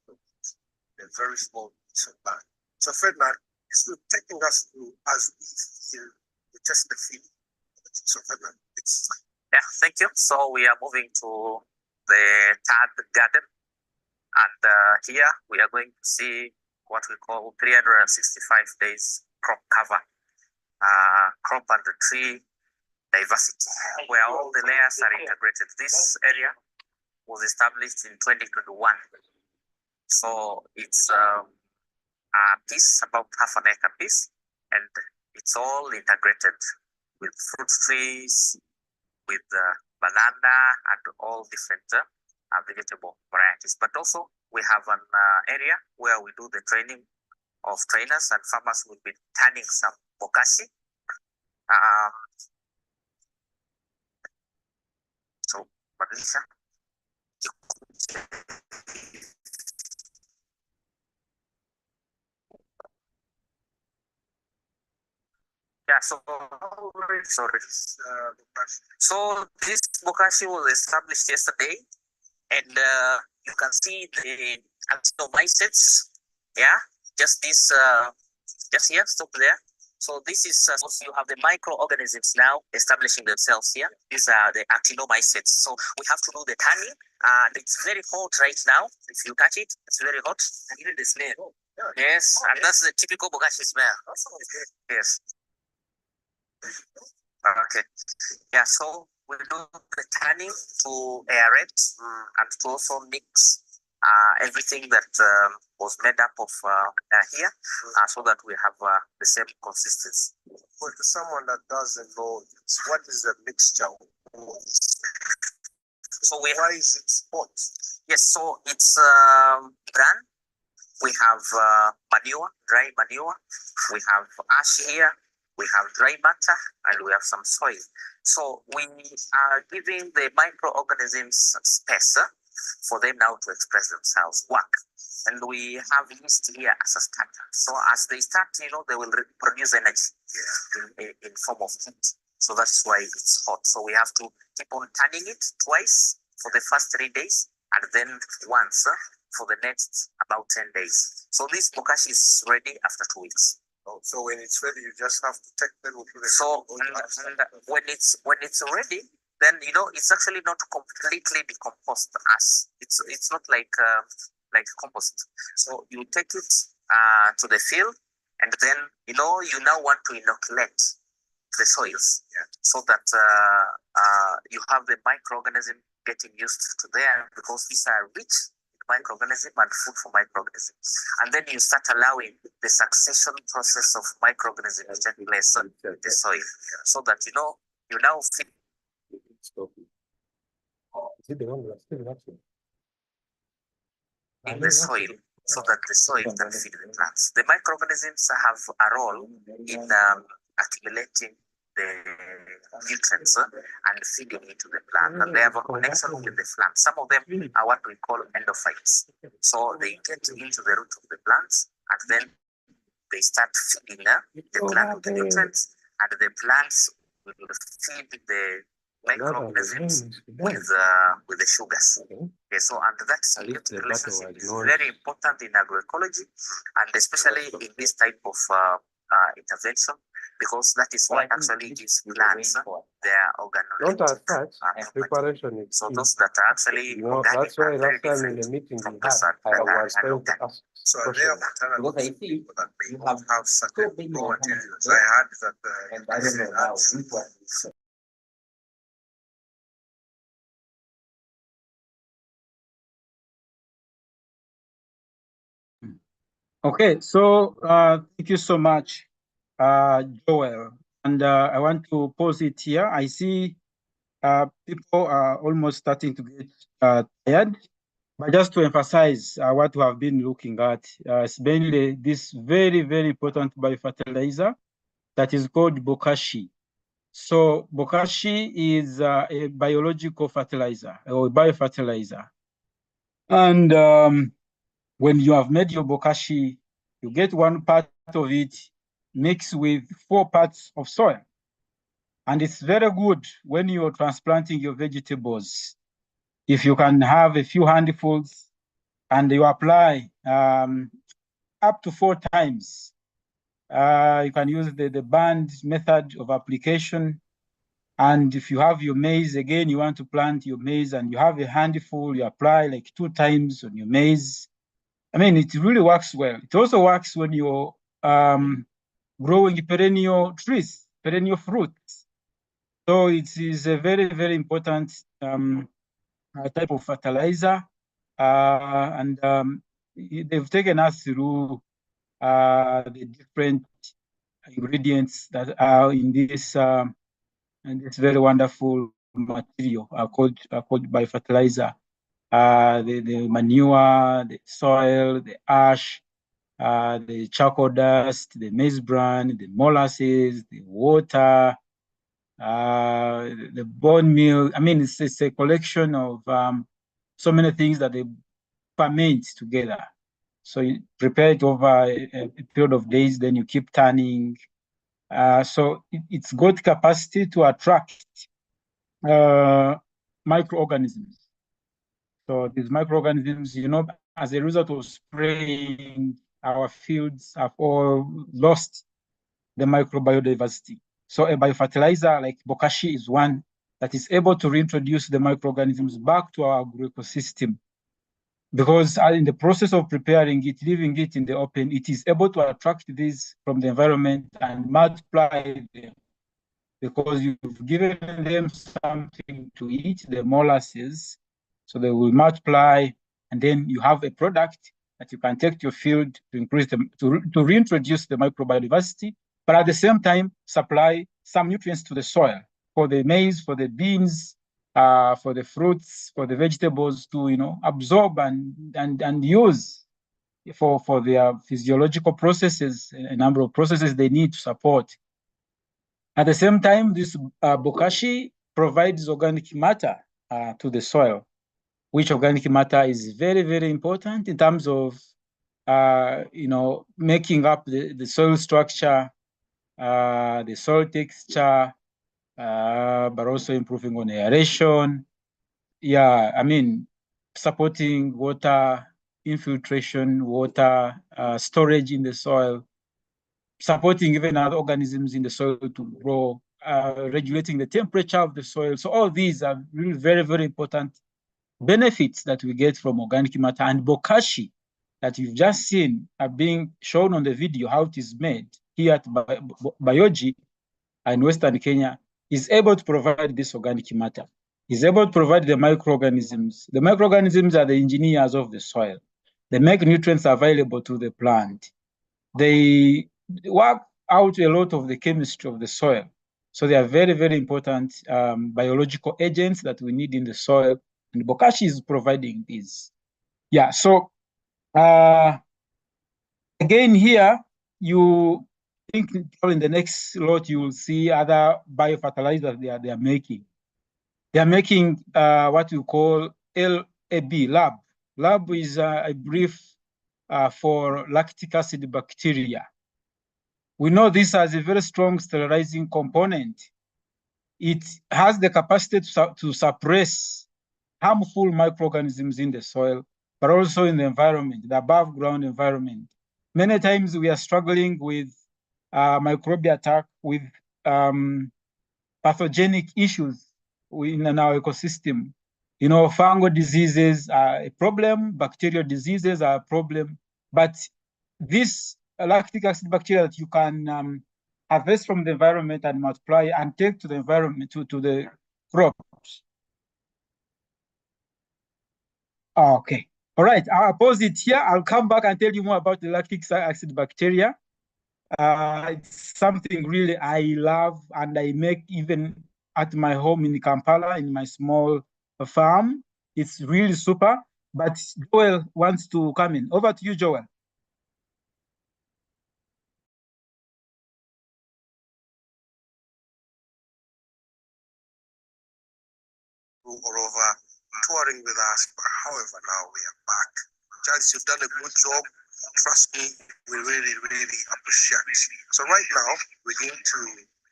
S22: A very small piece of land. So Ferdinand is taking us through as we feel we test the field. So Ferdinand, it's
S5: yeah, thank you. So we are moving to the third garden, and here we are going to see what we call 365 days crop cover, crop and tree diversity, where all the layers are integrated. This area was established in 2021. So it's a piece, about half an acre piece, and it's all integrated with fruit trees, with banana, and all different vegetable varieties. But also we have an area where we do the training of trainers, and farmers will be turning some bokashi. So, Patricia. Yeah, so sorry. So this bokashi was established yesterday, and you can see the actinomycetes. Yeah, just this, just here, stop there. So this is you have the microorganisms now establishing themselves here. These are the actinomycetes. So we have to do the tanning, and it's very hot right now. If you touch it, it's very hot. And even the smell. Yes, and that's the typical bokashi smell. Yes. Okay. Yeah, so we do the tanning to aerate and to also mix everything that was made up of here, so that we have the same consistency.
S22: For someone that doesn't know, what is the mixture of all this?
S5: So
S22: why is it spot?
S5: Yes, so it's bran. We have manure, dry manure. We have ash here. We have dry matter, and we have some soil. So we are giving the microorganisms space for them now to express themselves, work. And we have yeast here as a starter. So as they start, they will produce energy in form of heat. So that's why it's hot. So we have to keep on turning it twice for the first 3 days, and then once for the next about 10 days. So this bokashi is ready after 2 weeks.
S22: Oh, so when it's ready, you just have to take them to the
S5: and when it's ready, then it's actually not completely decomposed as it's not like like compost. So you take it to the field, and then you now want to inoculate the soils, so that you have the microorganism getting used to there, because these are rich microorganism and food for microorganisms. And then you start allowing the succession process of microorganisms to take place in the soil, so that you now feed in the soil, so that the soil can feed the plants. The microorganisms have a role in accumulating the nutrients and feeding into the plant, and they have a connection with the plant. Some of them are what we call endophytes. So they get into the root of the plants, and then they start feeding the plant with the nutrients, and the plants will feed the microorganisms with the sugars. Okay, so and that symbiotic relationship is very important in agroecology, and especially in this type of intervention, because that is what actually gives plants their organoleptic property. So those that are actually organic are very different from those that are inorganic.
S22: So are there alternatives for people that may not have certain raw materials? I heard that
S1: Okay, so thank you so much, Joel. And I want to pause it here. I see people are almost starting to get tired. But just to emphasize what we have been looking at, it's mainly this very, very important biofertilizer that is called bokashi. So bokashi is a biological fertilizer or biofertilizer. And when you have made your bokashi, you get one part of it mixed with 4 parts of soil. And it's very good when you're transplanting your vegetables. If you can have a few handfuls and you apply up to 4 times, you can use the band method of application. And if you have your maize, again, you want to plant your maize and you have a handful, you apply like 2 times on your maize. I mean, it really works well. It also works when you're growing perennial trees, perennial fruits. So it is a very, very important type of fertilizer. And they've taken us through the different ingredients that are in this very wonderful material called biofertilizer. The manure, the soil, the ash, the charcoal dust, the maize bran, the molasses, the water, the bone meal. I mean, it's a collection of so many things that they ferment together. So you prepare it over a period of days, then you keep turning. So it's got capacity to attract microorganisms. So these microorganisms, as a result of spraying, our fields have all lost the microbiodiversity. So a biofertilizer like bokashi is one that is able to reintroduce the microorganisms back to our agroecosystem. Because in the process of preparing it, leaving it in the open, it is able to attract these from the environment and multiply them. Because you've given them something to eat, the molasses, so they will multiply, and then you have a product that you can take to your field to increase them, to reintroduce the microbiodiversity, but at the same time supply some nutrients to the soil for the maize, for the beans, for the fruits, for the vegetables to absorb and use for their physiological processes, a number of processes they need to support. At the same time, this bokashi provides organic matter to the soil, which organic matter is very, very important in terms of making up the soil structure, the soil texture, but also improving on aeration. Yeah, I mean, supporting water infiltration, water storage in the soil, supporting even other organisms in the soil to grow, regulating the temperature of the soil. So all these are really very, very important benefits that we get from organic matter, and bokashi that you've just seen are being shown on the video, how it is made here at BIOGI in Western Kenya, is able to provide this organic matter, is able to provide the microorganisms. The microorganisms are the engineers of the soil. They make nutrients available to the plant. They work out a lot of the chemistry of the soil. So they are very, very important biological agents that we need in the soil, and bokashi is providing these. Yeah, so again here, you think in the next lot, you will see other biofertilizers they are making. They are making what we call LAB. LAB is a brief for lactic acid bacteria. We know this has a very strong sterilizing component. It has the capacity to suppress harmful microorganisms in the soil, but also in the environment, the above ground environment. Many times we are struggling with microbial attack, with pathogenic issues in our ecosystem. You know, fungal diseases are a problem, bacterial diseases are a problem, but this lactic acid bacteria that you can harvest from the environment and multiply and take to the environment, to the crops. Okay. All right, I'll pause it here. I'll come back and tell you more about the lactic acid bacteria. It's something really I love, and I make even at my home in Kampala, in my small farm. It's really super, but Joel wants to come in. Over to you, Joel.
S22: Or over touring with us, but however, now we are back. Charles, you've done a good job. Trust me, we really, really appreciate it. So right now, we're going to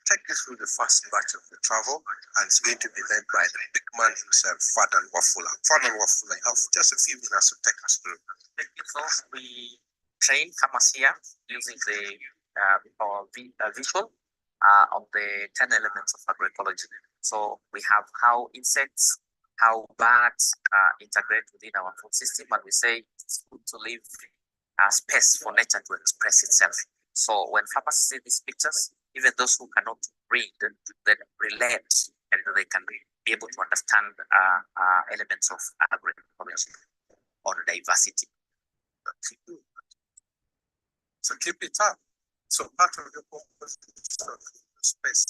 S22: take you through the first batch of the travel, and it's going to be led by the big man himself, Fadan Wafula. Fadan Wafula, you have just a few minutes to take us through.
S5: We train farmers here using the visual on the 10 elements of agroecology. So we have how insects, how birds integrate within our food system, and we say it's good to leave space for nature to express itself. So when farmers see these pictures, even those who cannot read, then relate, and they can be able to understand elements of agroecology on diversity.
S22: So keep it up. So part of the purpose of the space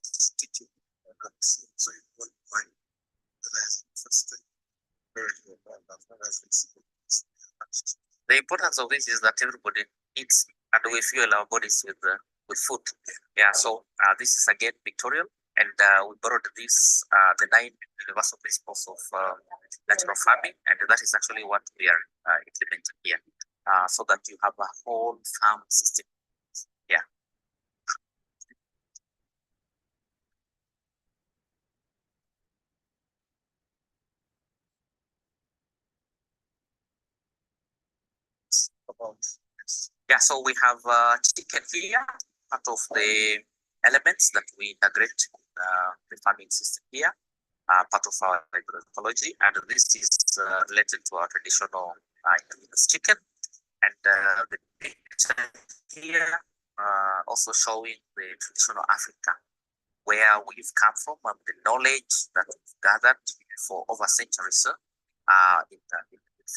S22: is teaching. So you won't find that is interesting.
S5: The importance of this is that everybody eats and we fuel our bodies with food. Yeah, so this is again pictorial, and we borrowed this, the 9 universal principles of natural farming, and that is actually what we are implementing here, so that you have a whole farm system. Yeah. Yeah, so we have chicken here, part of the elements that we integrate the farming system here, part of our agroecology, and this is related to our traditional indigenous chicken. And the picture here also showing the traditional Africa, where we've come from, and the knowledge that we've gathered for over centuries in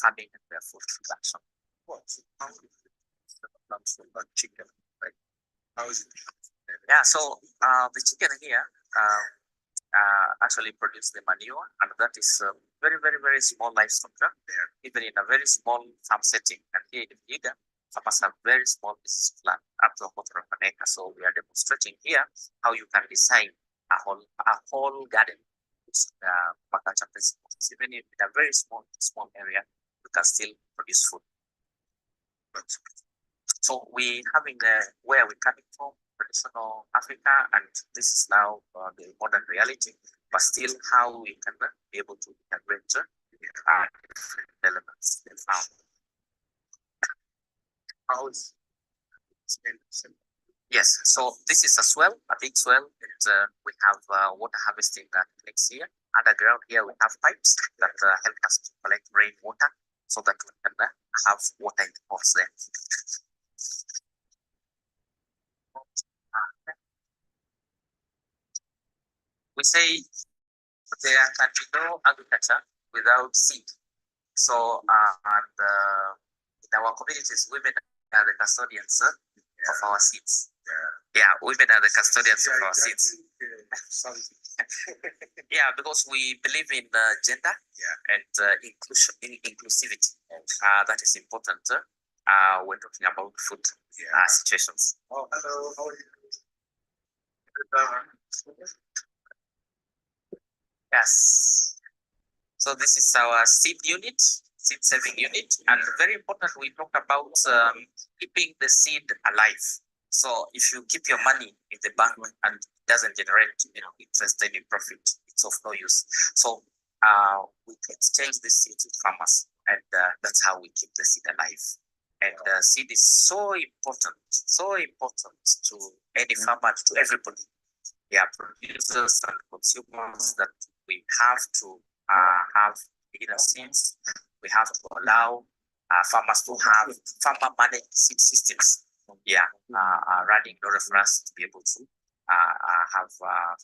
S5: farming and food production.
S22: Chicken, right? How is it?
S5: Yeah, so the chicken here actually produce the manure, and that is very, very, very small livestock, even in a very small farm setting. And here in Vihiga, farmers have very small pieces of land, up to a quarter of an acre. So we are demonstrating here how you can design a whole garden with permaculture principles. Even in a very small area, you can still produce food. So we having where we're coming from, traditional Africa, and this is now the modern reality, but still how we can be able to integrate different elements in farm. How is Yes, so this is a swell, a big swell, and we have water harvesting that takes here, underground here we have pipes that help us to collect rainwater so that we can have water in the pots there. We say there can be no agriculture without seed. So, in our communities, women are the custodians of our seeds. Yeah, women are the custodians of our seeds. Yeah, because we believe in gender and inclusivity. That is important when talking about food situations. Oh, hello. How are you? Yes. So this is our seed unit, seed saving unit, and very important we talk about keeping the seed alive. So if you keep your money in the bank and it doesn't generate interest and profit, it's of no use. So we exchange the seeds with farmers, and that's how we keep the seed alive. And seed is so important to any farmer, to everybody. Yeah, producers and consumers, that we have to have seeds. We have to allow farmers to have farmer managed seed systems. Yeah, running in order for us to be able to have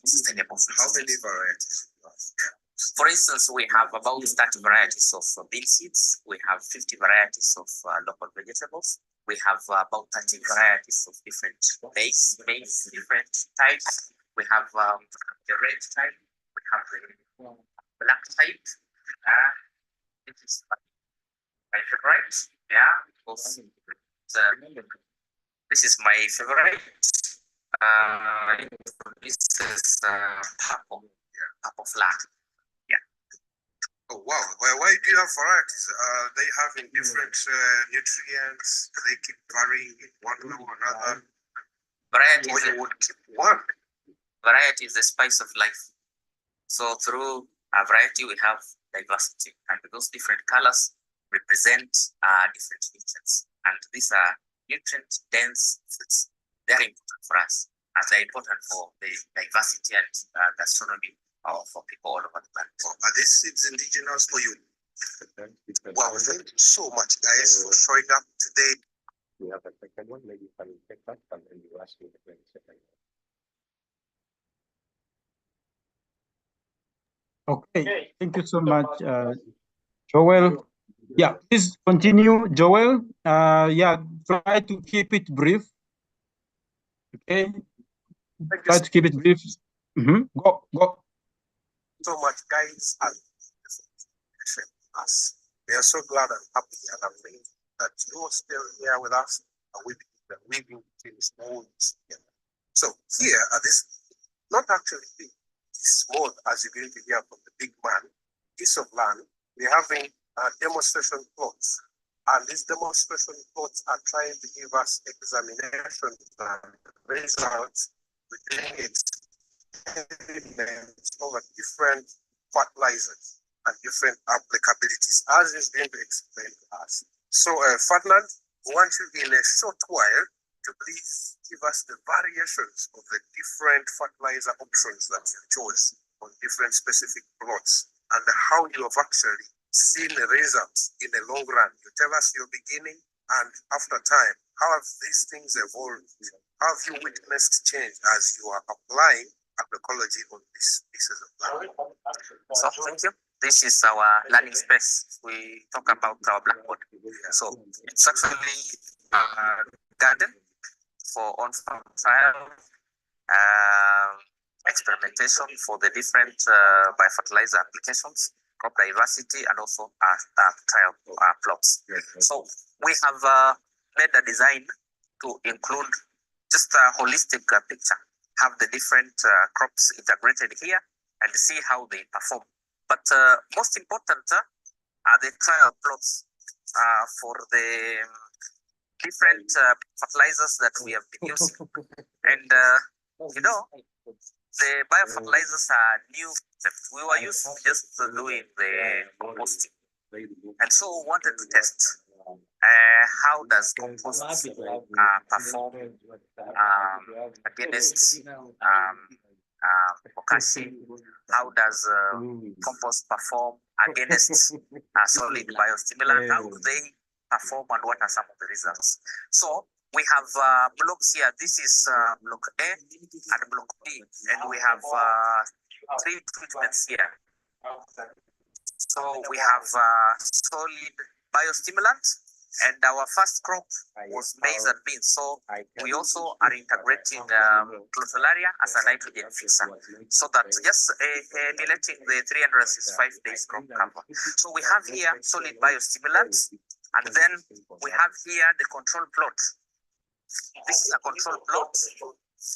S5: sustainable food. How many varieties? For instance, we have about 30 varieties of bean seeds. We have 50 varieties of local vegetables. We have about 30 varieties of different maize, different types. We have the red type. We have the black type. This is my favorite. Yeah, because this is my favorite. This is purple. Purple flag. Yeah. Oh wow! Why do you have varieties? They have in different nutrients. They keep varying in one way or another. Variety. Or you would keep one. Variety is the spice of life. So through a variety, we have diversity, and those different colors represent different nutrients. And these are nutrient-dense foods. They are important for us, and they're important for the diversity and gastronomy for people all over the planet. Are these seeds indigenous for you? Wow, thank you so much, guys, for showing up today. We have a second one, maybe you can take that, and then you ask me the second one.
S1: Okay, thank you so much, Joel. Yeah, please continue, Joel. Yeah, try to keep it brief. Okay, try to keep it brief. Go.
S22: So much, guys, and us. We are so glad and happy and amazed that you are still here with us, and we believe that we will finish all this together. So here at this, not actually big, small, as you're going to hear from the big man, piece of land, we're having demonstration plots. And these demonstration plots are trying to give us examinations and results within experiments over different fertilizers and different applicabilities, as is going to explain to us. So, Ferdinand, we want you in a short while to please give us the variations of the different fertilizer options that you chose on different specific plots, and how you have actually seen the results in the long run. You tell us your beginning, and after time, how have these things evolved? How have you witnessed change as you are applying agroecology on these pieces of land?
S5: So thank you. This is our learning space. We talk about our blackboard. So it's actually a garden for on-farm trial, experimentation for the different biofertilizer applications, crop diversity, and also trial plots. So we have made a design to include just a holistic picture, have the different crops integrated here and see how they perform. But most important are the trial plots for the different fertilizers that we have been using. And, the biofertilizers are new. We were used to just doing the composting. And so we wanted to test how does compost perform against bokashi? How does compost perform against solid biostimulant? How do they perform and what are some of the results? So we have blocks here. This is block A and block B, and we have 3 treatments here. So we have solid biostimulant, and our first crop was maize and beans. So we also are integrating clotholaria as a nitrogen fixer, so that just letting the 365 days crop cover. So we have here solid biostimulants, and then we have here the control plot. This is a control plot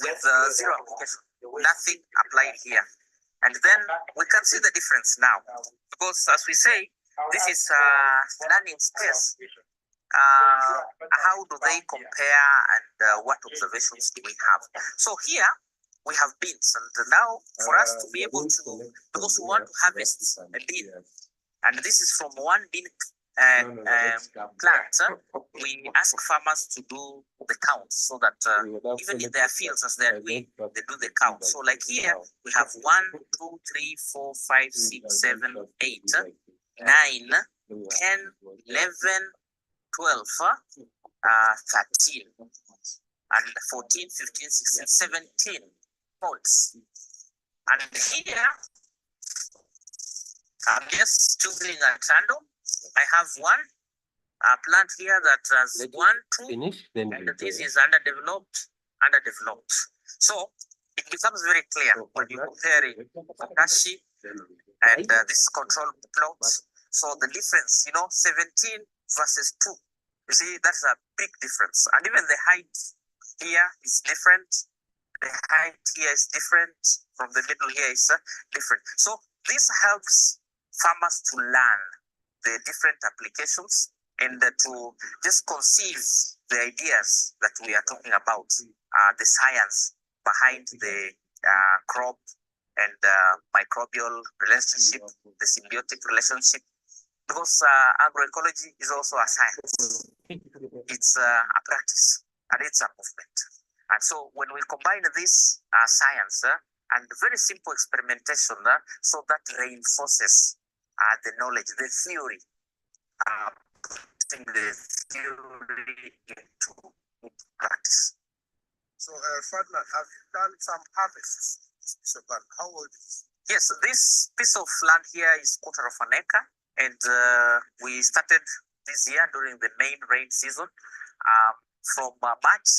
S5: with zero application, nothing applied here. And then we can see the difference now, because as we say, this is learning space. How do they compare, and what observations do we have? So here we have beans, and now for us to be able to, because we want to harvest a bean, and this is from one bean plant, we ask farmers to do the count, so that even in their fields as they're doing, they do the count. So like here, we have 1, 2, 3, 4, 5, 6, 7, 8, 9, 10, 11, 12, 13, and 14, 15, 16, 17 pods. And here, I'm just choosing a random. I have one plant here that has 1, 2, and this is underdeveloped. So it becomes very clear when you compare it bokashi and this control plot. So the difference, 17 versus 2. You see, that's a big difference. And even the height here is different. The height here is different. From the middle here is different. So this helps farmers to learn the different applications and to just conceive the ideas that we are talking about, the science behind the crop and microbial relationship, the symbiotic relationship, because agroecology is also a science. It's a practice and it's a movement. And so when we combine this science and very simple experimentation, so that reinforces the knowledge, the theory, putting the theory into practice.
S22: So, Ferdinand, have you done some harvests? So, but how old is it?
S5: Yes, this piece of land here is 1/4 of an acre, and we started this year during the main rain season. From March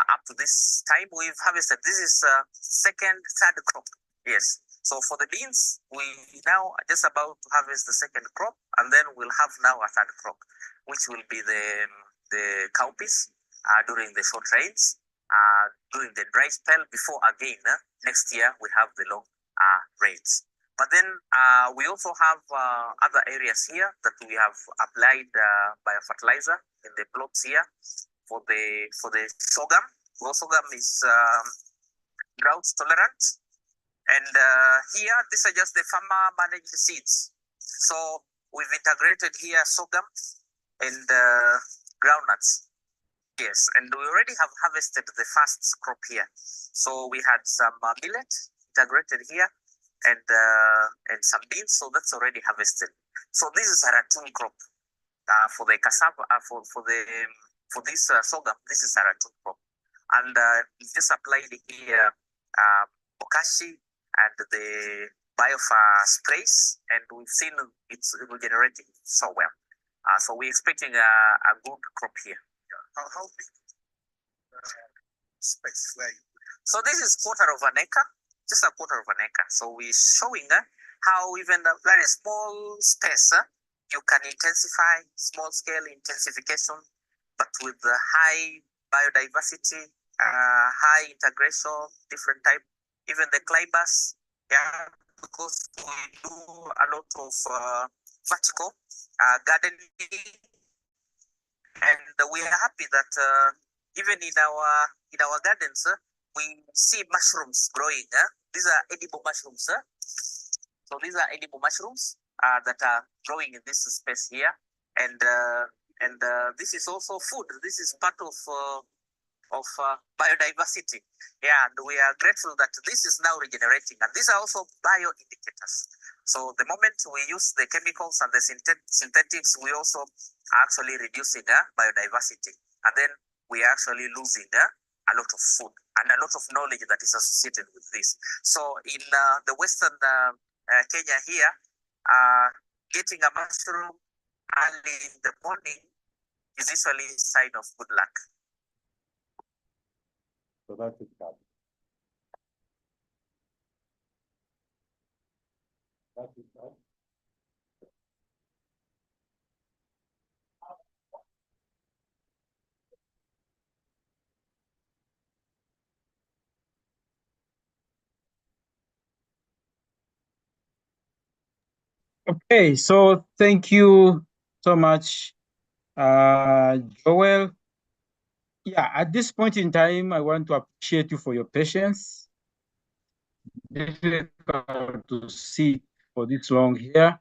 S5: up to this time, we've harvested. This is second, third crop. Yes. So for the beans, we now are just about to harvest the second crop, and then we'll have now a third crop, which will be the cowpeas during the short rains, during the dry spell, before again next year we have the long rains. But then we also have other areas here that we have applied biofertilizer in the plots here for the sorghum. Well, sorghum is drought tolerant. And here, these are just the farmer managed seeds. So we've integrated here sorghum and groundnuts. Yes, and we already have harvested the first crop here. So we had some millet integrated here and some beans. So that's already harvested. So this is a ratoon crop for the cassava for this sorghum. This is a ratoon crop, and we just applied here bokashi and the biofar sprays, and we've seen it's regenerating so well. So we're expecting a good crop here.
S22: How big space where you put it?
S5: So this is 1/4 of an acre, just a 1/4 of an acre. So we're showing how even a very small space you can intensify, small scale intensification, but with the high biodiversity, high integration, different type, even the climbers, because we do a lot of vertical gardening, and we are happy that even in our gardens we see mushrooms growing. These are edible mushrooms. So these are edible mushrooms that are growing in this space here, and this is also food. This is part of of biodiversity. Yeah, and we are grateful that this is now regenerating, and these are also bioindicators. So the moment we use the chemicals and the synthetics, we also are actually reducing biodiversity, and then we are actually losing a lot of food and a lot of knowledge that is associated with this. So in the Western Kenya here, getting a mushroom early in the morning is usually a sign of good luck.
S16: So that's it, Kat. That's it, Kat.
S1: Okay, so thank you so much, Joel. Yeah, at this point in time, I want to appreciate you for your patience. Difficult to sit for this long here.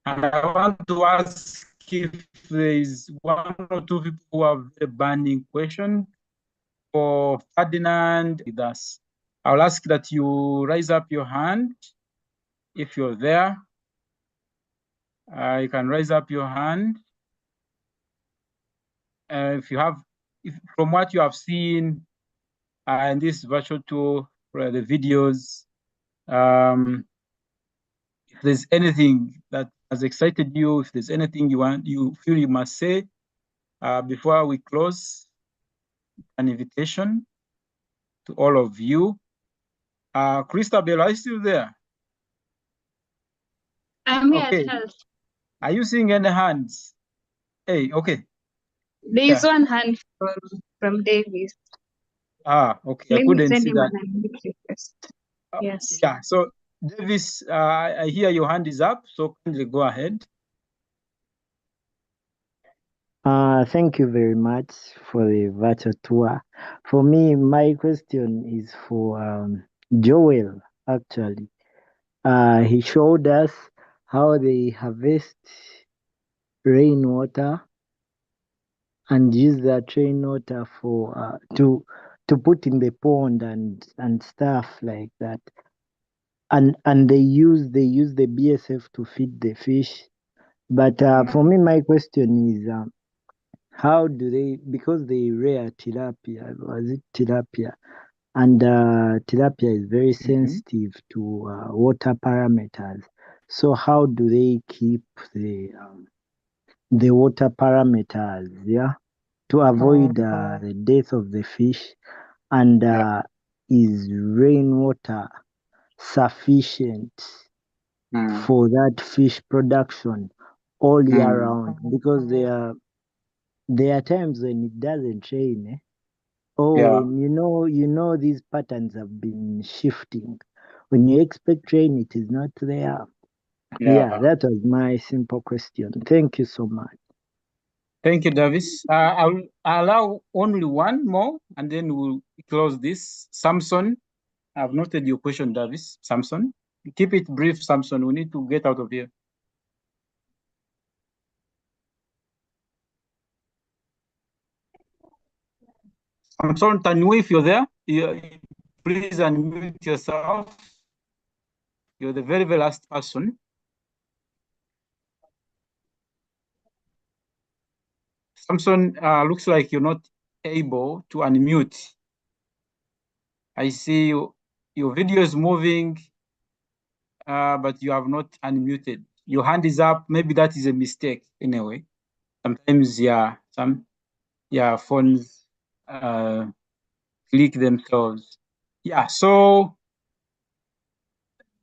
S1: And I want to ask if there is one or two people who have a burning question for Ferdinand with us. I'll ask that you raise up your hand if you're there. You can raise up your hand. If you have, from what you have seen in this virtual tour, the videos, if there's anything that has excited you, if there's anything you feel you must say before we close, an invitation to all of you. Christabel, are you still there?
S7: I'm here,
S1: Okay.
S7: Charles.
S1: Are you seeing any hands? Hey, okay.
S7: There is one hand from Davis.
S1: Okay.
S7: Let
S1: I
S7: me
S1: couldn't
S7: send
S1: see
S7: him
S1: that.
S7: an request. Yes.
S1: Yeah. So, Davis, I hear your hand is up. So, kindly go ahead.
S4: Thank you very much for the virtual tour. For me, my question is for Joel, actually. He showed us how they harvest rainwater and use that rainwater for to put in the pond and stuff like that. And they use the BSF to feed the fish. But for me, my question is how do they, because they rear tilapia, was it tilapia? And tilapia is very sensitive to water parameters. So how do they keep the water parameters, yeah, to avoid the death of the fish? And is rainwater sufficient for that fish production all year round? Because there are times when it doesn't rain. When you know these patterns have been shifting. When you expect rain, it is not there. Yeah, that was my simple question. Thank you so much.
S1: Thank you, Davis. I'll allow only one more, and then we'll close this. Samson, I've noted your question, Davis. Samson, keep it brief, Samson. We need to get out of here. Samson, Tanwi, if you're there, please unmute yourself. You're the very, very last person. Samson, looks like you're not able to unmute. I see your video is moving, but you have not unmuted. Your hand is up. Maybe that is a mistake anyway. Sometimes, phones click themselves. Yeah, so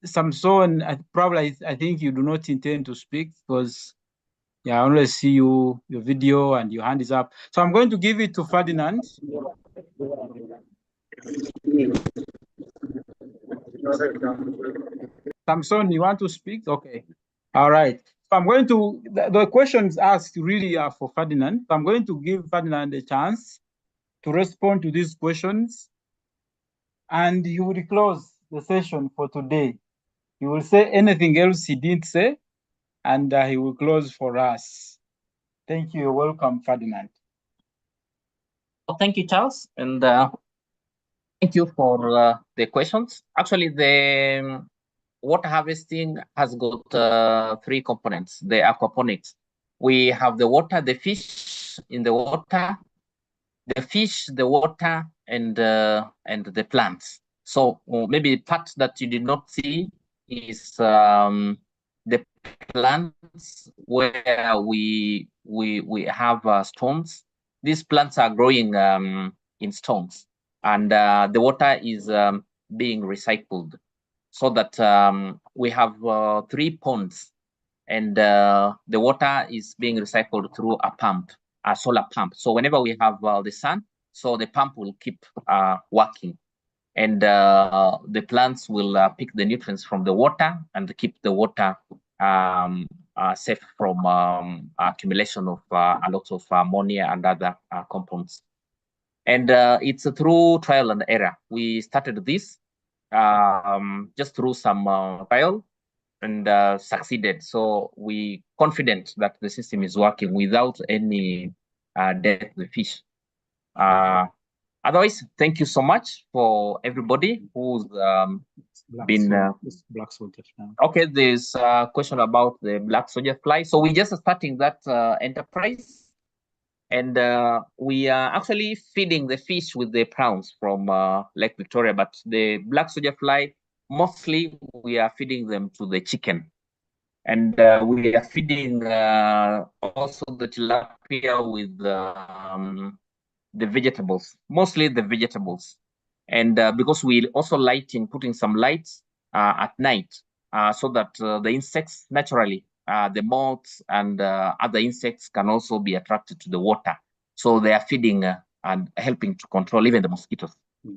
S1: Samson, I think you do not intend to speak because I only see your video and your hand is up. So I'm going to give it to Ferdinand. Samson, you want to speak? Okay. All right. So I'm going to, the questions asked really are for Ferdinand. So I'm going to give Ferdinand a chance to respond to these questions. And you will close the session for today. You will say anything else he didn't say, and he will close for us. Thank you. You're welcome, Ferdinand.
S21: Thank you, Charles, and thank you for the questions. Actually, the water harvesting has got 3 components, the aquaponics. We have the water, the fish in the water, the fish, the water, and the plants. So maybe part that you did not see is the plants where we have stones. These plants are growing in stones, and the water is being recycled, so that we have 3 ponds, and the water is being recycled through a pump, a solar pump. So whenever we have the sun, so the pump will keep working, and the plants will pick the nutrients from the water and keep the water safe from accumulation of a lot of ammonia and other compounds. And it's through trial and error. We started this just through some trial and succeeded. So we confident that the system is working without any death of the fish. Otherwise, thank you so much for everybody who's been.
S1: Black soldier fly.
S21: Okay, there's a question about the black soldier fly. So we're just starting that enterprise, and we are actually feeding the fish with the prawns from Lake Victoria, but the black soldier fly, mostly we are feeding them to the chicken. And we are feeding also the tilapia with the vegetables, mostly the vegetables. And because we also putting some lights at night, so that the insects naturally, the moths and other insects can also be attracted to the water. So they are feeding and helping to control even the mosquitoes.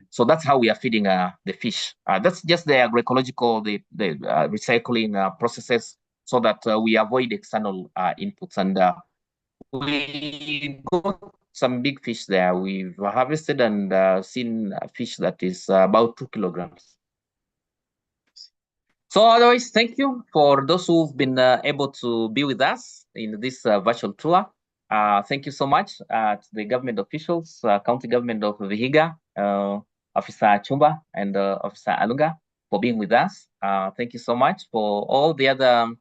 S21: So that's how we are feeding the fish. That's just the agroecological, the recycling processes, so that we avoid external inputs. And we got some big fish there. We've harvested and seen a fish that is about 2 kilograms. So otherwise, thank you for those who've been able to be with us in this virtual tour. Thank you so much to the government officials, county government of Vihiga, Officer Chumba and Officer Alunga for being with us. Thank you so much for all the other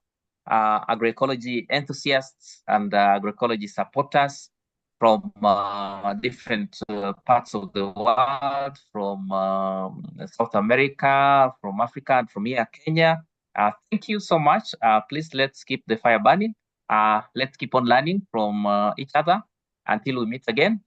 S21: agroecology enthusiasts and agroecology supporters from different parts of the world, from South America, from Africa, and from here, Kenya. Thank you so much. Please, let's keep the fire burning. Let's keep on learning from each other until we meet again.